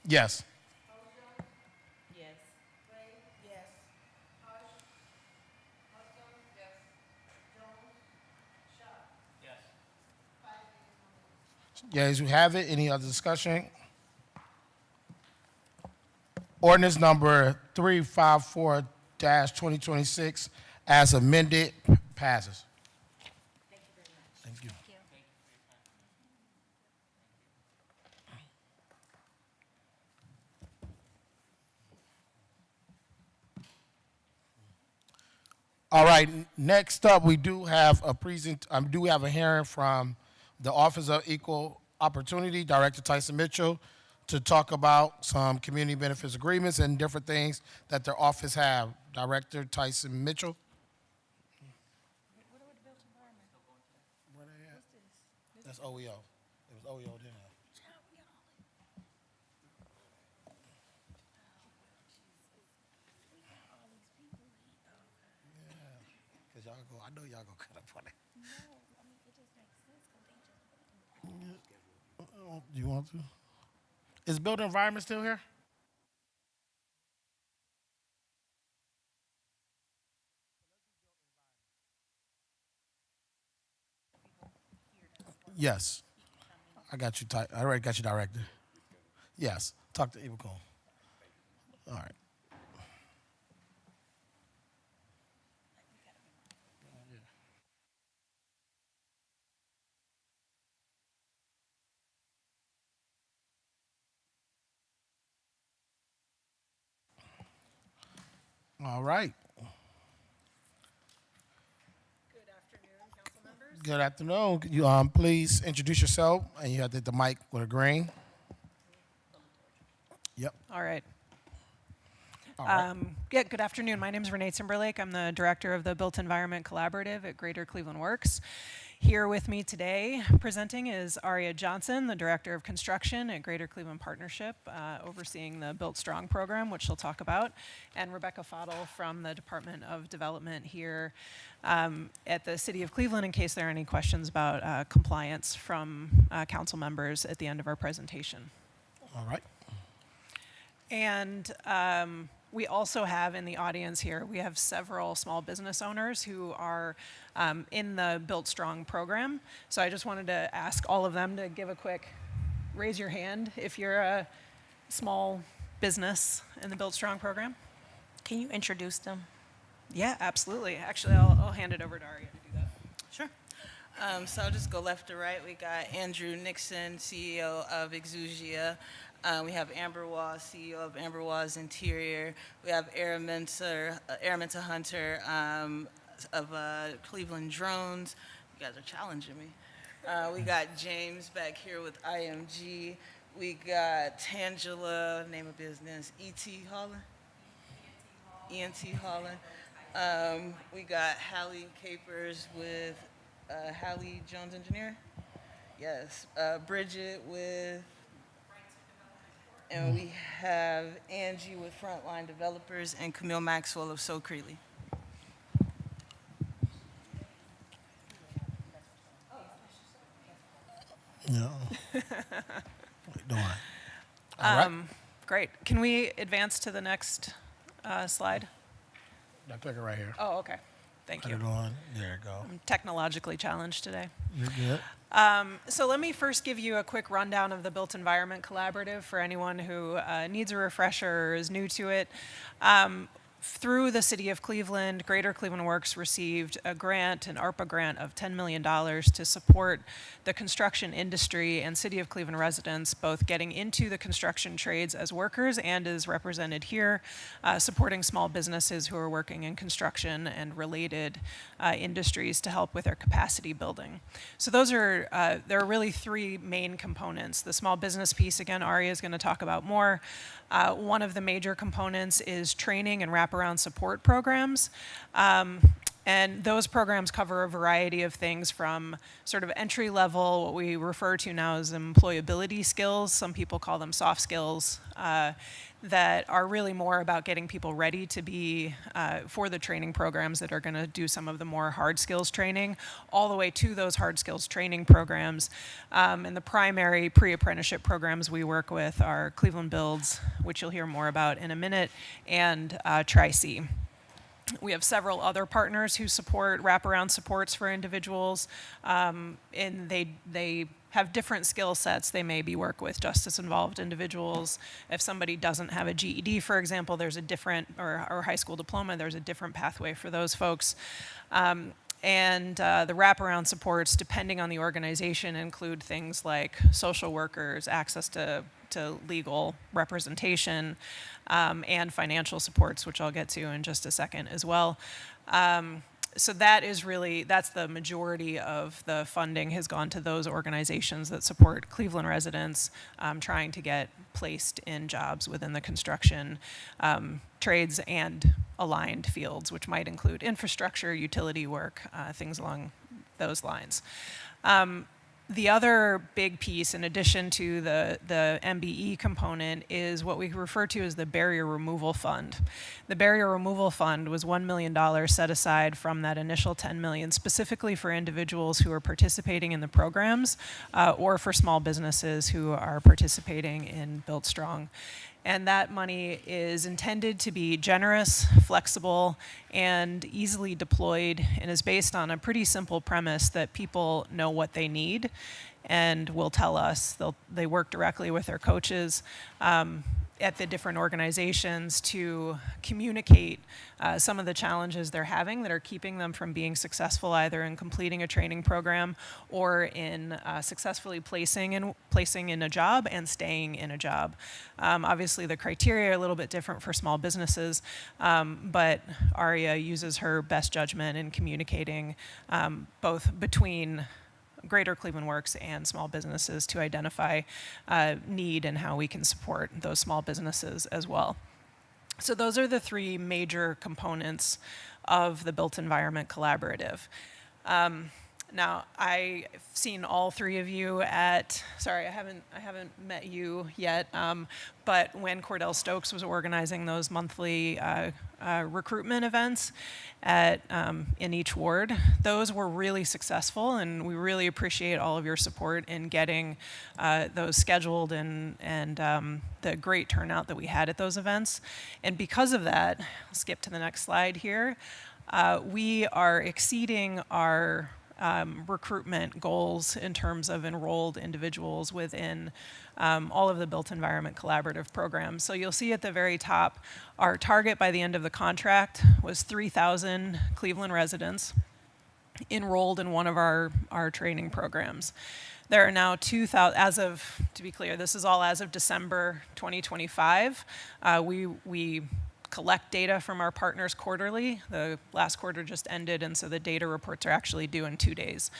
Yes. Yes. Yes. Yes, we have it. Any other discussion? Ordinance number 354-2026 as amended passes. Thank you. All right, next up, we do have a hearing from the Office of Equal Opportunity, Director Tyson Mitchell, to talk about some community benefits agreements and different things that their office have. Director Tyson Mitchell. Where they at? That's OEO. It was OEO then. Cause y'all go, I know y'all gonna cut up on it. Do you want to? Is building environment still here? Yes. I got you. I already got you, Director. Yes. Talk to Ibacon. All right. All right. Good afternoon. Could you please introduce yourself, and you have to hit the mic with a green. Yep. All right. All right. Yeah, good afternoon. My name is Renee Timberlake. I'm the director of the Built Environment Collaborative at Greater Cleveland Works. Here with me today presenting is Aria Johnson, the director of construction at Greater Cleveland Partnership, overseeing the Built Strong program, which she'll talk about, and Rebecca Fottle from the Department of Development here at the City of Cleveland, in case there are any questions about compliance from council members at the end of our presentation. All right. And we also have in the audience here, we have several small business owners who are in the Built Strong program. So I just wanted to ask all of them to give a quick raise your hand if you're a small business in the Built Strong program. Can you introduce them? Yeah, absolutely. Actually, I'll hand it over to Aria to do that. Sure. So I'll just go left to right. We got Andrew Nixon, CEO of Exugia. We have Amber Wass, CEO of Amber Wass Interior. We have Araminta Hunter of Cleveland Drones. You guys are challenging me. We got James back here with IMG. We got Tangela, name of business, E.T. Holland. E.N.T. Holland. We got Hallie Capers with Hallie Jones Engineer. Yes. Bridget with... And we have Angie with Frontline Developers and Camille Maxwell of So Creeley. Yeah. What you doing? All right. Great. Can we advance to the next slide? I click it right here. Oh, okay. Thank Put you. it on. There you go. I'm technologically challenged today. You're good. So let me first give you a quick rundown of the Built Environment Collaborative for anyone who needs a refresher or is new to it. Through the City of Cleveland, Greater Cleveland Works received a grant, an ARPA grant of $10 million to support the construction industry and City of Cleveland residents, both getting into the construction trades as workers and as represented here, supporting small businesses who are working in construction and related industries to help with their capacity building. So those are, there are really three main components. The small business piece, again, Aria is going to talk about more. One of the major components is training and wraparound support programs. And those programs cover a variety of things from sort of entry level, what we refer to now as employability skills. Some people call them soft skills, that are really more about getting people ready to be for the training programs that are going to do some of the more hard skills training, all the way to those hard skills training programs. And the primary pre-apprenticeship programs we work with are Cleveland Builds, which you'll hear more about in a minute, and Tri-C. We have several other partners who support wraparound supports for individuals, and they have different skill sets. They maybe work with justice-involved individuals. If somebody doesn't have a GED, for example, there's a different, or high school diploma, there's a different pathway for those folks. And the wraparound supports, depending on the organization, include things like social workers, access to legal representation, and financial supports, which I'll get to in just a second as well. So that's the majority of the funding has gone to those organizations that support Cleveland residents trying to get placed in jobs within the construction trades and aligned fields, which might include infrastructure, utility work, things along those lines. The other big piece, in addition to the MBE component, is what we refer to as the Barrier Removal Fund. The Barrier Removal Fund was $1 million set aside from that initial $10 million specifically for individuals who are participating in the programs or for small businesses who are participating in Built Strong. And that money is intended to be generous, flexible, and easily deployed, and is based on a pretty simple premise that people know what they need and will tell us. They work directly with their coaches at the different organizations to communicate some of the challenges they're having that are keeping them from being successful either in completing a training program or in successfully placing in a job and staying in a job. Obviously, the criteria are a little bit different for small businesses, but Aria uses her best judgment in communicating both between Greater Cleveland Works and small businesses to identify need and how we can support those small businesses as well. So those are the three major components of the Built Environment Collaborative. Now, I've seen all three of you sorry, I haven't met you yet, but when Cordell Stokes was organizing those monthly recruitment events in each ward, those were really successful, and we really appreciate all of your support in getting those scheduled and the great turnout that we had at those events. And because of that, I'll skip to the next slide here, we are exceeding our recruitment goals in terms of enrolled individuals within all of the Built Environment Collaborative programs. So you'll see at the very top, our target by the end of the contract was 3,000 Cleveland residents enrolled in one of our training programs. There are now 2,000, to be clear, this is all as of December 2025. We collect data from our partners quarterly. The last quarter just ended, and so the data reports are actually due in 2 days.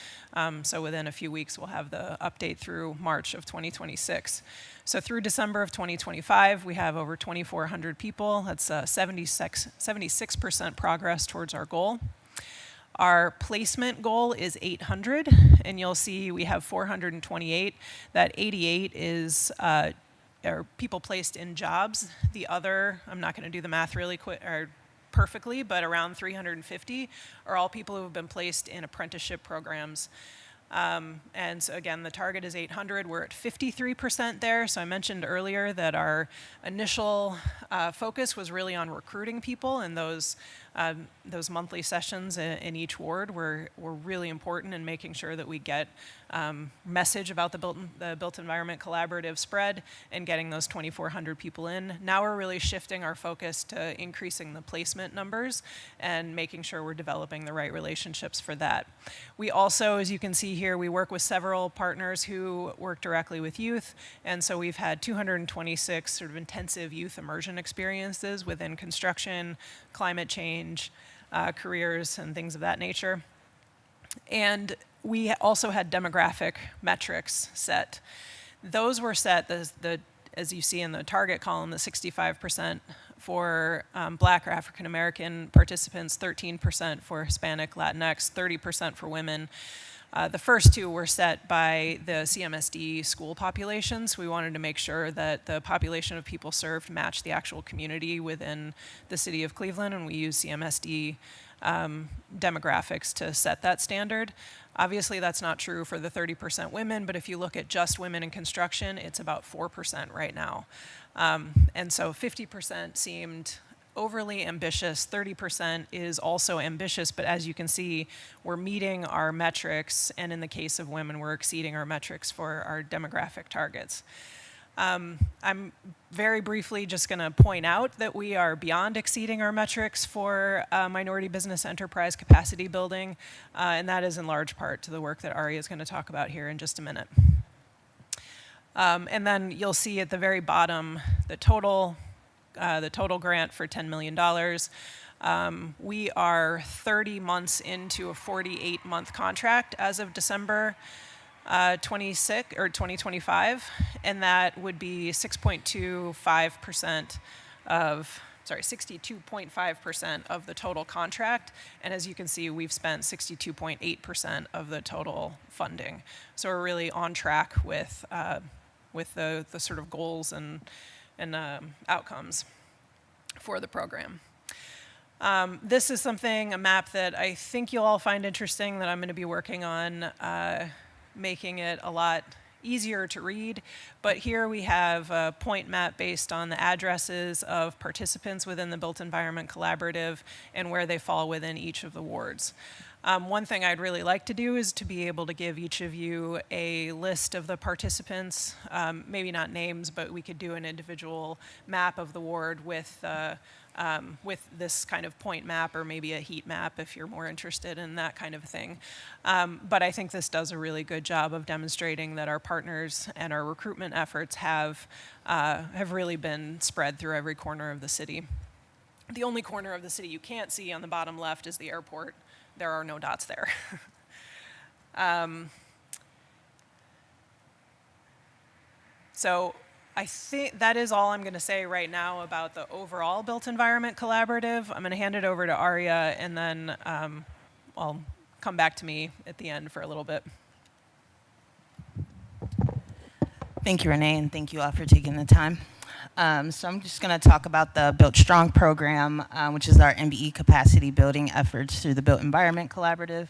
So within a few weeks, we'll have the update through March of 2026. So through December of 2025, we have over 2,400 people. That's 76% progress towards our goal. Our placement goal is 800, and you'll see we have 428. That 88 is are people placed in jobs. The other, I'm not going to do the math really quick or perfectly, but around 350 are all people who have been placed in apprenticeship programs. And so again, the target is 800. We're at 53% there. So I mentioned earlier that our initial focus was really on recruiting people, and those monthly sessions in each ward were really important in making sure that we get message about the built environment collaborative spread and getting those 2,400 people in. Now we're really shifting our focus to increasing the placement numbers and making sure we're developing the right relationships for that. We also, as you can see here, we work with several partners who work directly with youth, and so we've had 226 sort of intensive youth immersion experiences within construction, climate change, careers, and things of that nature. And we also had demographic metrics set. Those were set, as you see in the target column, the 65% for Black or African American participants, 13% for Hispanic, Latinx, 30% for women. The first two were set by the CMSD school populations. We wanted to make sure that the population of people served matched the actual community within the city of Cleveland, and we use CMSD demographics to set that standard. Obviously, that's not true for the 30% women, but if you look at just women in construction, it's about 4% right now. And so 50% seemed overly ambitious. 30% is also ambitious, but as you can see, we're meeting our metrics, and in the case of women, we're exceeding our metrics for our demographic targets. I'm very briefly just going to point out that we are beyond exceeding our metrics for minority business enterprise capacity building, and that is in large part to the work that Ari is going to talk about here in just a minute. And then you'll see at the very bottom the total grant for $10 million. We are 30 months into a 48-month contract as of December 2025, and that would be 62.5% of the total contract. And as you can see, we've spent 62.8% of the total funding. So we're really on track with the sort of goals and outcomes for the program. This is a map that I think you'll all find interesting, that I'm going to be working on making it a lot easier to read. But here we have a point map based on the addresses of participants within the Built Environment Collaborative and where they fall within each of the wards. One thing I'd really like to do is to be able to give each of you a list of the participants, maybe not names, but we could do an individual map of the ward with this kind of point map, or maybe a heat map if you're more interested in that kind of thing. But I think this does a really good job of demonstrating that our partners and our recruitment efforts have really been spread through every corner of the city. The only corner of the city you can't see on the bottom left is the airport. There are no dots there. So I think that is all I'm going to say right now about the overall Built Environment Collaborative. I'm going to hand it over to Aria, and then I'll come back to me at the end for a little bit. Thank you, Renee, and thank you all for taking the time. So I'm just going to talk about the Built Strong program, which is our MBE capacity building efforts through the Built Environment Collaborative.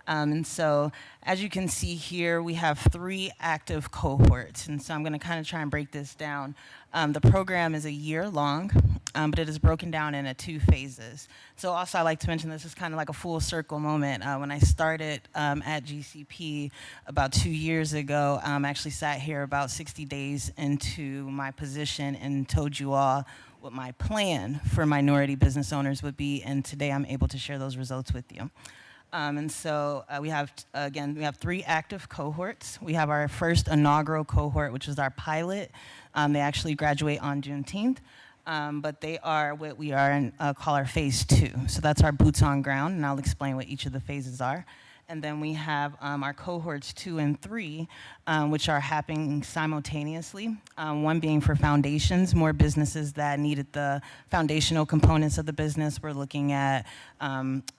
And so as you can see here, we have 3 active cohorts. And so I'm going to kind of try and break this down. The program is a year long, but it is broken down into 2 phases. So also I like to mention this is kind of like a full circle moment. When I started at GCP about 2 years ago, I actually sat here about 60 days into my position and told you all what my plan for minority business owners would be. And today I'm able to share those results with you. And so we have 3 active cohorts. We have our first inaugural cohort, which is our pilot. They actually graduate on Juneteenth, but they are what we call our phase 2. So that's our boots on ground, and I'll explain what each of the phases are. And then we have our cohorts 2 and 3, which are happening simultaneously. One being for foundations, more businesses that needed the foundational components of the business. We're looking at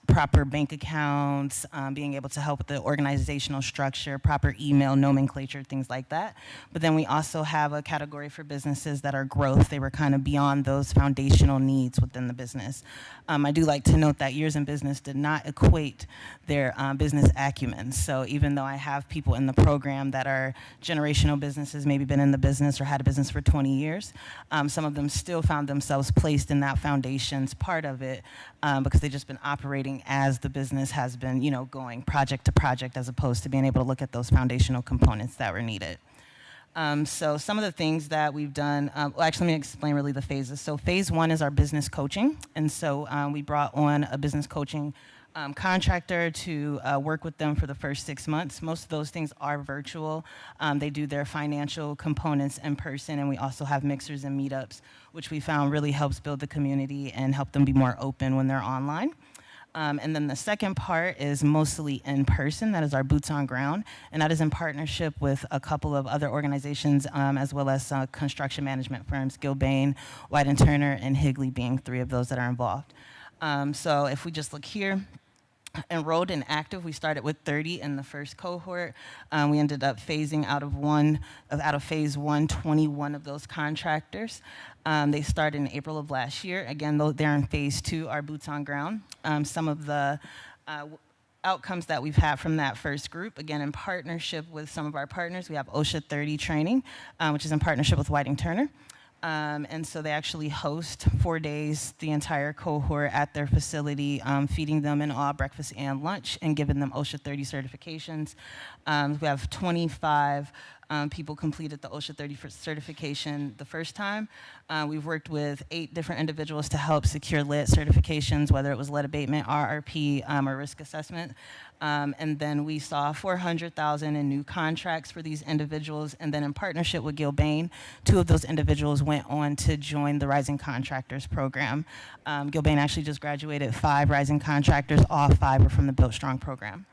proper bank accounts, being able to help with the organizational structure, proper email nomenclature, things like that. But then we also have a category for businesses that are growth. They were kind of beyond those foundational needs within the business. I do like to note that years in business did not equate their business business acumen. So even though I have people in the program that are generational businesses, maybe been in the business or had a business for 20 years, some of them still found themselves placed in that foundations part of it because they've just been operating as the business has been, going project to project as opposed to being able to look at those foundational components that were needed. So some of the things that we've done, actually let me explain really the phases. So phase 1 is our business coaching. And so we brought on a business coaching contractor to work with them for the first 6 months. Most of those things are virtual. They do their financial components in person, and we also have mixers and meetups, which we found really helps build the community and help them be more open when they're online. And then the second part is mostly in person. That is our boots on ground. And that is in partnership with a couple of other organizations, as well as construction management firms, Gilbane, White & Turner, and Higley being 3 of those that are involved. So if we just look here, enrolled and active, we started with 30 in the first cohort. We ended up phasing out of phase 1, 21 of those contractors. They started in April of last year. Again, they're in phase 2, our boots on ground. Some of the outcomes that we've had from that first group, again, in partnership with some of our partners, we have OSHA 30 training, which is in partnership with White & Turner. And so they actually host 4 days, the entire cohort at their facility, feeding them in all breakfast and lunch and giving them OSHA 30 certifications. We have 25 people completed the OSHA 30 certification the first time. We've worked with 8 different individuals to help secure lead certifications, whether it was lead abatement, RRP, or risk assessment. And then we saw $400,000 in new contracts for these individuals. And then in partnership with Gilbane, 2 of those individuals went on to join the Rising Contractors program. Gilbane actually just graduated 5 Rising Contractors. All 5 were from the Built Strong program.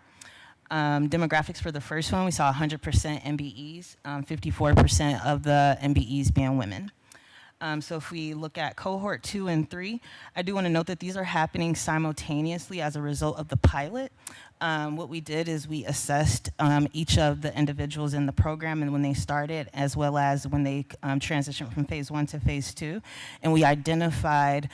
Demographics for the first one, we saw 100% MBEs, 54% of the MBEs being women. So if we look at cohort 2 and 3, I do want to note that these are happening simultaneously as a result of the pilot. What we did is we assessed each of the individuals in the program and when they started, as well as when they transitioned from phase 1 to phase 2. And we identified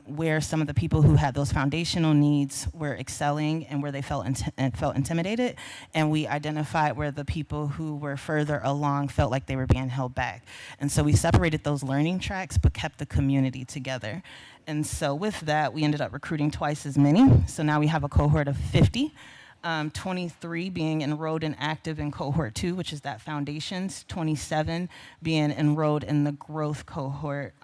where some of the people who had those foundational needs were excelling and where they felt intimidated. And we identified where the people who were further along felt like they were being held back. And so we separated those learning tracks but kept the community together. And so with that, we ended up recruiting twice as many. So now we have a cohort of 50, 23 being enrolled and active in cohort 2, which is that foundations, 27 being enrolled in the growth cohort,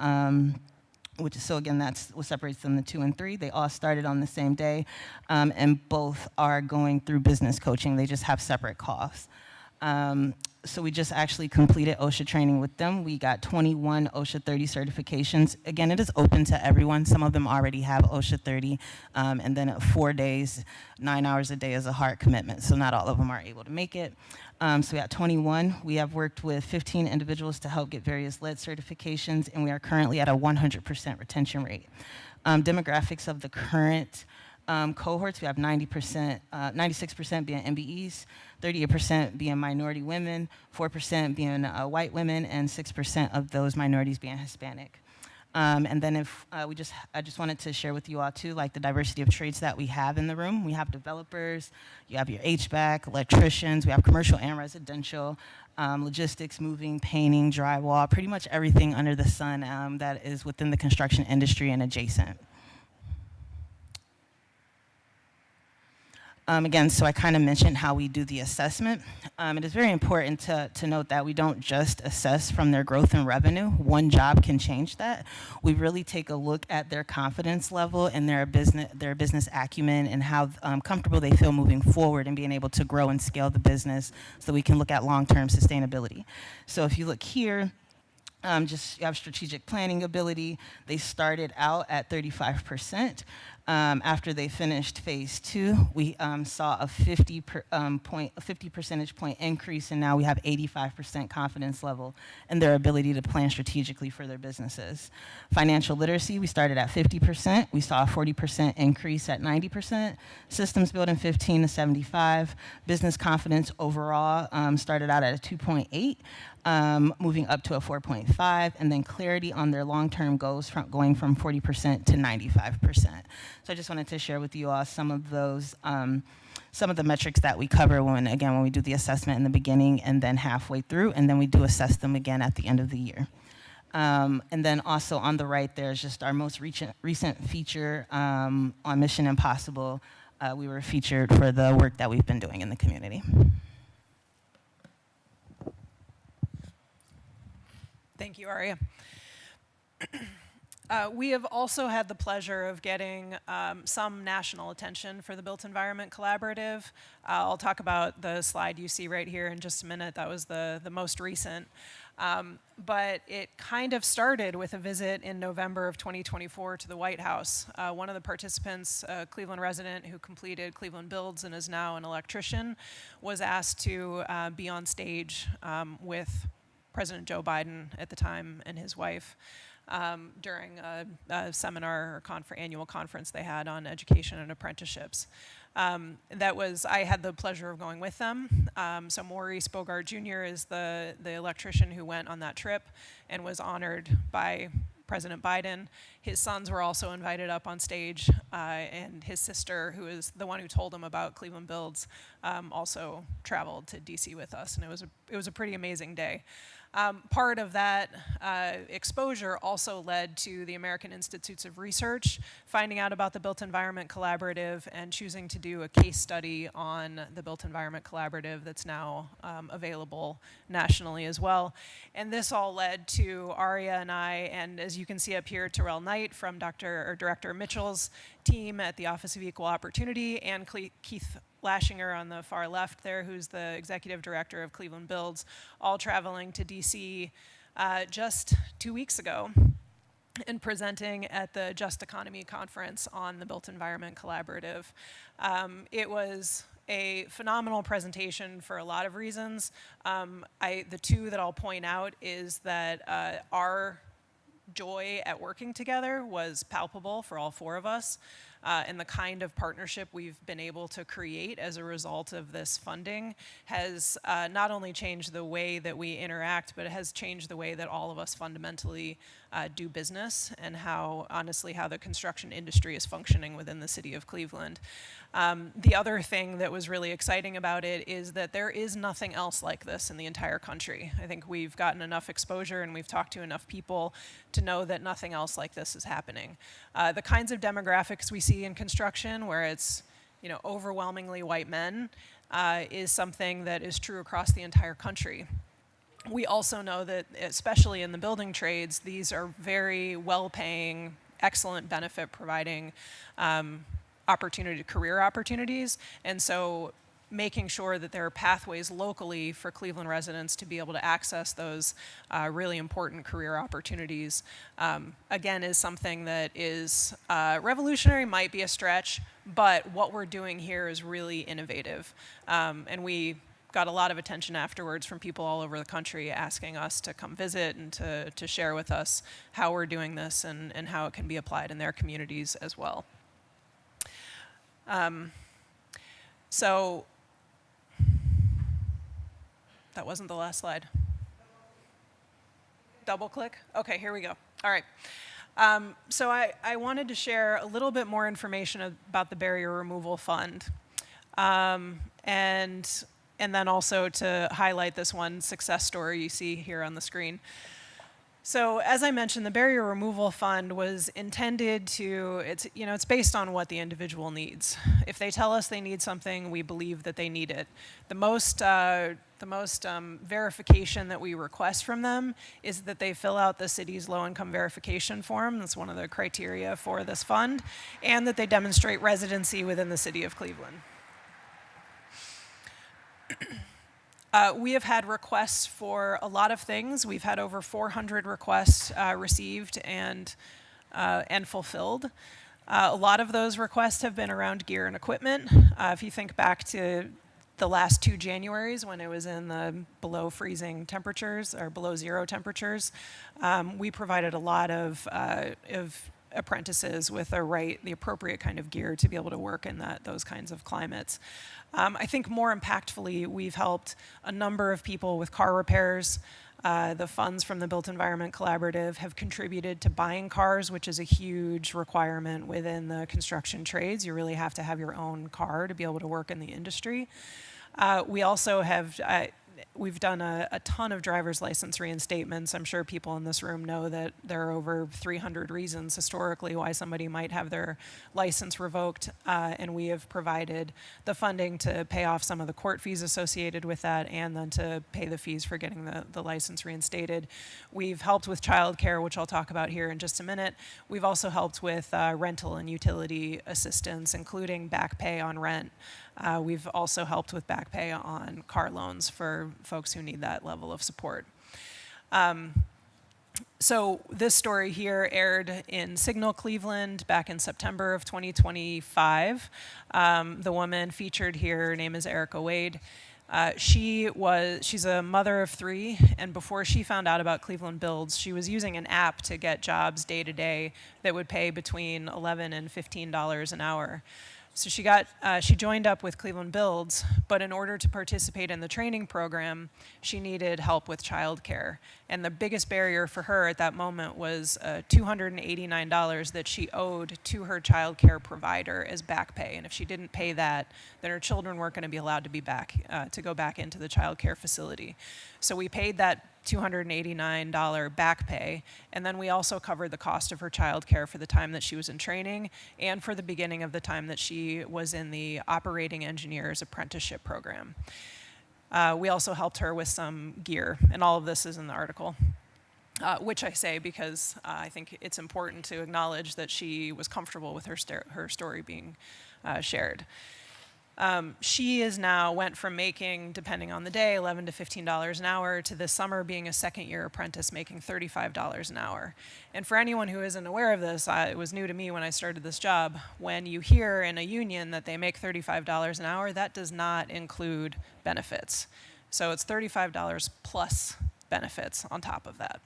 which is, so again, that's what separates them, the 2 and 3. They all started on the same day, and both are going through business coaching. They just have separate costs. So we just actually completed OSHA training with them. We got 21 OSHA 30 certifications. Again, it is open to everyone. Some of them already have OSHA 30, and then 4 days, 9 hours a day is a hard commitment, so not all of them are able to make it. So we got 21. We have worked with 15 individuals to help get various lead certifications, and we are currently at a 100% retention rate. Demographics of the current cohorts, we have 96% being MBEs, 38% being minority women, 4% being white women, and 6% of those minorities being Hispanic. And then if I just wanted to share with you all too, like the diversity of trades that we have in the room. We have developers, you have your HVAC, electricians, we have commercial and residential, logistics, moving, painting, drywall, pretty much everything under the sun that is within the construction industry and adjacent. Again, so I kind of mentioned how we do the assessment. It is very important to note that we don't just assess from their growth and revenue. One job can change that. We really take a look at their confidence level and their business acumen and how comfortable they feel moving forward and being able to grow and scale the business so we can look at long-term sustainability. So if you look here, you have strategic planning ability. They started out at 35%. After they finished phase 2, we saw a 50 percentage point increase, and now we have 85% confidence level in their ability to plan strategically for their businesses. Financial literacy, we started at 50%. We saw a 40% increase at 90%. Systems building 15 to 75. Business confidence overall started out at a 2.8. moving up to a 4.5, and then clarity on their long-term goals from going from 40% to 95%. So I just wanted to share with you all some of those, some of the metrics that we cover when we do the assessment in the beginning and then halfway through, and then we do assess them again at the end of the year. And then also on the right, there's just our most recent feature on Mission Impossible. We were featured for the work that we've been doing in the community. Thank you, Aria. We have also had the pleasure of getting some national attention for the Built Environment Collaborative. I'll talk about the slide you see right here in just a minute. That was the most recent. But it kind of started with a visit in November of 2024 to the White House. One of the participants, a Cleveland resident who completed Cleveland Builds and is now an electrician, was asked to be on stage with President Joe Biden at the time and his wife during a seminar or annual conference they had on education and apprenticeships. I had the pleasure of going with them. So Maurice Bogart Jr. is the electrician who went on that trip and was honored by President Biden. His sons were also invited up on stage, and his sister, who is the one who told him about Cleveland Builds, also traveled to DC with us, and it was a pretty amazing day. Part of that exposure also led to the American Institutes of Research finding out about the Built Environment Collaborative and choosing to do a case study on the Built Environment Collaborative that's now available nationally as well. And this all led to Aria and I, and as you can see up here, Terrell Knight from Director Mitchell's team at the Office of Equal Opportunity, and Keith Lashinger on the far left there, who's the executive director of Cleveland Builds, all traveling to DC just 2 weeks ago and presenting at the Just Economy Conference on the Built Environment Collaborative. It was a phenomenal presentation for a lot of reasons. The two that I'll point out is that our joy at working together was palpable for all four of us. And the kind of partnership we've been able to create as a result of this funding has not only changed the way that we interact, but it has changed the way that all of us fundamentally do business and how the construction industry is functioning within the city of Cleveland. The other thing that was really exciting about it is that there is nothing else like this in the entire country. I think we've gotten enough exposure and we've talked to enough people to know that nothing else like this is happening. The kinds of demographics we see in construction, where it's overwhelmingly white men, is something that is true across the entire country. We also know that, especially in the building trades, these are very well-paying, excellent benefit-providing career opportunities, and so making sure that there are pathways locally for Cleveland residents to be able to access those really important career opportunities, again, is something that is revolutionary, might be a stretch, but what we're doing here is really innovative. And we got a lot of attention afterwards from people all over the country asking us to come visit and to share with us how we're doing this and how it can be applied in their communities as well. So that wasn't the last slide. Double click? Okay, here we go. All right. So I wanted to share a little bit more information about the Barrier Removal Fund. And then also to highlight this one success story you see here on the screen. So as I mentioned, the Barrier Removal Fund was intended to, it's based on what the individual needs. If they tell us they need something, we believe that they need it. The most verification that we request from them is that they fill out the city's low-income verification form. That's one of the criteria for this fund, and that they demonstrate residency within the city of Cleveland. We have had requests for a lot of things. We've had over 400 requests received and fulfilled. A lot of those requests have been around gear and equipment. If you think back to the last 2 Januaries when it was in the below freezing temperatures or below zero temperatures, we provided a lot of apprentices with the appropriate kind of gear to be able to work in those kinds of climates. I think more impactfully, we've helped a number of people with car repairs. The funds from the Built Environment Collaborative have contributed to buying cars, which is a huge requirement within the construction trades. You really have to have your own car to be able to work in the industry. We also have, we've done a ton of driver's license reinstatements. I'm sure people in this room know that there are over 300 reasons historically why somebody might have their license revoked, and we have provided the funding to pay off some of the court fees associated with that and then to pay the fees for getting the license reinstated. We've helped with childcare, which I'll talk about here in just a minute. We've also helped with rental and utility assistance, including back pay on rent. We've also helped with back pay on car loans for folks who need that level of support. So this story here aired in Signal, Cleveland back in September of 2025. The woman featured here, her name is Erica Wade. She's a mother of 3, and before she found out about Cleveland Builds, she was using an app to get jobs day to day that would pay between $11 and $15 an hour. So she joined up with Cleveland Builds, but in order to participate in the training program, she needed help with childcare. And the biggest barrier for her at that moment was $289 that she owed to her childcare provider as back pay. And if she didn't pay that, then her children weren't going to be allowed to go back into the childcare facility. So we paid that $289 back pay, and then we also covered the cost of her childcare for the time that she was in training and for the beginning of the time that she was in the operating engineer's apprenticeship program. We also helped her with some gear, and all of this is in the article, which I say because I think it's important to acknowledge that she was comfortable with her story being shared. She is now went from making, depending on the day, $11 to $15 an hour to this summer being a second-year apprentice making $35 an hour. And for anyone who isn't aware of this, it was new to me when I started this job. When you hear in a union that they make $35 an hour, that does not include benefits. So it's $35 plus benefits on top of that.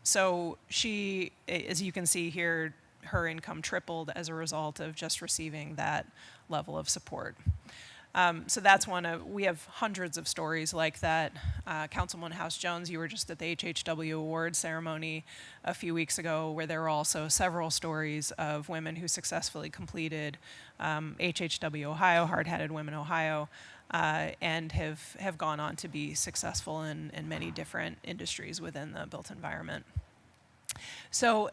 So she, as you can see here, her income tripled as a result of just receiving that level of support. So that's we have hundreds of stories like that. Councilwoman House Jones, you were just at the HHW award ceremony a few weeks ago where there were also several stories of women who successfully completed HHW Ohio, Hard-Headed Women Ohio, and have gone on to be successful in many different industries within the built environment. So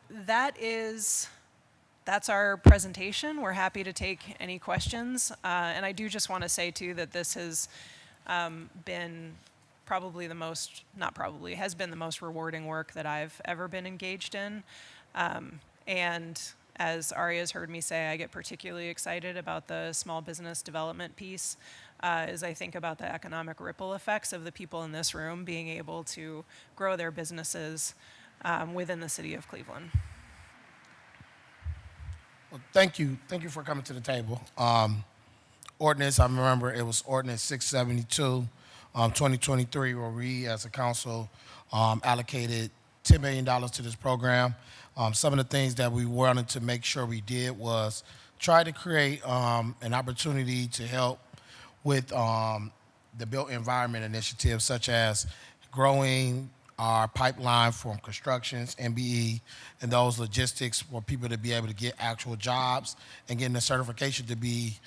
that's our presentation. We're happy to take any questions. And I do just want to say, too, that this has been probably has been the most rewarding work that I've ever been engaged in. And as Aria's heard me say, I get particularly excited about the small business development piece as I think about the economic ripple effects of the people in this room being able to grow their businesses within the city of Cleveland. Well, thank you for coming to the table. Ordinance, I remember it was Ordinance 672, 2023, where we as a council allocated $10 million to this program. Some of the things that we wanted to make sure we did was try to create an opportunity to help with the Built Environment Initiative, such as growing our pipeline from constructions, MBE, and those logistics for people to be able to get actual jobs and getting the certification to be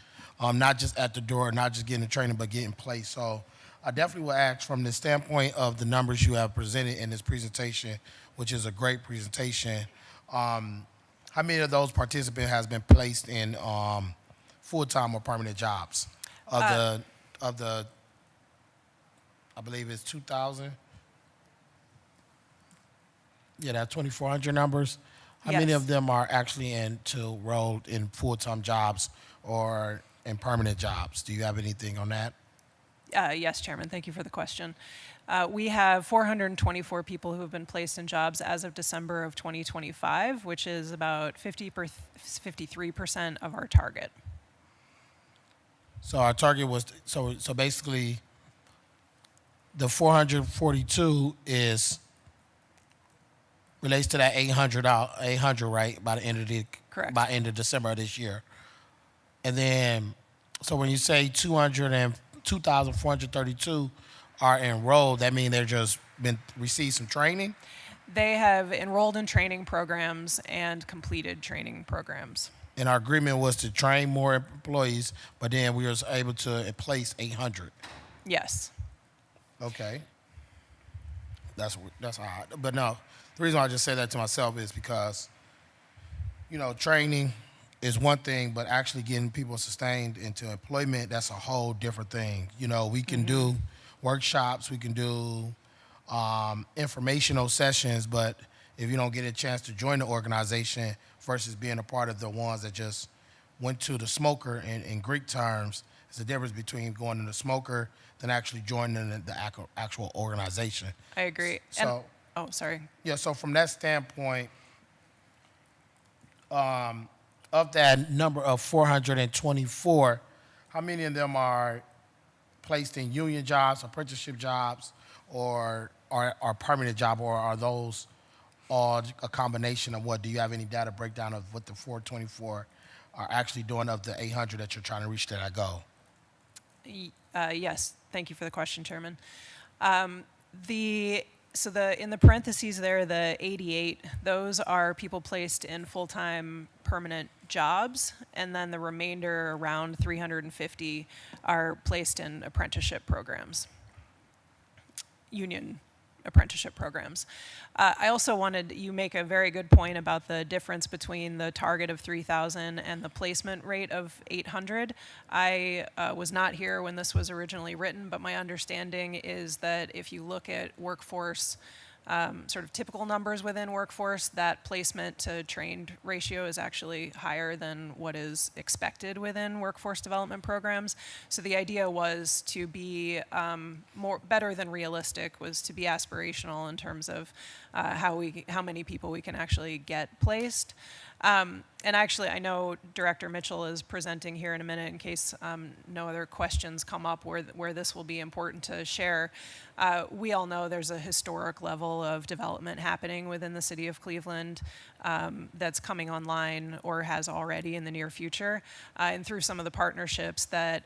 not just at the door, not just getting the training, but getting placed. So I definitely will ask from the standpoint of the numbers you have presented in this presentation, which is a great presentation, how many of those participants has been placed in full-time or permanent jobs? Of the, I believe it's 2,000. Yeah, that 2,400 numbers. How many Yes. of them are actually enrolled in full-time jobs or in permanent jobs? Do you have anything on that? Yes, Chairman, thank you for the question. We have 424 people who have been placed in jobs as of December of 2025, which is about 53% of our target. So our target was, so basically the 442 is relates to that 800, right, by the end of Correct. by end of December of this year. And then, so when you say 2,432 are enrolled, that means they're just received some training? They have enrolled in training programs and completed training programs. And our agreement was to train more employees, but then we was able to place 800. Yes. Okay. That's odd. But no, the reason why I just say that to myself is because, training is one thing, but actually getting people sustained into employment, that's a whole different thing. We can do workshops, we can do informational sessions, but if you don't get a chance to join the organization versus being a part of the ones that just went to the smoker in Greek terms, there's a difference between going to the smoker than actually joining the actual organization. I agree. So, oh, sorry. yeah, so from that standpoint, of that number of 424, how many of them are placed in union jobs, apprenticeship jobs, or are permanent job, or are those all a combination of what? Do you have any data breakdown of what the 424 are actually doing of the 800 that you're trying to reach that goal? Yes, thank you for the question, Chairman. In the parentheses there, the 88, those are people placed in full-time permanent jobs, and then the remainder, around 350, are placed in apprenticeship programs, union apprenticeship programs. I also you make a very good point about the difference between the target of 3,000 and the placement rate of 800. I was not here when this was originally written, but my understanding is that if you look at workforce, sort of typical numbers within workforce, that placement to trained ratio is actually higher than what is expected within workforce development programs. So the idea was to be better than realistic, was to be aspirational in terms of how many people we can actually get placed. And actually, I know Director Mitchell is presenting here in a minute in case no other questions come up where this will be important to share. We all know there's a historic level of development happening within the city of Cleveland that's coming online or has already in the near future. And through some of the partnerships that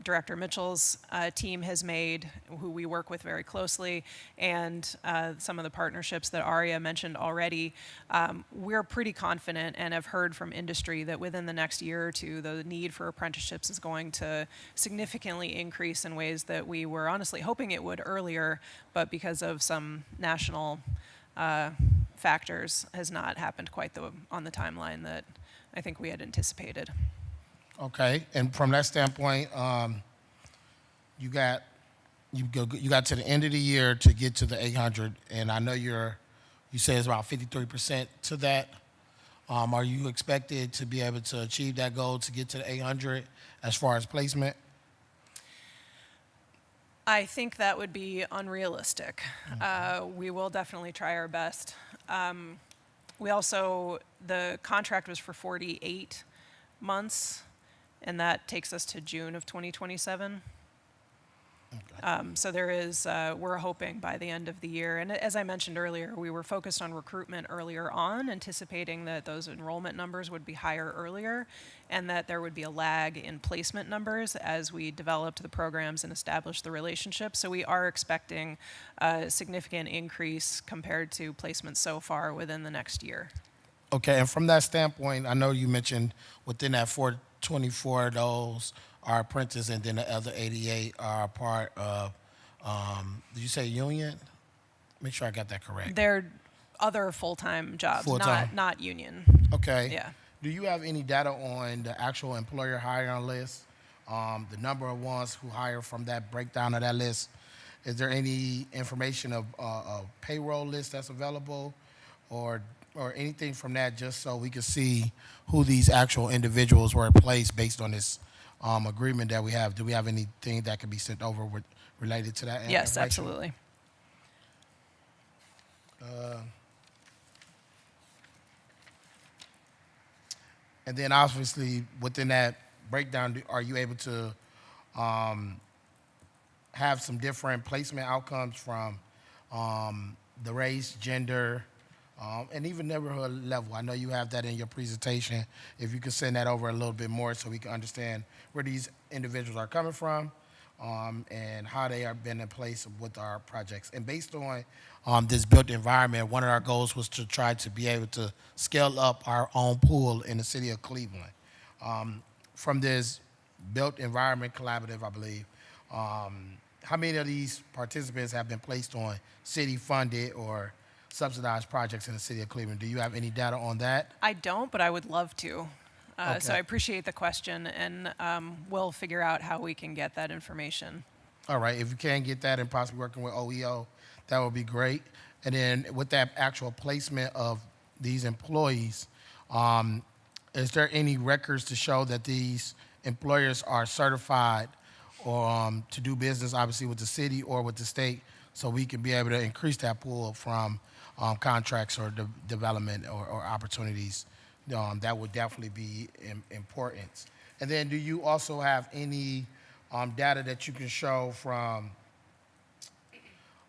Director Mitchell's team has made, who we work with very closely, and some of the partnerships that Aria mentioned already, we're pretty confident and have heard from industry that within the next year or two, the need for apprenticeships is going to significantly increase in ways that we were honestly hoping it would earlier, but because of some national factors has not happened quite on the timeline that I think we had anticipated. Okay, and from that standpoint, you got to the end of the year to get to the 800, and I know you say it's about 53% to that. Are you expected to be able to achieve that goal to get to the 800 as far as placement? I think that would be unrealistic. We will definitely try our best. The contract was for 48 months. And that takes us to June of 2027. Okay. So there is, we're hoping by the end of the year. And as I mentioned earlier, we were focused on recruitment earlier on, anticipating that those enrollment numbers would be higher earlier, and that there would be a lag in placement numbers as we developed the programs and established the relationship. So we are expecting a significant increase compared to placements so far within the next year. Okay, and from that standpoint, I know you mentioned within that 424 of those are apprentices, and then the other 88 are part of, did you say union? Make sure I got that correct. They're other full-time jobs, Full-time. Not union. Okay. Yeah. Do you have any data on the actual employer hiring list, the number of ones who hire from that breakdown of that list? Is there any information of a payroll list that's available, or anything from that, just so we can see who these actual individuals were placed based on this agreement that we have? Do we have anything that can be sent over related to that? Yes, absolutely. And then obviously within that breakdown, are you able to have some different placement outcomes from the race, gender, and even neighborhood level. I know you have that in your presentation. If you could send that over a little bit more so we can understand where these individuals are coming from and how they are been in place with our projects. And based on this built environment, one of our goals was to try to be able to scale up our own pool in the city of Cleveland. From this built environment collaborative, I believe, how many of these participants have been placed on city-funded or subsidized projects in the city of Cleveland? Do you have any data on that? I don't, but I would love to. Okay. So I appreciate the question, and we'll figure out how we can get that information. All right, if you can get that and possibly working with OEO, that would be great. And then with that actual placement of these employees, is there any records to show that these employers are certified or to do business, obviously, with the city or with the state, so we can be able to increase that pool from contracts or development or opportunities? That would definitely be important. And then do you also have any data that you can show from,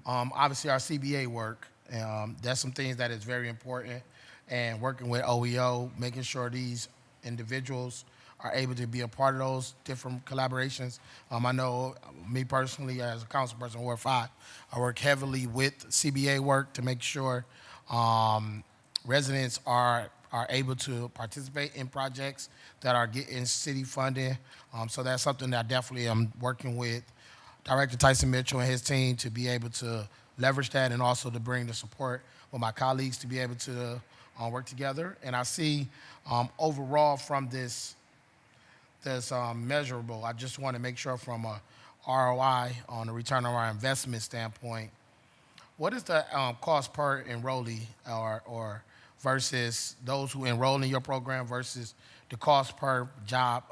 obviously, our CBA work? That's some things that is very important, and working with OEO, making sure these individuals are able to be a part of those different collaborations. I know me personally, as a council person in Ward 5, I work heavily with CBA work to make sure residents are able to participate in projects that are getting city funding. So that's something that I definitely am working with Director Tyson Mitchell and his team to be able to leverage that, and also to bring the support with my colleagues to be able to work together. And I see overall from this measurable, I just want to make sure from a ROI on the return on our investment standpoint, what is the cost per enrollee or versus those who enroll in your program versus the cost per job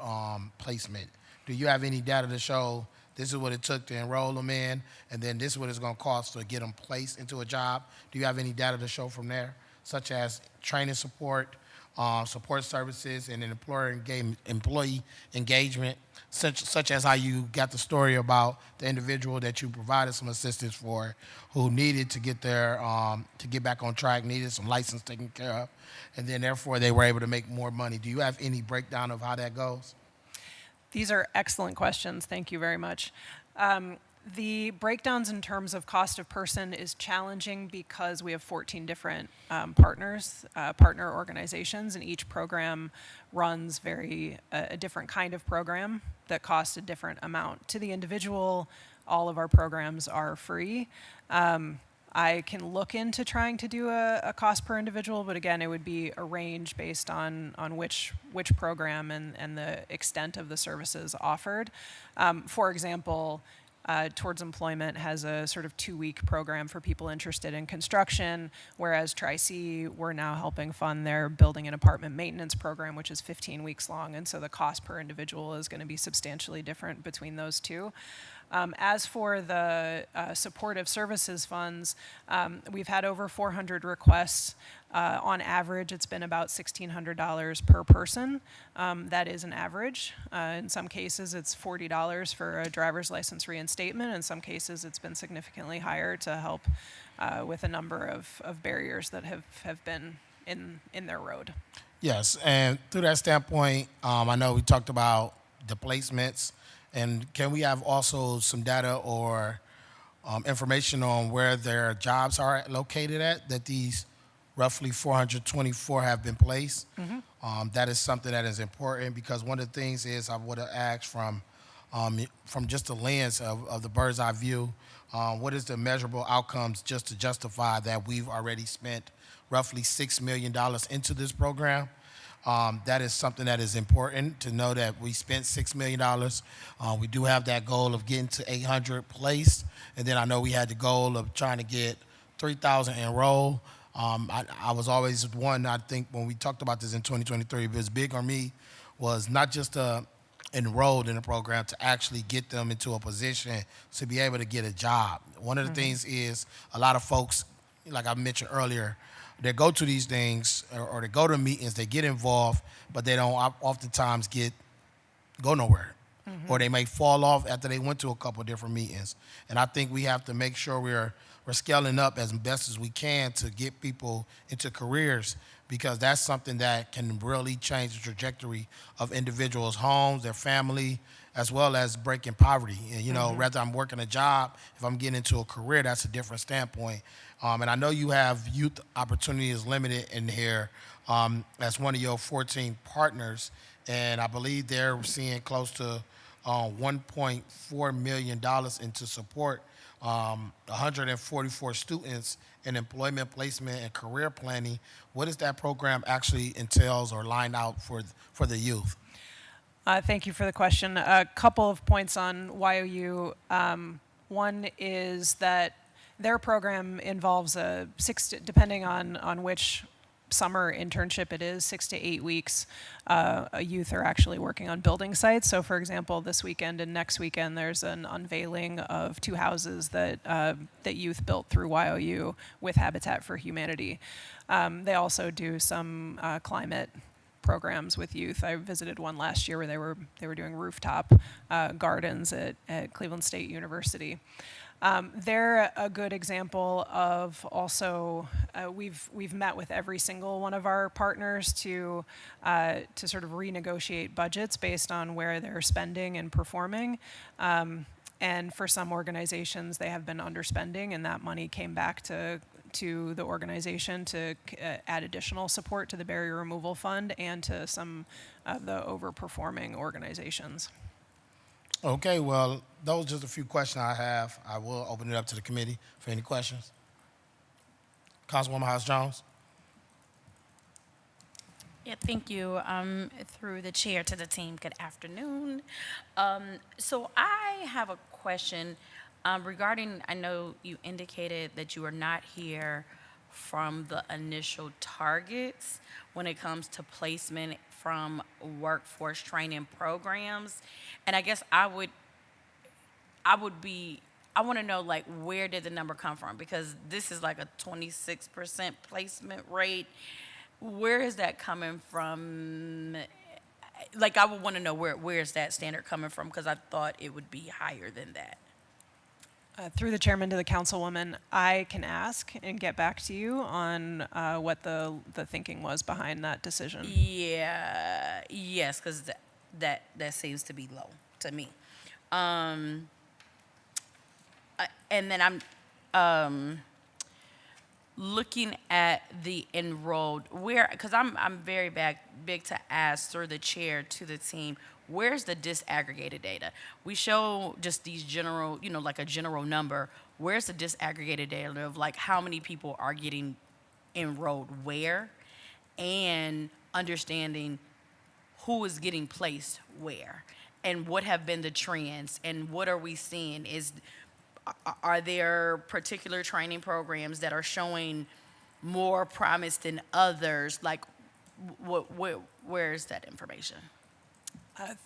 placement? Do you have any data to show this is what it took to enroll them in, and then this is what it's going to cost to get them placed into a job? Do you have any data to show from there, such as training support, support services, and then employee engagement, such as how you got the story about the individual that you provided some assistance for, who needed to get to get back on track, needed some license taken care of, and then therefore they were able to make more money. Do you have any breakdown of how that goes? These are excellent questions. Thank you very much. The breakdowns in terms of cost of person is challenging because we have 14 different partner organizations, and each program runs a different kind of program that costs a different amount. To the individual, all of our programs are free. I can look into trying to do a cost per individual, but again, it would be a range based on which program and the extent of the services offered. For example, Towards Employment has a sort of 2-week program for people interested in construction, whereas Tri-C, we're now helping fund their building and apartment maintenance program, which is 15 weeks long, and so the cost per individual is going to be substantially different between those two. As for the supportive services funds, we've had over 400 requests. On average, it's been about $1,600 per person. That is an average. In some cases, it's $40 for a driver's license reinstatement. In some cases, it's been significantly higher to help with a number of barriers that have been in their road. Yes, and through that standpoint, I know we talked about the placements, and can we have also some data or information on where their jobs are located at, that these roughly 424 have been placed? That is something that is important, because one of the things is I would have asked from just the lens of the bird's eye view, what is the measurable outcomes just to justify that we've already spent roughly $6 million into this program? That is something that is important to know, that we spent $6 million. We do have that goal of getting to 800 placed, and then I know we had the goal of trying to get 3,000 enrolled. I was always one, I think when we talked about this in 2023, it was big on me, was not just enrolled in the program, to actually get them into a position to be able to get a job. One of the things is a lot of folks, like I mentioned earlier, they go to these things or they go to meetings, they get involved, but they don't oftentimes go nowhere. Or they may fall off after they went to a couple different meetings. And I think we have to make sure we're we're scaling up as best as we can to get people into careers, because that's something that can really change the trajectory of individuals' homes, their family, as well as breaking poverty. And, you know, rather I'm working a job, if I'm getting into a career, that's a different standpoint. And I know you have youth opportunity is limited in here as one of your 14 partners, and I believe they're seeing close to $1.4 million into support 144 students in employment placement and career planning. What does that program actually entails or line out for the youth? Thank you for the question. A couple of points on YOU. One is that their program involves depending on which summer internship it is, 6 to 8 weeks. A youth are actually working on building sites. So, for example, this weekend and next weekend, there's an unveiling of 2 houses that youth built through YOU with Habitat for Humanity. They also do some climate programs with youth. I visited one last year where they were doing rooftop gardens at Cleveland State University. They're a good example of also, we've met with every single one of our partners to sort of renegotiate budgets based on where they're spending and performing. And for some organizations, they have been underspending, and that money came back to the organization to add additional support to the barrier removal fund and to some of the overperforming organizations. Okay, well, those are just a few questions I have. I will open it up to the committee for any questions. Councilwoman House-Jones. Yeah, thank you. Through the chair to the team, good afternoon. So I have a question regarding, I know you indicated that you are not here from the initial targets when it comes to placement from workforce training programs. And I guess I want to know, like, where did the number come from? Because this is like a 26% placement rate. Where is that coming from? Like, I would want to know where is that standard coming from, because I thought it would be higher than that. Through the chairman to the councilwoman, I can ask and get back to you on what the thinking was behind that decision. Yeah, yes, because that seems to be low to me. And then I'm looking at the enrolled, because I'm very big to ask through the chair to the team, where's the disaggregated data? We show just these general, like a general number. Where's the disaggregated data of like how many people are getting enrolled where, and understanding who is getting placed where, and what have been the trends, and what are we seeing? Are there particular training programs that are showing more promise than others? Like, where is that information?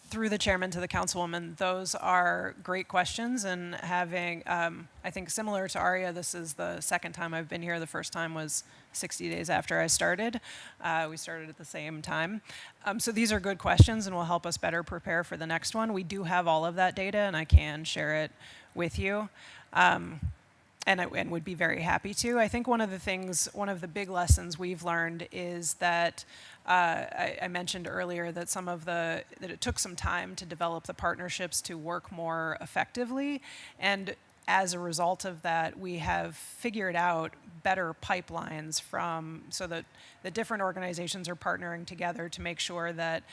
Through the chairman to the councilwoman, those are great questions, and having, I think similar to Aria, this is the second time I've been here. The first time was 60 days after I started. We started at the same time. So these are good questions and will help us better prepare for the next one. We do have all of that data, and I can share it with you. And would be very happy to. I think one of the big lessons we've learned is that I mentioned earlier that that it took some time to develop the partnerships to work more effectively, and as a result of that, we have figured out better pipelines so that the different organizations are partnering together to make sure that,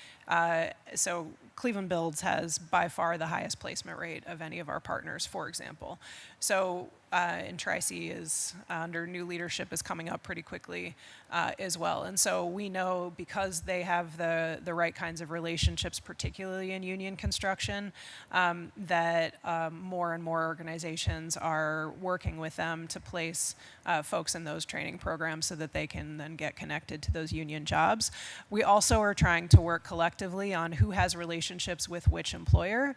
so Cleveland Builds has by far the highest placement rate of any of our partners, for example. So and Tri-C is under new leadership is coming up pretty quickly as well. And so we know, because they have the right kinds of relationships, particularly in union construction, that more and more organizations are working with them to place folks in those training programs so that they can then get connected to those union jobs. We also are trying to work collectively on who has relationships with which employer,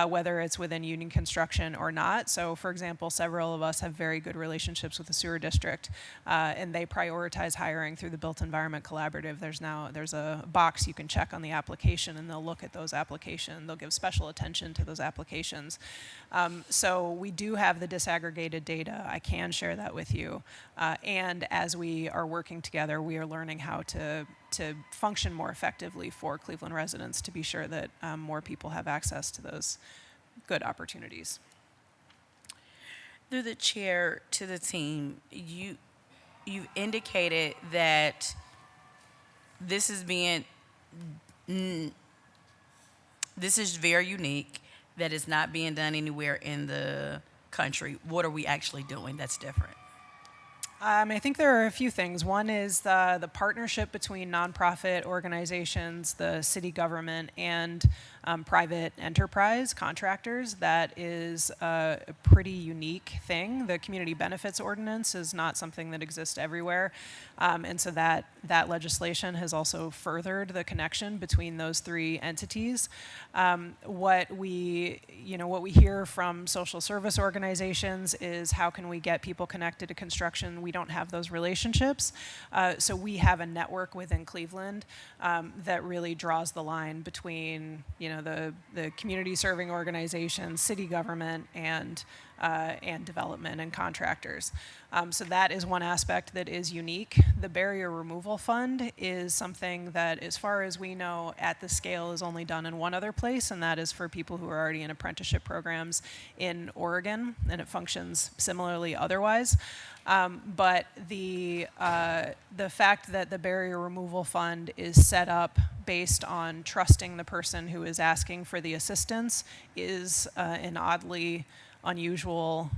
whether it's within union construction or not. So, for example, several of of us have very good relationships with the sewer district, and they prioritize hiring through the Built Environment Collaborative. There's a box you can check on the application, and they'll look at those applications. They'll give special attention to those applications. So we do have the disaggregated data. I can share that with you. And as we are working together, we are learning how to function more effectively for Cleveland residents to be sure that more people have access to those good opportunities. Through the chair to the team, you've indicated that this is very unique, that it's not being done anywhere in the country. What are we actually doing that's different? I think there are a few things. One is the partnership between nonprofit organizations, the city government, and private enterprise contractors. That is a pretty unique thing. The Community Benefits Ordinance is not something that exists everywhere. And so that legislation has also furthered the connection between those three entities. What we hear from social service organizations is, how can we get people connected to construction? We don't have those relationships. So we have a network within Cleveland that really draws the line between the community serving organizations, city government, and development and contractors. So that is one aspect that is unique. The Barrier Removal Fund is something that, as far as we know, at the scale is only done in one other place, and that is for people who are already in apprenticeship programs in Oregon, and it functions similarly otherwise. But the fact that the Barrier Removal Fund is set up based on trusting the person who is asking for the assistance is an oddly unusual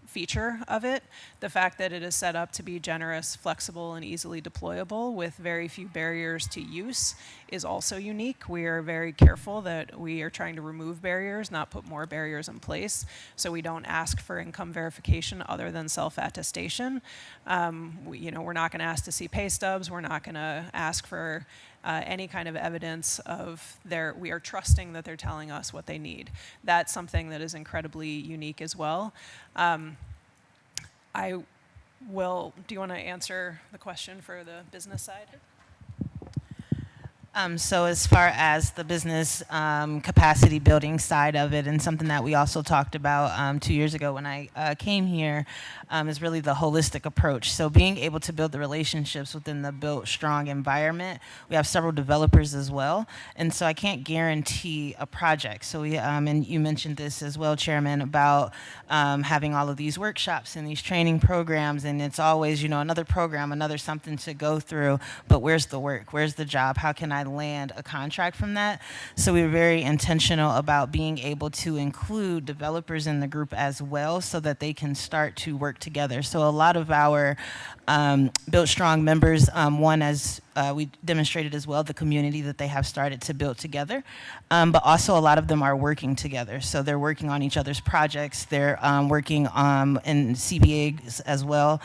feature of it. The fact that it is set up to be generous, flexible, and easily deployable with very few barriers to use is also unique. We are very careful that we are trying to remove barriers, not put more barriers in place. So we don't ask for income verification other than self-attestation. We're not going to ask to see pay stubs. We're not going to ask for any kind of evidence of we are trusting that they're telling us what they need. That's something that is incredibly unique as well. Do you want to answer the question for the business side? So as far as the business capacity building side of it, and something that we also talked about 2 years ago when I came here, is really the holistic approach. So being able to build the relationships within the Built Strong environment. We have several developers as well, and so I can't guarantee a project. So we, and you mentioned this as well, Chairman, about having all of these workshops and these training programs, and it's always, another program, another something to go through, but where's the work? Where's the job? How can I land a contract from that? So we were very intentional about being able to include developers in the group as well, so that they can start to work together. So a lot of our Built Strong members, one, as we demonstrated as well, the community that they have started to build together, but also a lot of them are working together. So they're working on each other's projects. They're working in CBAs as well.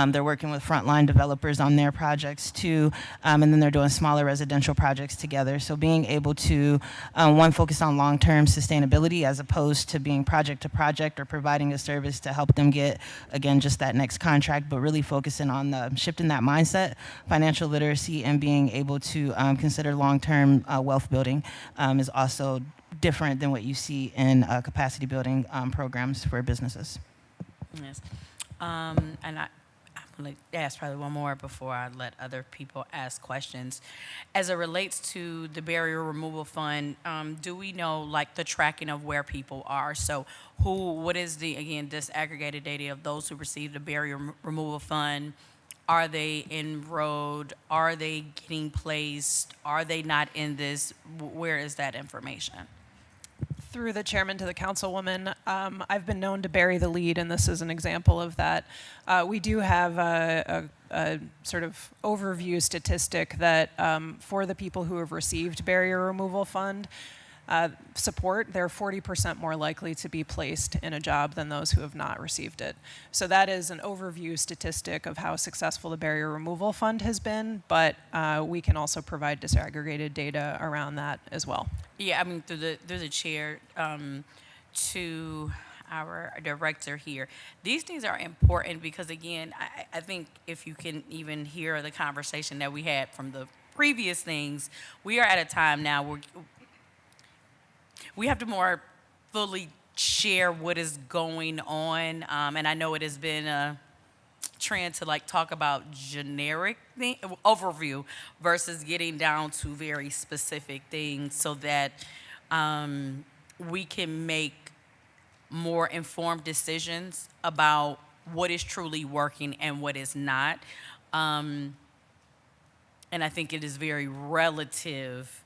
They're working with frontline developers on their projects too, and then they're doing smaller residential projects together. So being able to, one, focus on long-term sustainability as opposed to being project to project or providing a service to help them get, again, just that next contract, but really focusing on shifting that mindset, financial literacy, and being able to consider long-term wealth building is also different than what you see in capacity building programs for businesses. Yes. And I'm going to ask probably one more before I let other people ask questions. As it relates to the Barrier Removal Fund, do we know, like, the tracking of where people are? So what is disaggregated data of those who received the Barrier Removal Fund? Are they enrolled? Are they getting placed? Are they not in this? Where is that information? Through the chairman to the councilwoman, I've been known to bury the lead, and this is an example of that. We do have a sort of overview statistic that for the people who have received Barrier Removal Fund support, they're 40% more likely to be placed in a job than those who have not received it. So that is an overview statistic of how successful the Barrier Removal Fund has been, but we can also provide disaggregated data around that as well. Yeah, I mean, through the chair, to our director here. These things are important because, again, I think if you can even hear the conversation that we had from the previous things, we are at a time now where we have to more fully share what is going on. And I know it has been a trend to like talk about generic overview versus getting down to very specific things so that we can make more informed decisions about what is truly working and what is not. And I think it is very relative.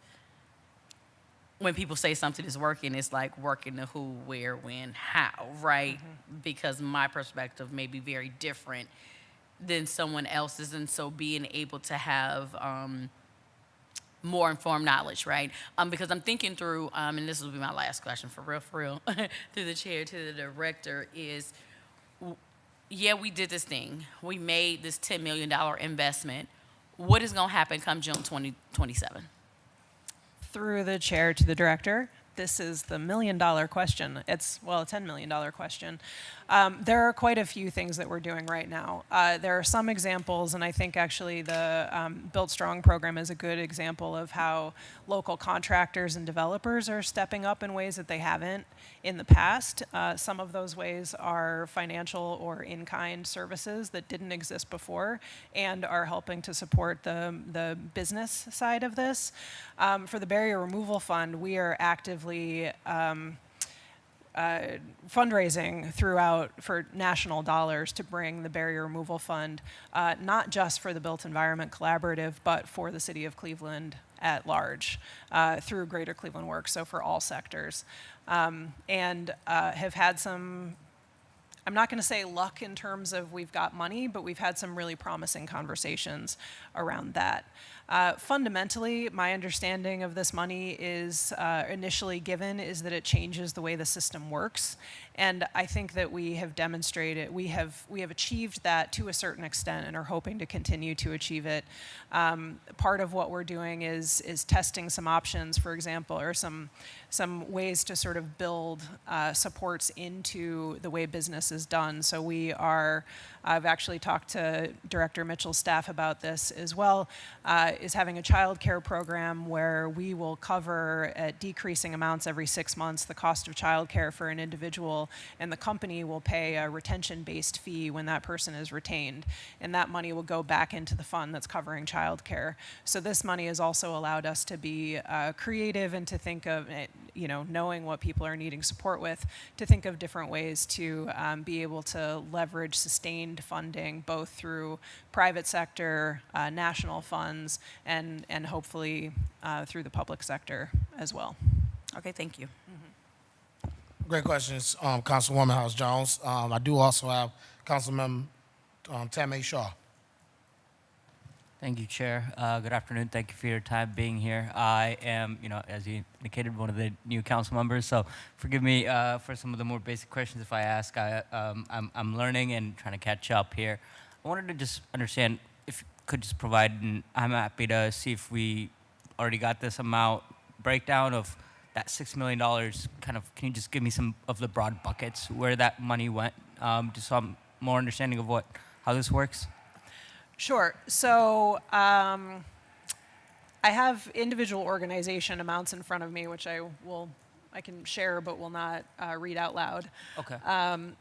When people say something is working, it's like working the who, where, when, how, right? Because my perspective may be very different than someone else's. And so being able to have more informed knowledge, right? Because I'm thinking through, and this will be my last question for real, through the chair to the director is, yeah, we did this thing. We made this $10 million investment. What is gonna happen come June 2027? Through the chair to the director, this is the $1 million question. It's, well, a $10 million question. There are quite a few things that we're doing right now. There are some examples, and I think actually the Build Strong program is a good example of how local contractors and developers are stepping up in ways that they haven't in the past. Some of those ways are financial or in-kind services that didn't exist before and are helping to support the business side of this. For the Barrier Removal Fund, we are actively fundraising throughout for national dollars to bring the Barrier Removal Fund, not just for the Built Environment Collaborative, but for the city of Cleveland at large through Greater Cleveland Works, so for all sectors. And have had some, I'm not going to say luck in terms of we've got money, but we've had some really promising conversations around that. Fundamentally, my understanding of this money is initially given is that it changes the way the system works. And I think that we have demonstrated, we have achieved that to a certain extent and are hoping to continue to achieve it. Part of what we're doing is testing some options, for example, or some ways to sort of build supports into the way business is done. So I've actually talked to Director Mitchell's staff about this as well, is having a child care program where we will cover at decreasing amounts every 6 months the cost of child care for an individual, and the company will pay a retention-based fee when that person is retained, and that money will go back into the fund that's covering child care. So this money has also allowed us to be creative and to think of, knowing what people are needing support with, to think of different ways to be able to leverage sustained funding, both through private sector, national funds, and hopefully through the public sector as well. Okay, thank you. Great questions, Councilwoman House Jones. I do also have Councilmember Tammy Shaw. Thank you, Chair. Good afternoon. Thank you for your time being here. I am, as you indicated, one of the new council members, so forgive me for some of the more basic questions if I ask. I'm learning and trying to catch up here. I wanted to just understand if you could just provide, and I'm happy to see if we already got this amount breakdown of that $6 million. Kind of, can you just give me some of the broad buckets where that money went, just so I'm more understanding of how this works? Sure. So I have individual organization amounts in front of me, which I can share but will not read out loud. Okay.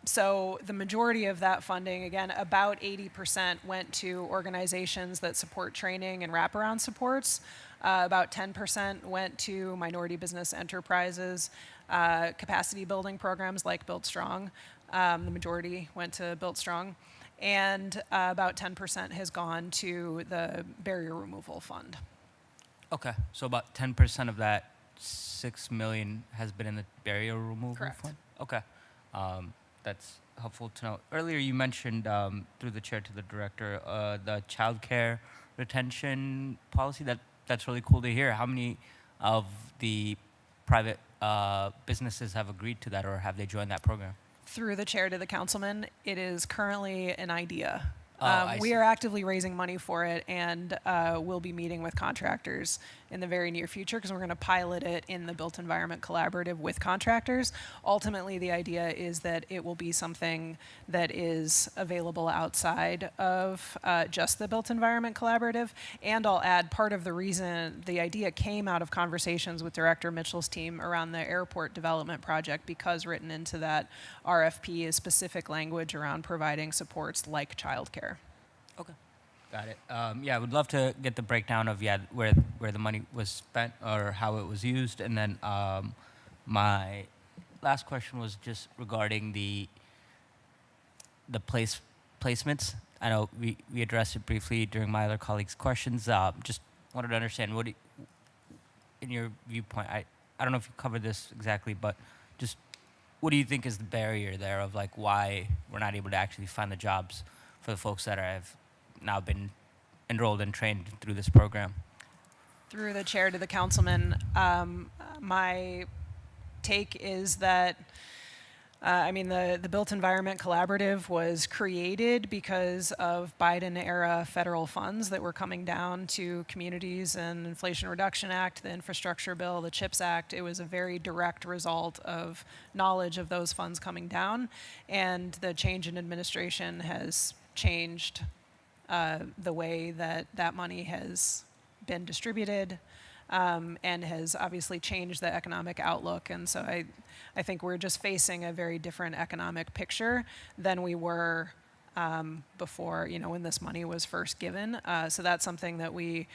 So the majority of that funding, again, about 80% went to organizations that support training and wraparound supports. About 10% went to minority business enterprises, capacity building programs like Build Strong. The majority went to Build Strong. And about 10% has gone to the Barrier Removal Fund. Okay, so about 10% of that $6 million has been in the Barrier Removal Correct. Fund? Okay, that's helpful to know. Earlier you mentioned, through the chair to the director, the child care retention policy. That's really cool to hear. How many of the private businesses have agreed to that, or have they joined that program? Through the chair to the councilman, it is currently an idea. I We see. are actively raising money for it, and we'll be meeting with contractors in the very near future because we're going to pilot it in the Built Environment Collaborative with contractors. Ultimately, the idea is that it will be something that is available outside of just the Built Environment Collaborative. And I'll add, part of the reason the idea came out of conversations with Director Mitchell's team around the airport development project, because written into that RFP is specific language around providing supports like childcare. Okay. Got it. Yeah, I would love to get the breakdown of where the money was spent or how it was used, and then my last question was just regarding the placements. I know we addressed it briefly during my other colleagues' questions. Just wanted to understand in your viewpoint. I don't know if you covered this exactly, but just what do you think is the barrier there of like why we're not able to actually find the jobs for the folks that have now been enrolled and trained through this program? Through the chair to the councilman, my take is that, the Built Environment Collaborative was created because of Biden-era federal funds that were coming down to communities, and Inflation Reduction Act, the Infrastructure Bill, the CHIPS Act. It was a very direct result of knowledge of those funds coming down, and the change in administration has changed the way that money has been distributed, and has obviously changed the economic outlook. And so I think we're just facing a very different economic picture than we were before, when this money was first given. So that's something that we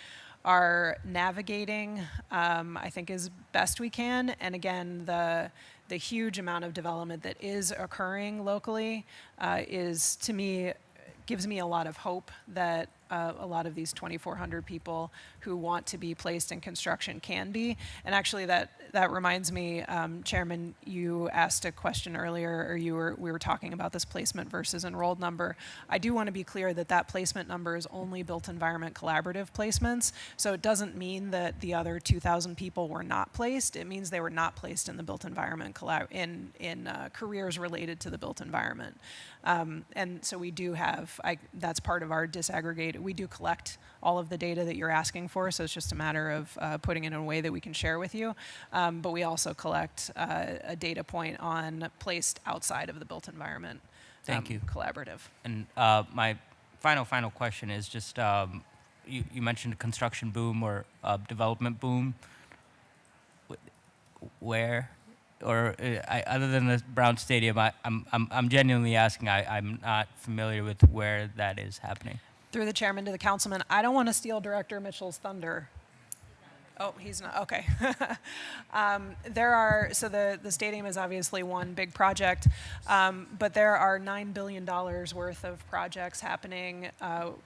are navigating, I think, as best we can. And again, the huge amount of development that is occurring locally is, to me, gives me a lot of hope that a lot of these 2,400 people who want to be placed in construction can be. And actually, that reminds me, Chairman, you asked a question earlier, or we were talking about this placement versus enrolled number. I do want to be clear that placement number is only Built Environment Collaborative placements. So it doesn't mean that the other 2,000 people were not placed. It means they were not placed in the Built Environment in careers related to the built environment. And so we do have, that's part of our disaggregated. We do collect all of the data that you're asking for, so it's just a matter of putting it in a way that we can share with you. But we also collect a data point on placed outside of the built environment. Thank you. Collaborative. And my final question is just, you mentioned a construction boom or development boom. Where? Or other than the Brown Stadium, I'm genuinely asking. I'm not familiar with where that is happening. Through the chairman to the councilman, I don't want to steal Director Mitchell's thunder. Oh, he's not, okay. The stadium is obviously one big project, but there are $9 billion worth of projects happening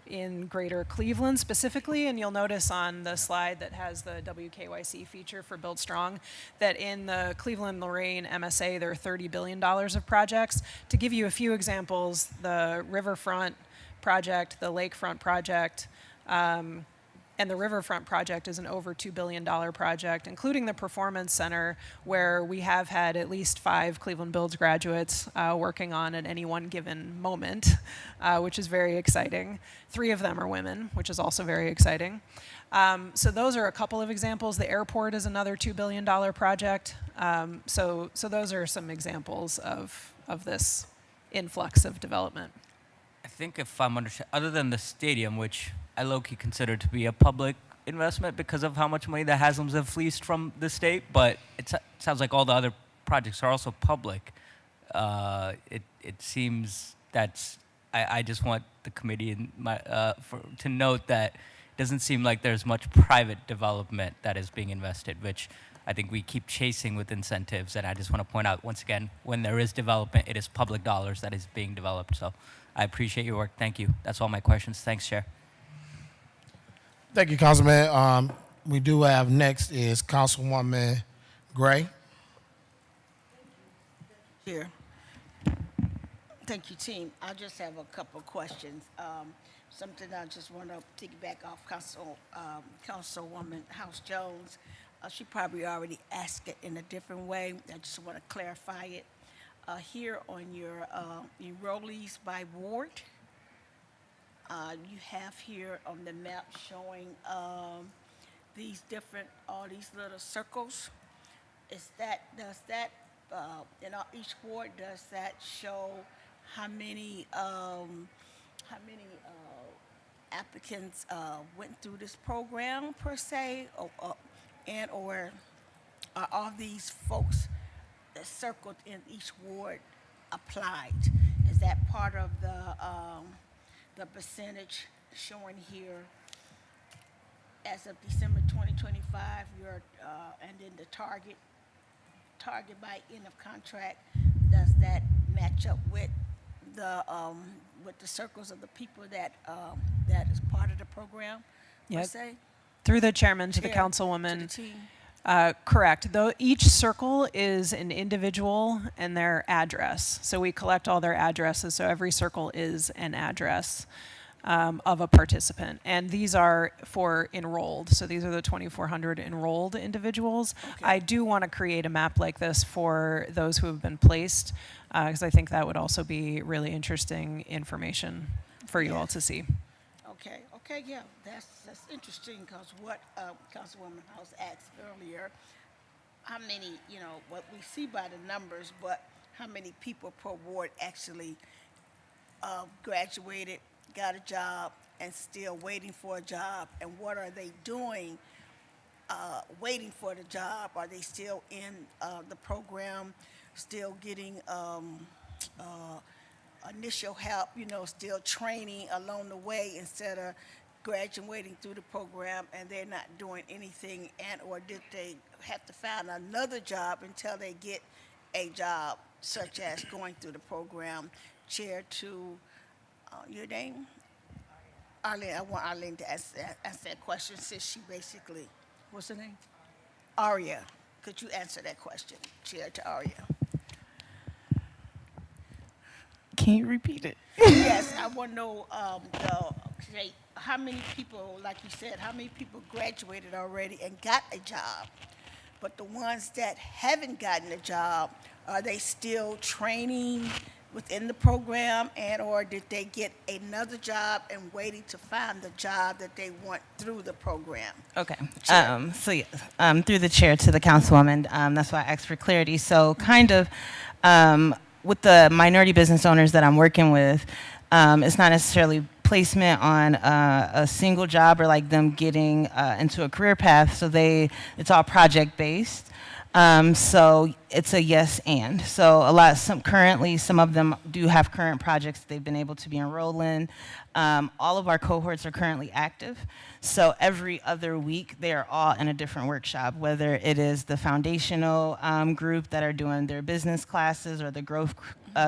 in greater Cleveland specifically, and you'll notice on the slide that has the WKYC feature for Build Strong, that in the Cleveland-Lorraine MSA, there are $30 billion of projects. To give you a few examples, the Riverfront project, the Lakefront project, and the Riverfront project is an over $2 billion project, including the Performance Center, where we have had at least 5 Cleveland Builds graduates working on at any one given moment, which is very exciting. 3 of them are women, which is also very exciting. So those are a couple of examples. The airport is another $2 billion project. So those are some examples of this influx of development. I think if I'm understanding, other than the stadium, which I low-key consider to be a public investment because of how much money the Haslams have fleeced from the state, but it sounds like all the other projects are also public. It seems that's, I just want the committee to note that it doesn't seem like there's much private development that is being invested, which I think we keep chasing with incentives. And I just want to point out, once again, when there is development, it is public dollars that is being developed. So I appreciate your work. Thank you. That's all my questions. Thanks, Chair. Thank you, Councilman. We do have next is Councilwoman Gray. Here. Thank you, team. I just have a couple of questions. Something I just want to piggyback off Councilwoman House Jones. She probably already asked it in a different way. I just want to clarify it. Here on your enrollees by ward, You have here on the map showing these different, all these little circles. Does that, in each ward, does that show how many applicants went through this program per se, or are all these folks that circled in each ward applied? Is that part of the percentage showing here as of December 2025? And then the target by end of contract, does that match up with the circles of the people that is part of the program, per Yep. se? Through the chairman to the Chair, councilwoman. to the team. Correct. Though each circle is an individual and their address. So we collect all their addresses. So every circle is an address of a participant. And these are for enrolled. So these are the 2,400 enrolled individuals. Okay. I do want to create a map like this for those who have been placed, because I think that would also be really interesting information for you all to see. Okay, yeah, that's interesting, because what Councilwoman House asked earlier, how many, what we see by the numbers, but how many people per ward actually graduated, got a job, and still waiting for a job, and what are they doing waiting for the job? Are they still in the program, still getting initial help, still training along the way instead of graduating through the program and they're not doing anything, and or did they have to find another job until they get a job, such as going through the program? Chair, to your name? Arlene. I want Arlene to ask that question, since she basically, what's her name? Aria. Could you answer that question, Chair, to Aria? Can you repeat it? Yes, I want to know how many people, like you said, how many people graduated already and got a job, but the ones that haven't gotten a job, are they still training within the program, and or did they get another job and waiting to find the job that they want through the program? Okay. So yeah, through the chair to the councilwoman, that's why I asked for clarity. So kind of with the minority business owners that I'm working with, it's not necessarily placement on a single job or like them getting into a career path. So it's all project based. So it's a yes and. So currently some of them do have current projects they've been able to be enrolled in. All of our cohorts are currently active. So every other week they are all in a different workshop, whether it is the foundational group that are doing their business classes, or the growth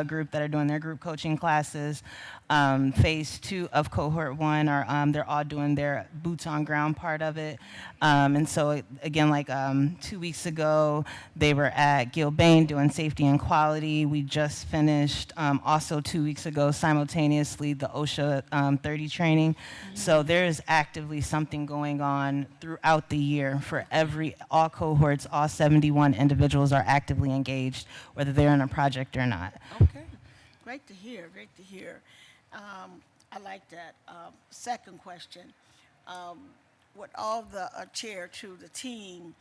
group that are doing their group coaching classes. Phase 2 of cohort 1 they're all doing their boots on ground part of it. And so again, like 2 weeks ago, they were at Gilbane doing safety and quality. We just finished also 2 weeks ago simultaneously the OSHA 30 training. So there is actively something going on throughout the year for all cohorts. All 71 individuals are actively engaged, whether they're in a project or not. Okay, great to hear, great to hear. I like that. Second question, with all the chair to the team,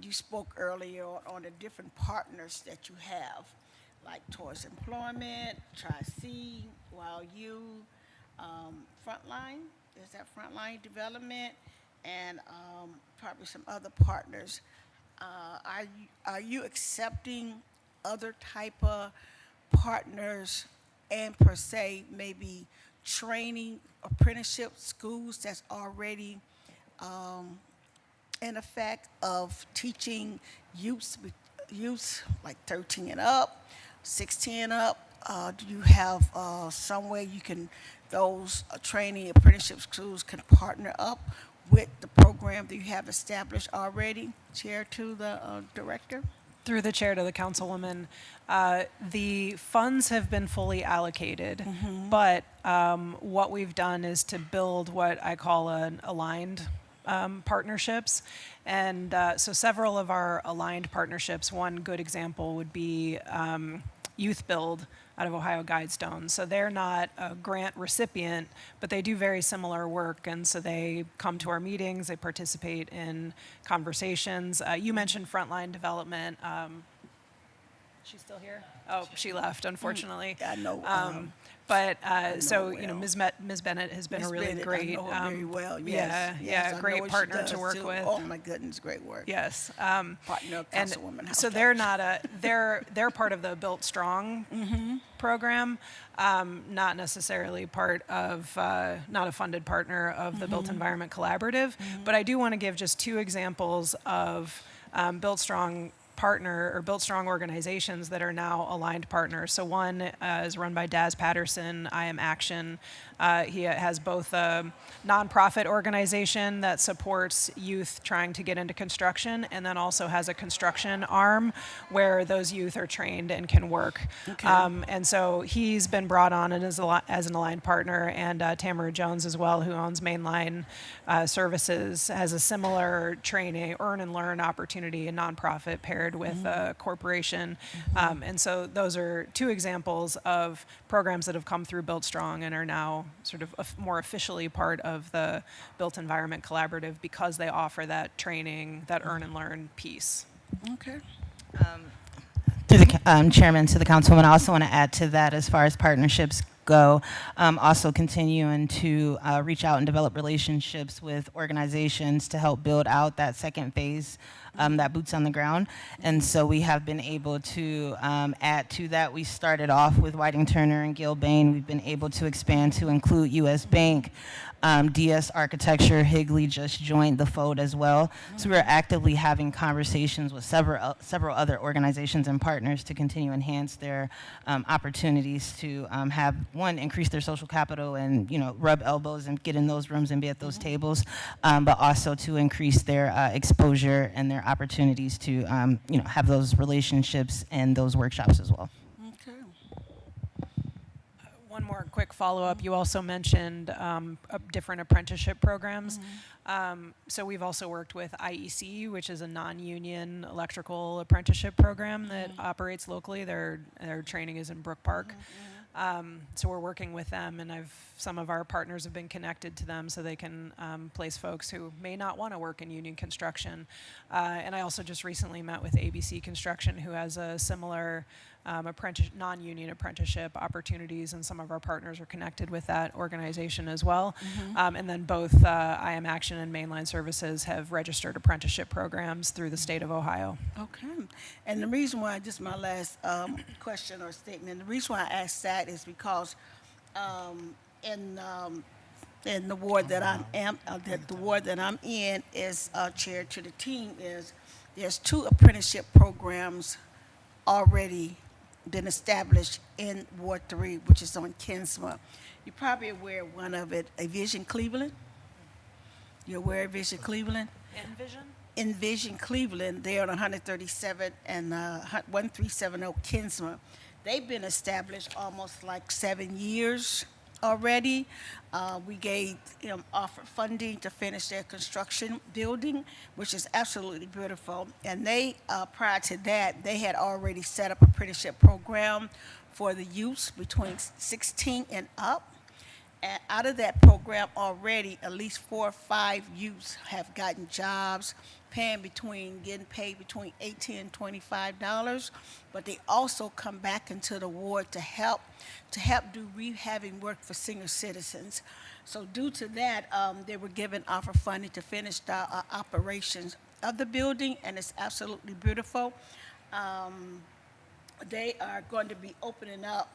you spoke earlier on the different partners that you have, like Towards Employment, Tri-C, While You, Frontline, is that Frontline Development, and probably some other partners. Are you accepting other type of partners, and per se maybe training apprenticeship schools that's already in effect of teaching youth like 13 and up, 16 and up? Do you have some way those training apprenticeship schools can partner up with the program that you have established already? Chair to the director. Through the chair to the councilwoman, the funds have been fully allocated, but what we've done is to build what I call an aligned partnerships. And so several of our aligned partnerships, one good example would be Youth Build out of Ohio Guidestone. So they're not a grant recipient, but they do very similar work. And so they come to our meetings, they participate in conversations. You mentioned frontline development. She's still here? Oh, she left, unfortunately. I know. So, you know, Ms. Bennett has been Ms. a really Bennett, great, I know her very well. Yes, yeah, I great know what she partner to does, work too. with. Oh my goodness, great work. Yes. Partner of And Councilwoman House. so they're not they're part of the Built Strong program, not necessarily part of, not a funded partner of the Built Environment Collaborative. But I do want to give just 2 examples of Built Strong partner or Built Strong organizations that are now aligned partners. So one is run by Daz Patterson, I Am Action. He has both a nonprofit organization that supports youth trying to get into construction, and then also has a construction arm where those youth are trained and can work. Okay. And so he's been brought on and as an aligned partner, and Tamara Jones as well, who owns Mainline Services, has a similar training, earn and learn opportunity, a nonprofit paired with a corporation. And so those are 2 examples of programs that have come through Built Strong and are now sort of more officially part of the Built Environment Collaborative because they offer that training, that earn and learn piece. Okay. Through the chairman to the councilwoman, I also want to add to that as far as partnerships go, also continuing to reach out and develop relationships with organizations to help build out that second phase, that boots on the ground. And so we have been able to add to that. We started off with Whiting Turner and Gil Bain. We've been able to expand to include U.S. Bank. DS Architecture, Higley just joined the fold as well. So we're actively having conversations with several other organizations and partners to continue to enhance their opportunities to have, one, increase their social capital and, you know, rub elbows and get in those rooms and be at those tables, but also to increase their exposure and their opportunities to, you know, have those relationships and those workshops as well. Okay. One more quick follow-up. You also mentioned different apprenticeship programs. So we've also worked with IEC, which is a non-union electrical apprenticeship program that operates locally. Their training is in Brook Park. So we're working with them, and some of our partners have been connected to them so they can place folks who may not want to work in union construction. And I also just recently met with ABC Construction, who has a similar non-union apprenticeship opportunities, and some of our partners are connected with that organization as well. And then both I Am Action and Mainline Services have registered apprenticeship programs through the state of Ohio. Okay. And the reason why, just my last question or statement, the reason why I asked that is because in the ward that I'm in is chair to the team is there's 2 apprenticeship programs already been established in Ward 3, which is on Kinsma. You're probably aware of one of it, Envision Cleveland. You're aware of Envision Cleveland? Envision Cleveland, they're on 137 and 1370 Kinsma. They've been established almost like 7 years already. We gave them offered funding to finish their construction building, which is absolutely beautiful. And they, prior to that, they had already set up an apprenticeship program for the youth between 16 and up. And out of that program already, at least 4 or 5 youths have gotten jobs, getting paid between $18 and $25. But they also come back into the ward to help do rehabbing work for senior citizens. So due to that, they were given offer funding to finish the operations of the building, and it's absolutely beautiful. They are going to be opening up.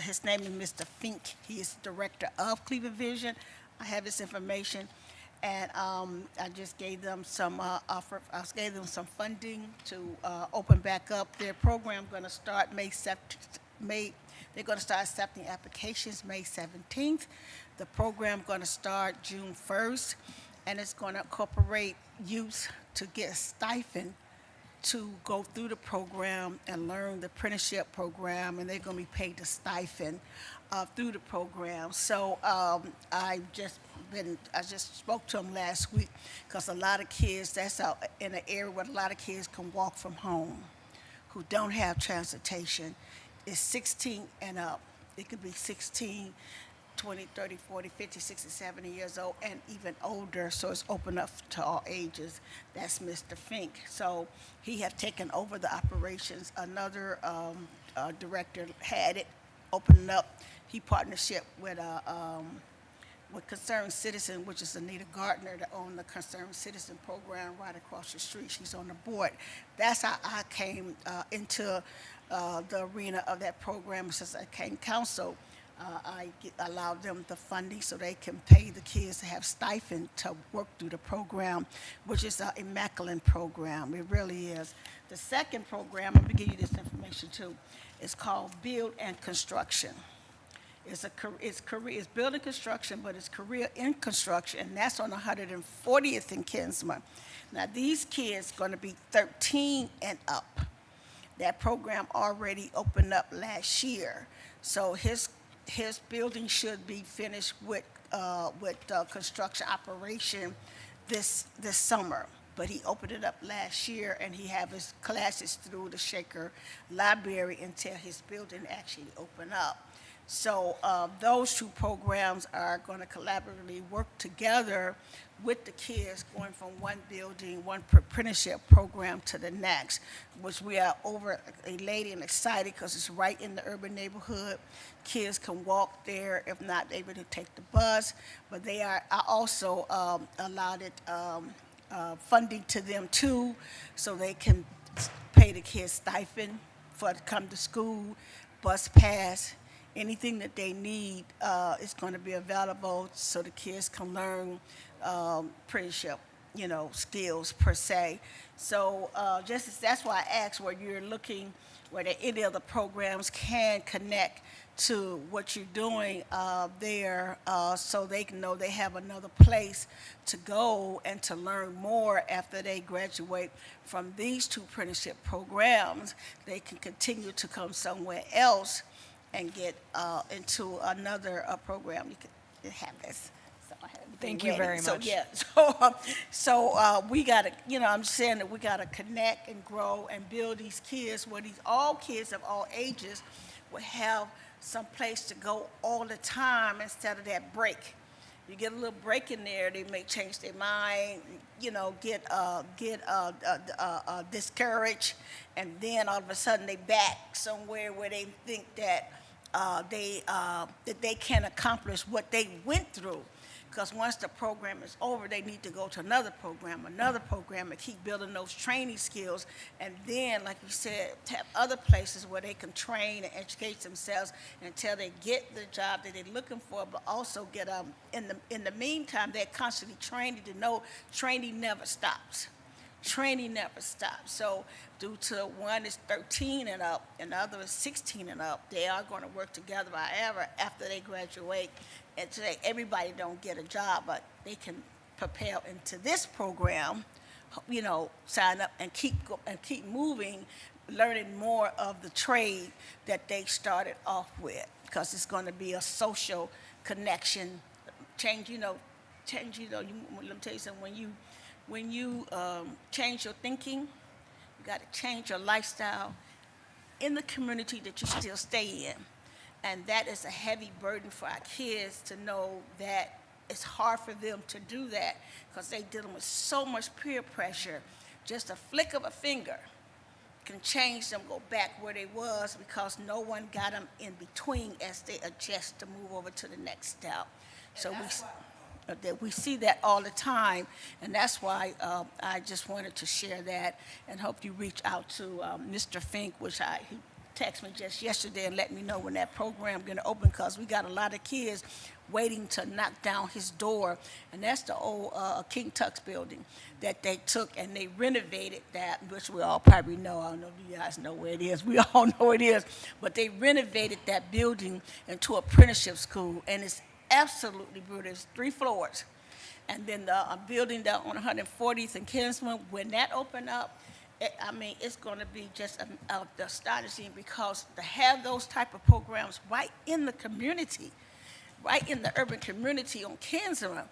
His name is Mr. Fink. He is director of Cleveland Vision. I have his information, and I just gave them some gave them some funding to open back up. Their program going to start They're going to start accepting applications May 17th. The program going to start June 1st, and it's going to incorporate youth to get a stipend to go through the program and learn the apprenticeship program, and they're going to be paid the stipend through the program. So I just spoke to them last week because a lot of kids, that's out in an area where a lot of kids can walk from home who don't have transportation. is 16 and up. It could be 16, 20, 30, 40, 50, 60, 70 years old, and even older, so it's open up to all ages. That's Mr. Fink. So he have taken over the operations. Another director had it, opening up. He partnership with Concerned Citizen, which is Anita Gardner, that own the Concerned Citizen program right across the street. She's on the board. That's how I came into the arena of that program. Since I came council, allowed them the funding so they can pay the kids to have stipend to work through the program, which is an immaculate program. It really is. The second program, I'm going to give you this information too, is called Build and Construction. It's building construction, but it's career in construction, and that's on 140th in Kinsman. Now, these kids going to be 13 and up. That program already opened up last year, so his building should be finished with construction operation this summer. But he opened it up last year, and he have his classes through the Shaker Library until his building actually open up. So those two programs are going to collaboratively work together with the kids, going from one building, one apprenticeship program to the next, which we are elated and excited because it's right in the urban neighborhood. Kids can walk there, if not able to take the bus, but I also allotted funding to them too, so they can pay the kids stipend for to come to school, bus pass. Anything that they need is going to be available so the kids can learn apprenticeship, skills per se. So that's why I asked where you're looking, whether any of the programs can connect to what you're doing there, so they can know they have another place to go and to learn more after they graduate from these two apprenticeship programs. They can continue to come somewhere else and get into another program. You can have this. So I have everything Thank you ready. very So much. yeah, so we gotta, I'm saying that we gotta connect and grow and build these kids where all kids of all ages will have some place to go all the time instead of that break. You get a little break in there, they may change their mind, get discouraged, and then all of a sudden they back somewhere where they think that they can accomplish what they went through. Because once the program is over, they need to go to another program, and keep building those training skills. And then, like you said, to have other places where they can train and educate themselves until they get the job that they're looking for, but also get in the meantime, they're constantly training to know training never stops. Training never stops. So due to one is 13 and up and the other is 16 and up, they are going to work together however after they graduate. And today everybody don't get a job, but they can prepare into this program, sign up and keep moving, learning more of the trade that they started off with, because it's going to be a social connection. Let me tell you something, when you change your thinking, you got to change your lifestyle in the community that you still stay in. And that is a heavy burden for our kids to know that it's hard for them to do that because they're dealing with so much peer pressure. Just a flick of a finger can change them, go back where they was, because no one got them in between as they adjust to move over to the next step. So we see that all the time, and that's why I just wanted to share that and hope you reach out to Mr. Fink, he texted me just yesterday and let me know when that program going to open, because we got a lot of kids waiting to knock down his door, and that's the old King Tux building that they took and they renovated that, which we all probably know. I don't know if you guys know where it is. We all know it is, but they renovated that building into apprenticeship school, and it's absolutely beautiful. It's 3 floors. And then the building down on 140th and Kinsman, when that opened up, it's going to be just astonishing, because to have those type of programs right in the community, right in the urban community on Kinsman,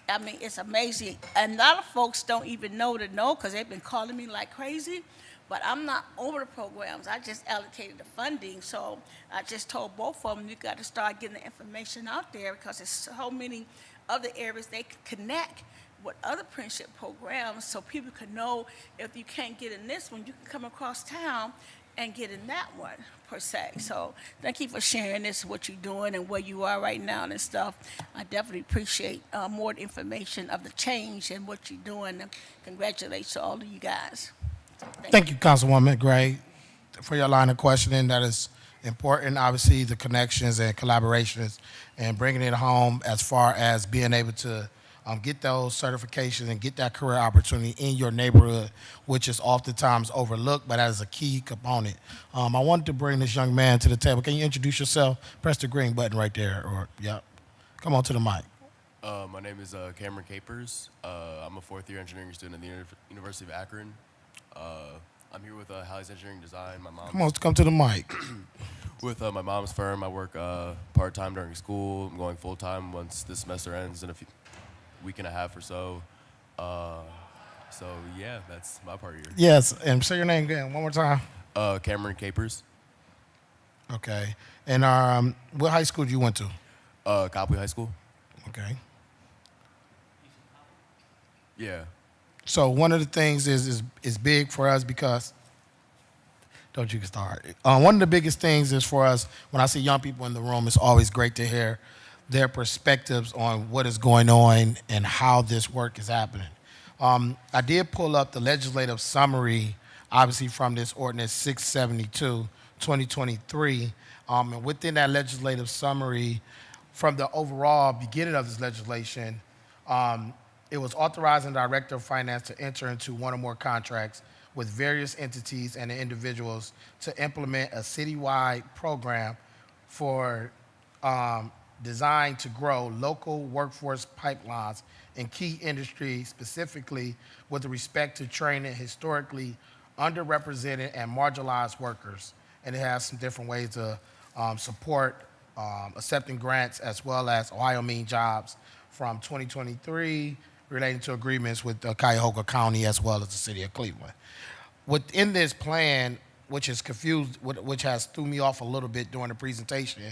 it's amazing. And a lot of folks don't even know because they've been calling me like crazy. But I'm not over the programs. I just allocated the funding. So I just told both of them, you got to start getting the information out there because there's so many other areas they can connect with other apprenticeship programs so people can know if you can't get in this one, you can come across town and get in that one, per se. So thank you for sharing this, what you're doing and where you are right now and stuff. I definitely appreciate more information of the change and what you're doing. And congratulations to all of you guys. Thank you, Councilwoman Gray, for your line of questioning. That is important. Obviously, the connections and collaborations and bringing it home as far as being able to get those certifications and get that career opportunity in your neighborhood, which is oftentimes overlooked, but that is a key component. I wanted to bring this young man to the table. Can you introduce yourself? Press the green button right there, or yep. Come on to the mic. My name is Cameron Capers. I'm a fourth-year engineering student at the University of Akron. I'm here with Hallie's Engineering Design. My mom. Come to the mic. With my mom's firm, I work part-time during school. I'm going full-time once this semester ends in a week and a half or so. So yeah, that's my part here. Yes, and say your name again one more time. Cameron Capers. Okay, and what high school you went to? Copley High School. Okay. Yeah. So one of the things is big for us because, don't you start. One of the biggest things is for us, when I see young people in the room, it's always great to hear their perspectives on what is going on and how this work is happening. I did pull up the legislative summary, obviously from this Ordinance 672, 2023. And within that legislative summary, from the overall beginning of this legislation, it was authorizing the Director of Finance to enter into one or more contracts with various entities and individuals to implement a citywide program for designed to grow local workforce pipelines in key industries, specifically with respect to training historically underrepresented and marginalized workers. And it has some different ways to support accepting grants as well as Ohio Mean Jobs from 2023 relating to agreements with Cuyahoga County as well as the city of Cleveland. Within this plan, which is confused, which has threw me off a little bit during the presentation,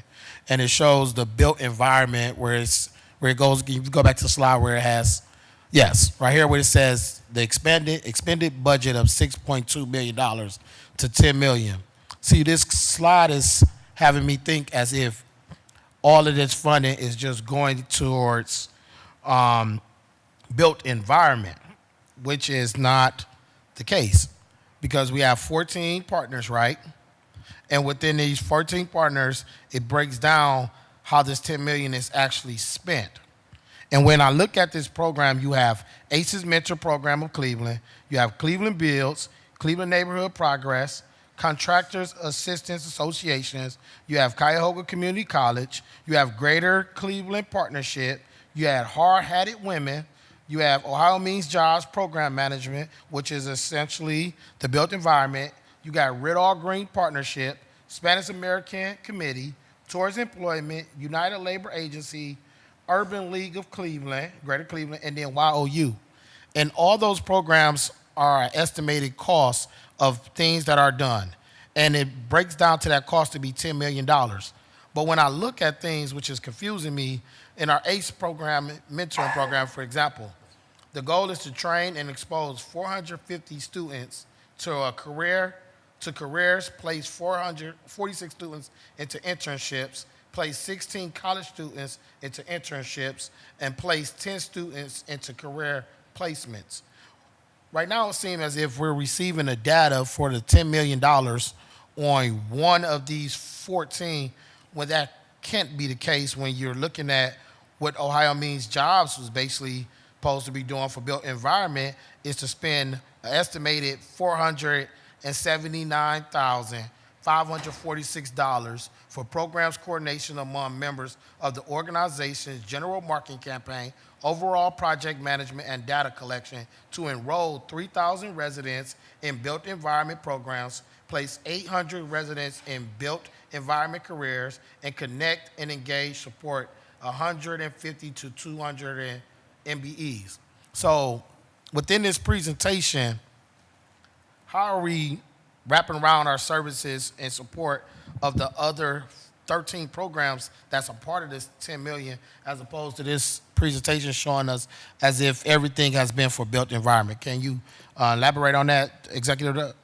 and it shows the built environment where it goes. You go back to the slide where it has, yes, right here where it says the expended budget of $6.2 million to $10 million. See, this slide is having me think as if all of this funding is just going towards built environment, which is not the case because we have 14 partners, right? And within these 14 partners, it breaks down how this $10 million is actually spent. And when I look at this program, you have ACES Mentor Program of Cleveland, you have Cleveland Builds, Cleveland Neighborhood Progress, Contractors Assistance Associations, you have Cuyahoga Community College, you have Greater Cleveland Partnership, you have Hard-Hatted Women, you have Ohio Means Jobs Program Management, which is essentially the built environment. You got Red-All Green Partnership, Spanish American Committee, Towards Employment, United Labor Agency, Urban League of Cleveland, Greater Cleveland, and then YOU. And all those programs are an estimated cost of things that are done. And it breaks down to that cost to be $10 million. But when I look at things, which is confusing me, in our ACE program, mentoring program, for example, the goal is to train and expose 450 students to careers, place 446 students into internships, place 16 college students into internships, and place 10 students into career placements. Right now, it seems as if we're receiving the data for the $10 million on one of these 14, when that can't be the case when you're looking at what Ohio Means Jobs was basically supposed to be doing for built environment is to spend an estimated $479,546 for programs coordination among members of the organization's general marketing campaign, overall project management and data collection to enroll 3,000 residents in built environment programs, place 800 residents in built environment careers, and connect and engage support 150 to 200 MBEs. So within this presentation, how are we wrapping around our services in support of the other 13 programs that's a part of this 10 million, as opposed to this presentation showing us as if everything has been for built environment? Can you elaborate on that, Executive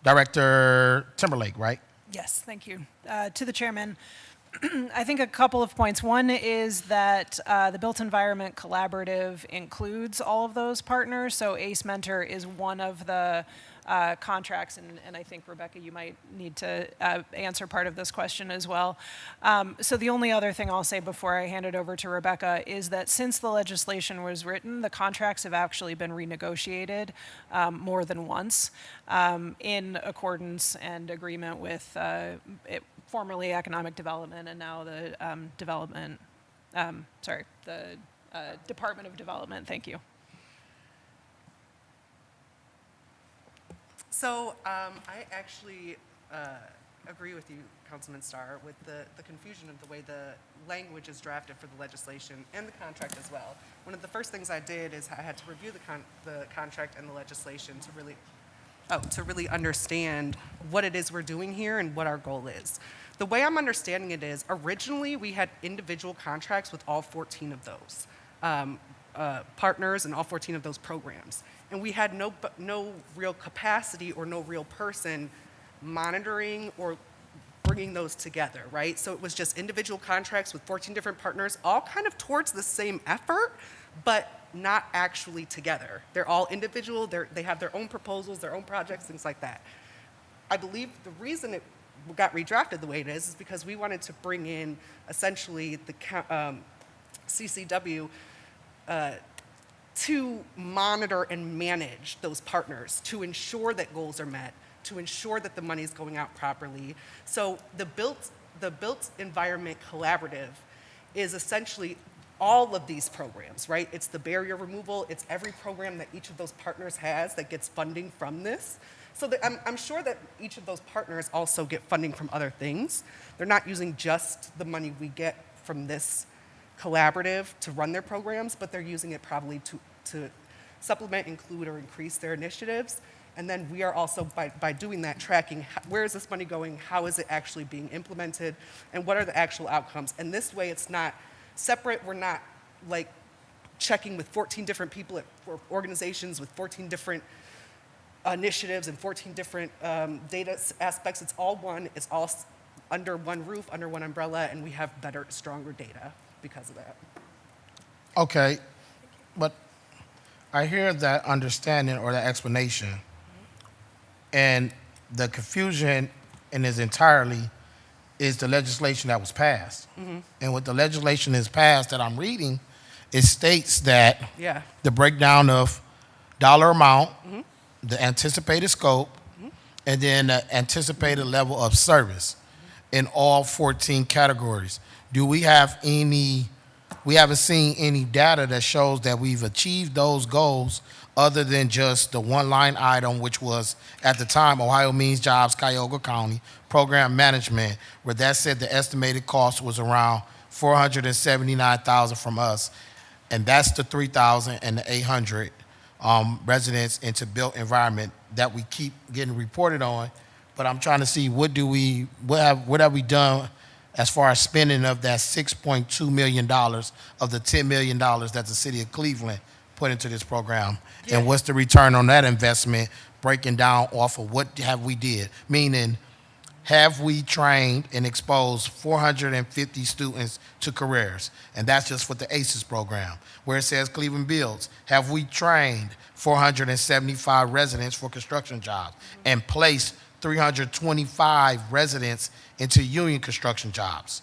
Director Timberlake, right? Yes, thank you. To the chairman, I think a couple of points. One is that the Built Environment Collaborative includes all of those partners. So ACE Mentor is one of the contracts, and I think, Rebecca, you might need to answer part of this question as well. So the only other thing I'll say before I hand it over to Rebecca is that since the legislation was written, the contracts have actually been renegotiated more than once in accordance and agreement with formerly Economic Development and now the Department of Development. Thank you. So I actually agree with you, Councilman Starr, with the confusion of the way the language is drafted for the legislation and the contract as well. One of the first things I did is I had to review the contract and the legislation to really understand what it is we're doing here and what our goal is. The way I'm understanding it is, originally we had individual contracts with all 14 of those partners and all 14 of those programs. And we had no real capacity or no real person monitoring or bringing those together, right? So it was just individual contracts with 14 different partners, all kind of towards the same effort, but not actually together. They're all individual, they have their own proposals, their own projects, things like that. I believe the reason it got redrafted the way it is because we wanted to bring in essentially the CCW to monitor and manage those partners, to ensure that goals are met, to ensure that the money is going out properly. So the Built Environment Collaborative is essentially all of these programs, right? It's the barrier removal, it's every program that each of those partners has that gets funding from this. So I'm sure that each of those partners also get funding from other things. They're not using just the money we get from this collaborative to run their programs, but they're using it probably to supplement, include, or increase their initiatives. And then we are also, by doing that, tracking where is this money going, how is it actually being implemented, and what are the actual outcomes. And this way it's not separate. We're not like checking with 14 different people at organizations with 14 different initiatives and 14 different data aspects. It's all one, it's all under one roof, under one umbrella, and we have better, stronger data because of that. Okay, but I hear that understanding or that explanation, and the confusion in its entirety is the legislation that was passed. And what the legislation is passed that I'm reading, it states that the breakdown of dollar amount, the anticipated scope, and then the anticipated level of service in all 14 categories. Do we have any, we haven't seen any data that shows that we've achieved those goals other than just the one line item, which was at the time Ohio Means Jobs, Cuyahoga County, program management, where that said the estimated cost was around $479,000 from us. And that's the 3,000 and the 800 residents into built environment that we keep getting reported on. But I'm trying to see what have we done as far as spending of that $6.2 million of the $10 million that the city of Cleveland put into this program. And what's the return on that investment, breaking down off of what have we did? Meaning, have we trained and exposed 450 students to careers? And that's just for the ACES program. Where it says Cleveland Builds, have we trained 475 residents for construction jobs and placed 325 residents into union construction jobs?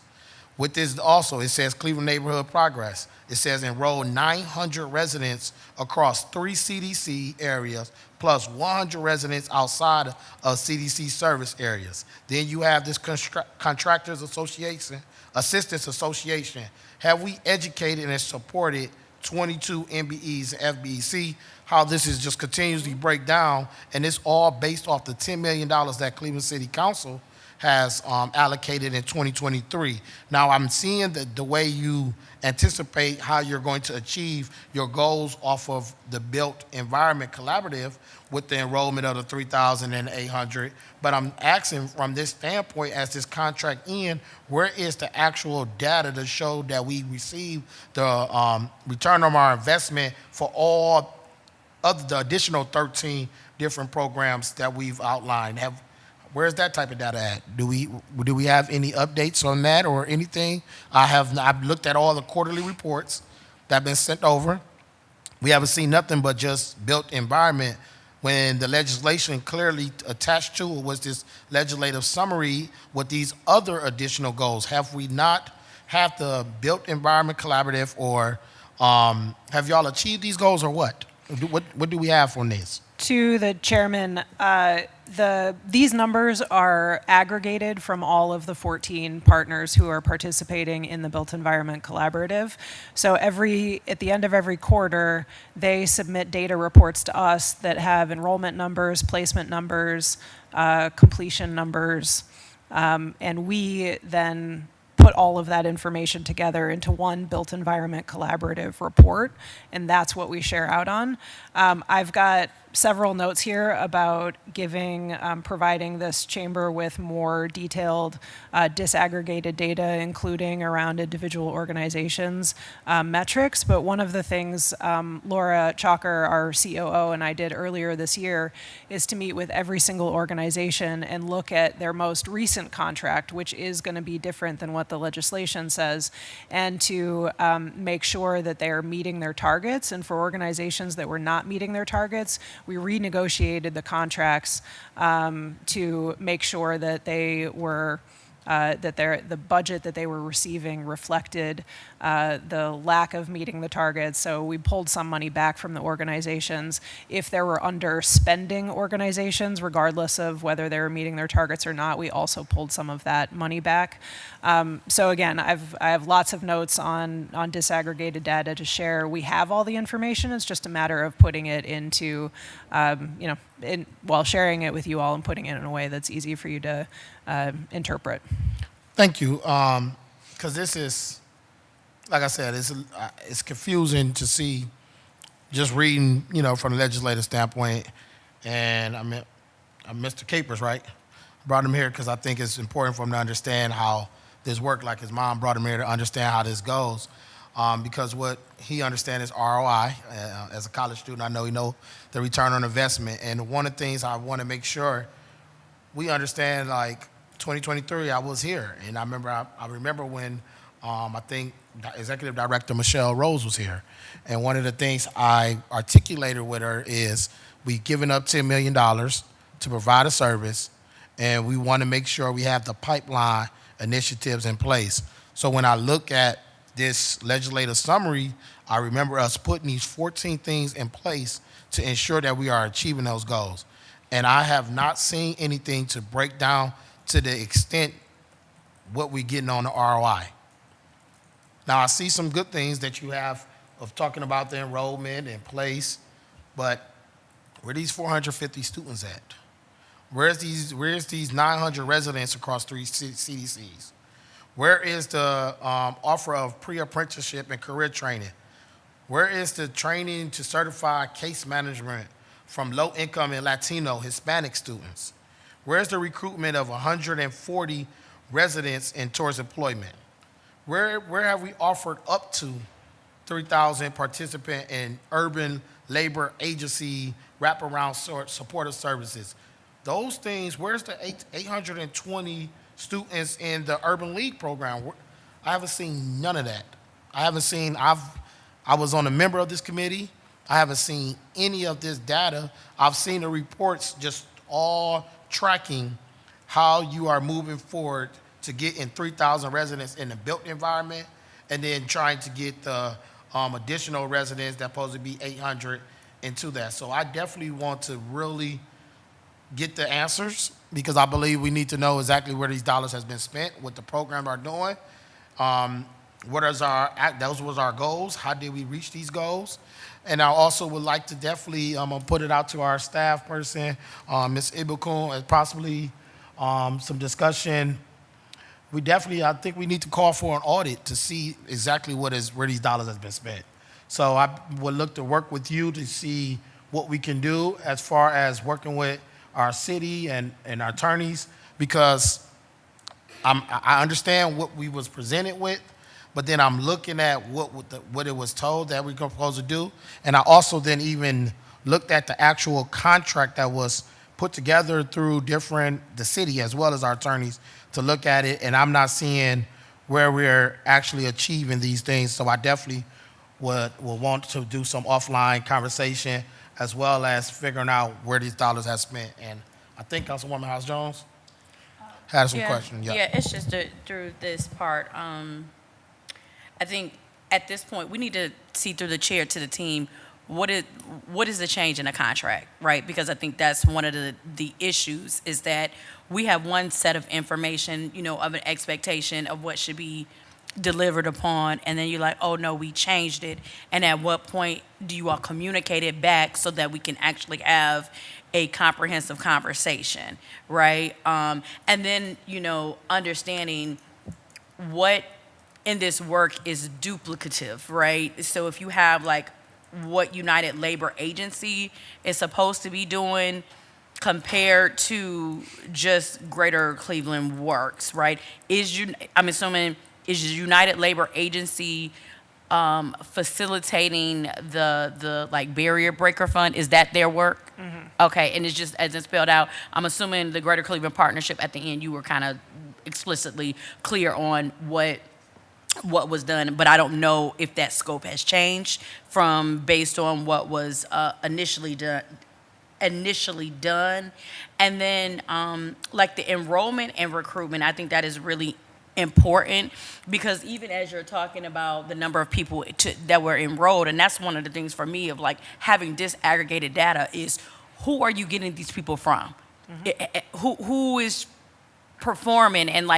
With this also, it says Cleveland Neighborhood Progress. It says enroll 900 residents across 3 CDC areas plus 100 residents outside of CDC service areas. Then you have this Contractors Association, Assistants Association. Have we educated and supported 22 MBEs and FBEs? How this is just continuously break down, and it's all based off the $10 million that Cleveland City Council has allocated in 2023. Now, I'm seeing the way you anticipate how you're going to achieve your goals off of the Built Environment Collaborative with the enrollment of the 3,800. But I'm asking from this standpoint, as this contract ends, where is the actual data to show that we receive the return on our investment for all of the additional 13 different programs that we've outlined? Where's that type of data at? Do we have any updates on that or anything? I've looked at all the quarterly reports that have been sent over. We haven't seen nothing but just built environment, when the legislation clearly attached to it was this legislative summary with these other additional goals. Have we not had the Built Environment Collaborative, or have y'all achieved these goals, or what? What do we have on this? To the chairman, these numbers are aggregated from all of the 14 partners who are participating in the Built Environment Collaborative. So at the end of every quarter, they submit data reports to us that have enrollment numbers, placement numbers, completion numbers, and we then put all of that information together into one Built Environment Collaborative report, and that's what we share out on. I've got several notes here about providing this chamber with more detailed disaggregated data, including around individual organizations metrics. But one of the things Laura Chalker, our COO, and I did earlier this year is to meet with every single organization and look at their most recent contract, which is going to be different than what the legislation says, and to make sure that they are meeting their targets. And for organizations that were not meeting their targets, we renegotiated the contracts to make sure that they were the budget that they were receiving reflected the lack of meeting the targets. So we pulled some money back from the organizations. If there were underspending organizations, regardless of whether they were meeting their targets or not, we also pulled some of that money back. So again, I have lots of notes on disaggregated data to share. We have all the information. It's just a matter of putting it into, while sharing it with you all and putting it in a way that's easy for you to interpret. Thank you. Because this is, like I said, it's confusing to see just reading, from the legislative standpoint. And I Mr. Capers, right? Brought him here because I think it's important for him to understand how this works. Like his mom brought him here to understand how this goes. Because what he understands is ROI. As a college student, I know he knows the return on investment. And one of the things I want to make sure we understand, like 2023, I was here. And I remember when I think Executive Director Michelle Rose was here. And one of the things I articulated with her is we've given up $10 million to provide a service, and we want to make sure we have the pipeline initiatives in place. So when I look at this legislative summary, I remember us putting these 14 things in place to ensure that we are achieving those goals. And I have not seen anything to break down to the extent what we're getting on the ROI. Now, I see some good things that you have of talking about the enrollment in place, but where are these 450 students at? Where's these 900 residents across 3 CDCs? Where is the offer of pre-apprenticeship and career training? Where is the training to certify case management from low-income and Latino Hispanic students? Where's the recruitment of 140 residents in towards employment? Where have we offered up to 3,000 participant in urban labor agency wraparound supportive services? Those things, where's the 820 students in the Urban League program? I haven't seen none of that. I was on a member of this committee. I haven't seen any of this data. I've seen the reports just all tracking how you are moving forward to get in 3,000 residents in the built environment, and then trying to get the additional residents that's supposed to be 800 into that. So I definitely want to really get the answers, because I believe we need to know exactly where these dollars has been spent, what the program are doing. Those was our goals. How did we reach these goals? And I also would like to definitely, I'm gonna put it out to our staff person, Ms. Ibukun, and possibly some discussion. We definitely, I think we need to call for an audit to see exactly where these dollars has been spent. So I would look to work with you to see what we can do as far as working with our city and our attorneys, because I understand what we was presented with, but then I'm looking at what it was told that we were supposed to do. And I also then even looked at the actual contract that was put together through the city as well as our attorneys to look at it, and I'm not seeing where we're actually achieving these things. So I definitely would want to do some offline conversation as well as figuring out where these dollars have spent. And I think Councilwoman House Jones had some questions. Yeah, it's just through this part. I think at this point, we need to see through the chair to the team, what is the change in the contract, right? Because I think that's one of the issues, is that we have one set of information, of an expectation of what should be delivered upon, and then you're like, oh no, we changed it. And at what point do you all communicate it back so that we can actually have a comprehensive conversation, right? And then, understanding what in this work is duplicative, right? So if you have what United Labor Agency is supposed to be doing compared to just Greater Cleveland Works, right? I'm assuming, is United Labor Agency facilitating the barrier breaker fund? Is that their work? Mm-hmm. Okay, and it's just as it's spelled out. I'm assuming the Greater Cleveland Partnership at the end, you were kind of explicitly clear on what was done, but I don't know if that scope has changed from based on what was initially done. And then the enrollment and recruitment, I think that is really important, because even as you're talking about the number of people that were enrolled, and that's one of the things for me of having disaggregated data, is who are you getting these people from? Mm-hmm. Who is performing, and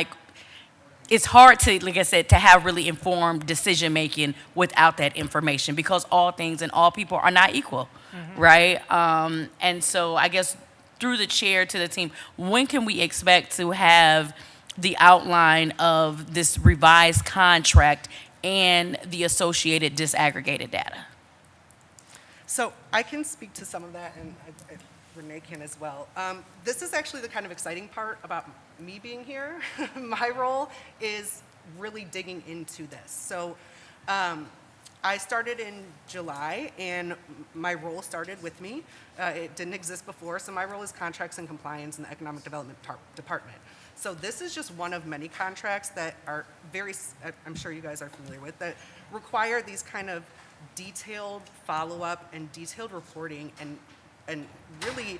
it's hard to, like I said, to have really informed decision making without that information, because all things and all people are not equal, mm-hmm. right? And so I guess through the chair to the team, when can we expect to have the outline of this revised contract and the associated disaggregated data? So I can speak to some of that, and Renee can as well. This is actually the kind of exciting part about me being here. My role is really digging into this. So I started in July, and my role started with me. It didn't exist before, so my role is contracts and compliance in the economic development department. So this is just one of many contracts that are I'm sure you guys are familiar with, that require these kind of detailed follow-up and detailed reporting, and really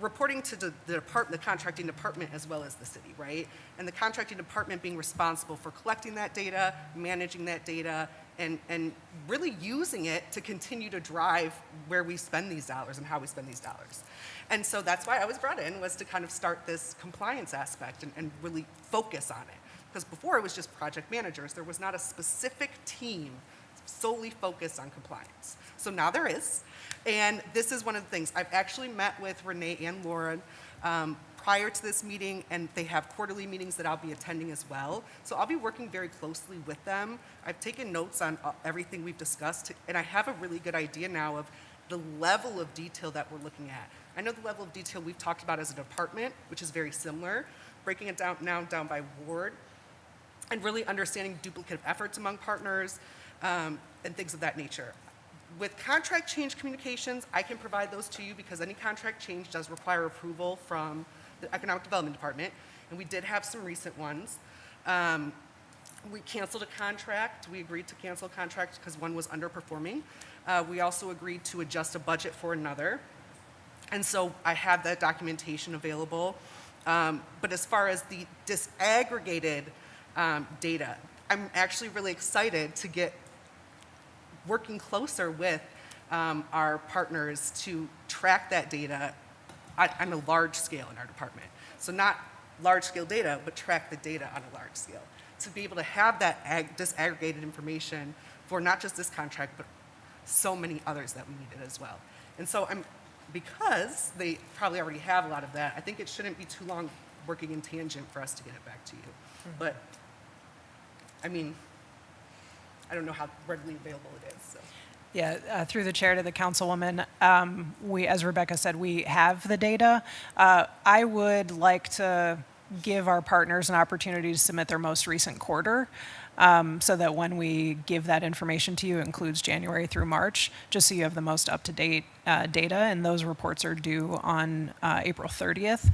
reporting to the contracting department as well as the city, right? And the contracting department being responsible for collecting that data, managing that data, and really using it to continue to drive where we spend these dollars and how we spend these dollars. And so that's why I was brought in, was to kind of start this compliance aspect and really focus on it. Because before it was just project managers. There was not a specific team solely focused on compliance. So now there is. And this is one of the things. I've actually met with Renee and Lauren prior to this meeting, and they have quarterly meetings that I'll be attending as well. So I'll be working very closely with them. I've taken notes on everything we've discussed, and I have a really good idea now of the level of detail that we're looking at. I know the level of detail we've talked about as a department, which is very similar, breaking it down by ward, and really understanding duplicative efforts among partners, and things of that nature. With contract change communications, I can provide those to you, because any contract change does require approval from the Economic Development Department, and we did have some recent ones. We canceled a contract. We agreed to cancel a contract because one was underperforming. We also agreed to adjust a budget for another. And so I have that documentation available. But as far as the disaggregated data, I'm actually really excited to get working closer with our partners to track that data on a large scale in our department. So not large scale data, but track the data on a large scale. To be able to have that disaggregated information for not just this contract, but so many others that we needed as well. And so I'm because they probably already have a lot of that, I think it shouldn't be too long working in tangent for us to get it back to you. But, I mean, I don't know how readily available it is, so. Yeah, through the chair to the councilwoman, we, as Rebecca said, we have the data. I would like to give our partners an opportunity to submit their most recent quarter, so that when we give that information to you, it includes January through March, just so you have the most up-to-date data, and those reports are due on April 30th.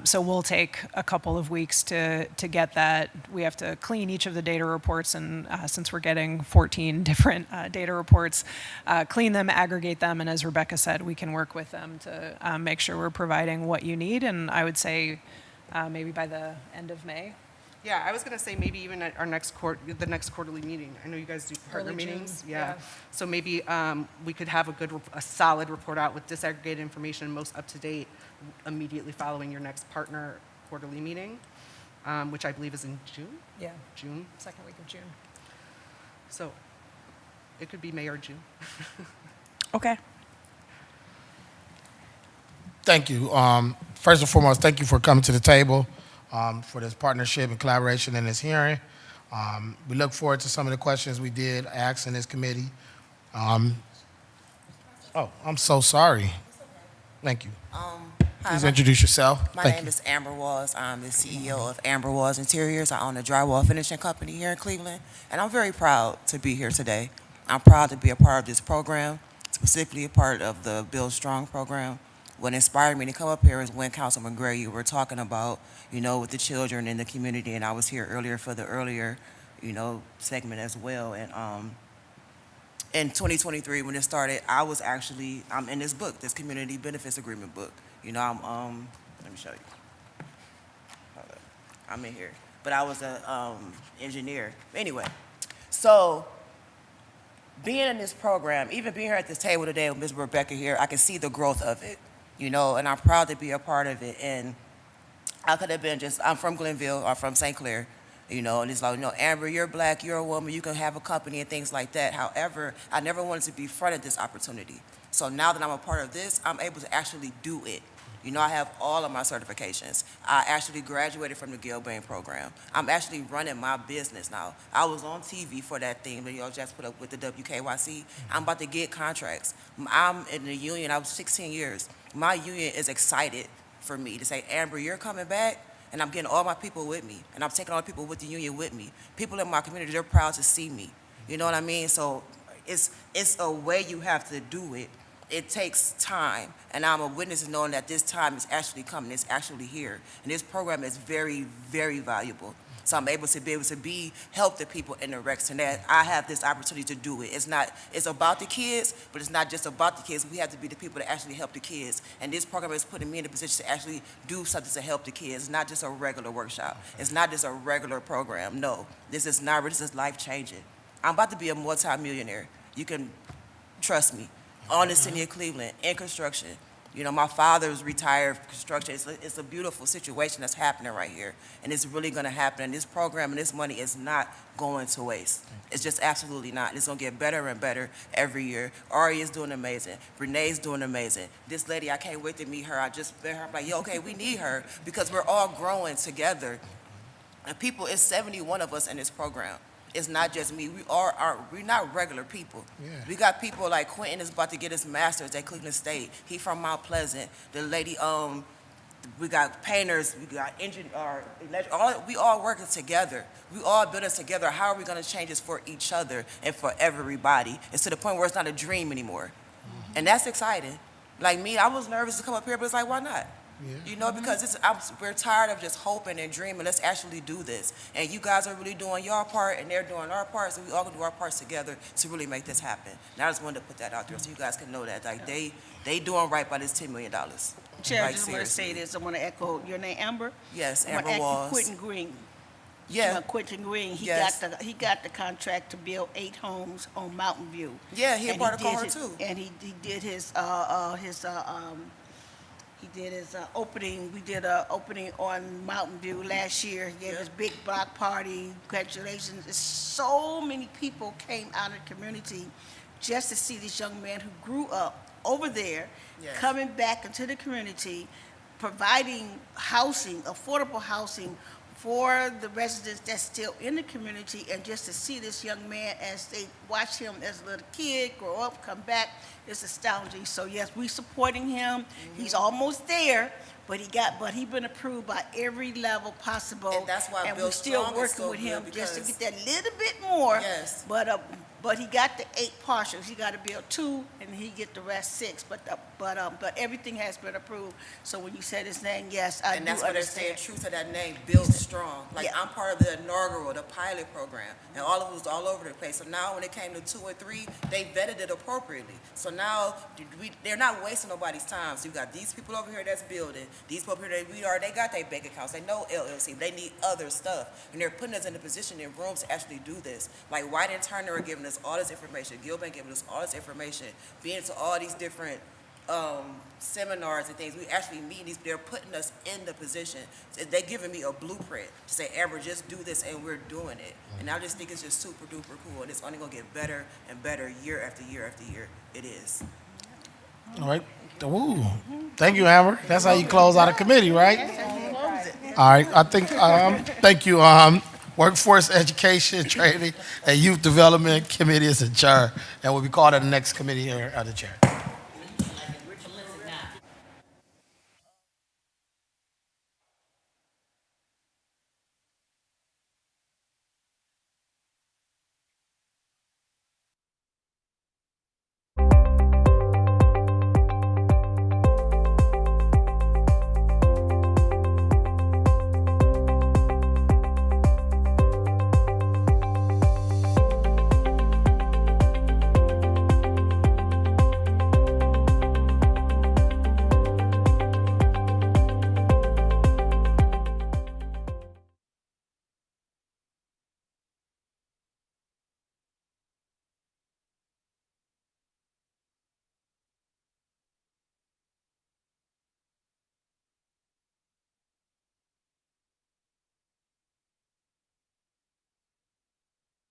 So we'll take a couple of weeks to get that. We have to clean each of the data reports, and since we're getting 14 different data reports, clean them, aggregate them, and as Rebecca said, we can work with them to make sure we're providing what you need, and I would say maybe by the end of May. Yeah, I was gonna say maybe even at our next the next quarterly meeting. I know you guys do partner Early June, meetings. yeah. So maybe we could have a solid report out with disaggregated information, most up to date, immediately following your next partner quarterly meeting, which I believe is in June. Yeah, June. second week of June. So it could be May or June. Okay. Thank you. First and foremost, thank you for coming to the table, for this partnership and collaboration in this hearing. We look forward to some of the questions we did ask in this committee. Oh, I'm so sorry. Thank you. Please introduce yourself. My Thank name you. is Amber Walls. I'm the CEO of Amber Walls Interiors. I own a drywall finishing company here in Cleveland, and I'm very proud to be here today. I'm proud to be a part of this program, specifically a part of the Build Strong program. What inspired me to come up here is when Councilman Gray, you were talking about, with the children in the community, and I was here earlier for the earlier, segment as well. And in 2023, when it started, I'm in this book, this community benefits agreement book. Let me show you. Hold up. I'm in here, but I was a engineer. Anyway, so being in this program, even being here at this table today with Ms. Rebecca here, I can see the growth of it. And I'm proud to be a part of it. And I could have been I'm from Glenville, or from St. Clair, and it's like, Amber, you're black, you're a woman, you can have a company and things like that. However, I never wanted to be fronted this opportunity. So now that I'm a part of this, I'm able to actually do it. I have all of my certifications. I actually graduated from the Gilbane program. I'm actually running my business now. I was on TV for that thing that y'all just put up with the WKYC. I'm about to get contracts. I'm in the union. I was 16 years. My union is excited for me to say, Amber, you're coming back, and I'm getting all my people with me, and I'm taking all the people with the union with me. People in my community, they're proud to see me. You know what I mean? So it's a way you have to do it. It takes time, and I'm a witness to knowing that this time is actually coming. It's actually here, and this program is very, very valuable. So I'm able to help the people in the Rex, and that I have this opportunity to do it. It's about the kids, but it's not just about the kids. We have to be the people that actually help the kids, and this program is putting me in a position to actually do something to help the kids. It's not just a regular workshop. It's not just a regular program. No, this is life changing. I'm about to be a multi-millionaire. You can trust me. On the city of Cleveland, in construction. My father's retired from construction. It's a beautiful situation that's happening right here. And it's really gonna happen. And this program and this money is not going to waste. It's just absolutely not. It's gonna get better and better every year. Ari is doing amazing. Renee's doing amazing. This lady, I can't wait to meet her. I just met her. I'm like, okay, we need her because we're all growing together. And it's 71 of us in this program. It's not just me. We're not regular people. Yeah. We got people like Quentin is about to get his master's at Cleveland State. He from Mount Pleasant. The lady, we got painters, we got engineers, we all working together. We all building together. How are we gonna change this for each other and for everybody? It's to the point where it's not a dream anymore. Mm-hmm. And that's exciting. Like me, I was nervous to come up here, but it's like, why not? Yeah. Because we're tired of just hoping and dreaming. Let's actually do this. And you guys are really doing your part, and they're doing our part, so we all can do our parts together to really make this happen. And I just wanted to put that out there so you guys can know that. Like, they doing right by this $10 million. Chair, like, I just want to say this. I want to echo your name, Amber. Yes, Amber Walls. Quentin Green. Yeah. Quentin Green, he Yes. got the contract to build 8 homes on Mountain View. Yeah, he a part of Cohort too. And he did his opening. We did an opening on Mountain View last year. He gave his big block party. Congratulations. So many people came out of the community just to see this young man who grew up over there, coming back into the community, providing housing, affordable housing for the residents that's still in the community, and just to see this young man as they watch him as a little kid grow up, come back, is astounding. So yes, we supporting him. He's almost there, but he been approved by every level possible. And that's why and Bill we're still Strong is working so with him good, just to because- get that little bit more. Yes. But he got the 8 partials. He got to build 2, and he get the rest 6. But everything has been approved. So when you said his name, yes, I And do that's what they're saying, understand. true to that name, Build Strong. Like, Yeah. I'm part of the inaugural, the pilot program, and all of it was all over the place. So now when it came to 2 or 3, they vetted it appropriately. So now they're not wasting nobody's time. So you got these people over here that's building, these people over here they got their bank accounts, they know LLC, they need other stuff. And they're putting us in a position in rooms to actually do this. Like, White and Turner are giving us all this information, Gilbank giving us all this information, being to all these different seminars and things. We actually meet these, they're putting us in the position. They're giving me a blueprint to say, Amber, just do this, and we're doing it. And I just think it's just super duper cool, and it's only gonna get better and better year after year after year. It is. All right. Ooh. Thank you, Amber. That's how you close out a committee, right? All right. I think, thank you. Workforce Education, Training, and Youth Development Committee is adjourned, and will be called at the next committee here at the chair.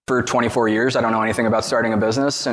For 24 years, I don't know anything about starting a business.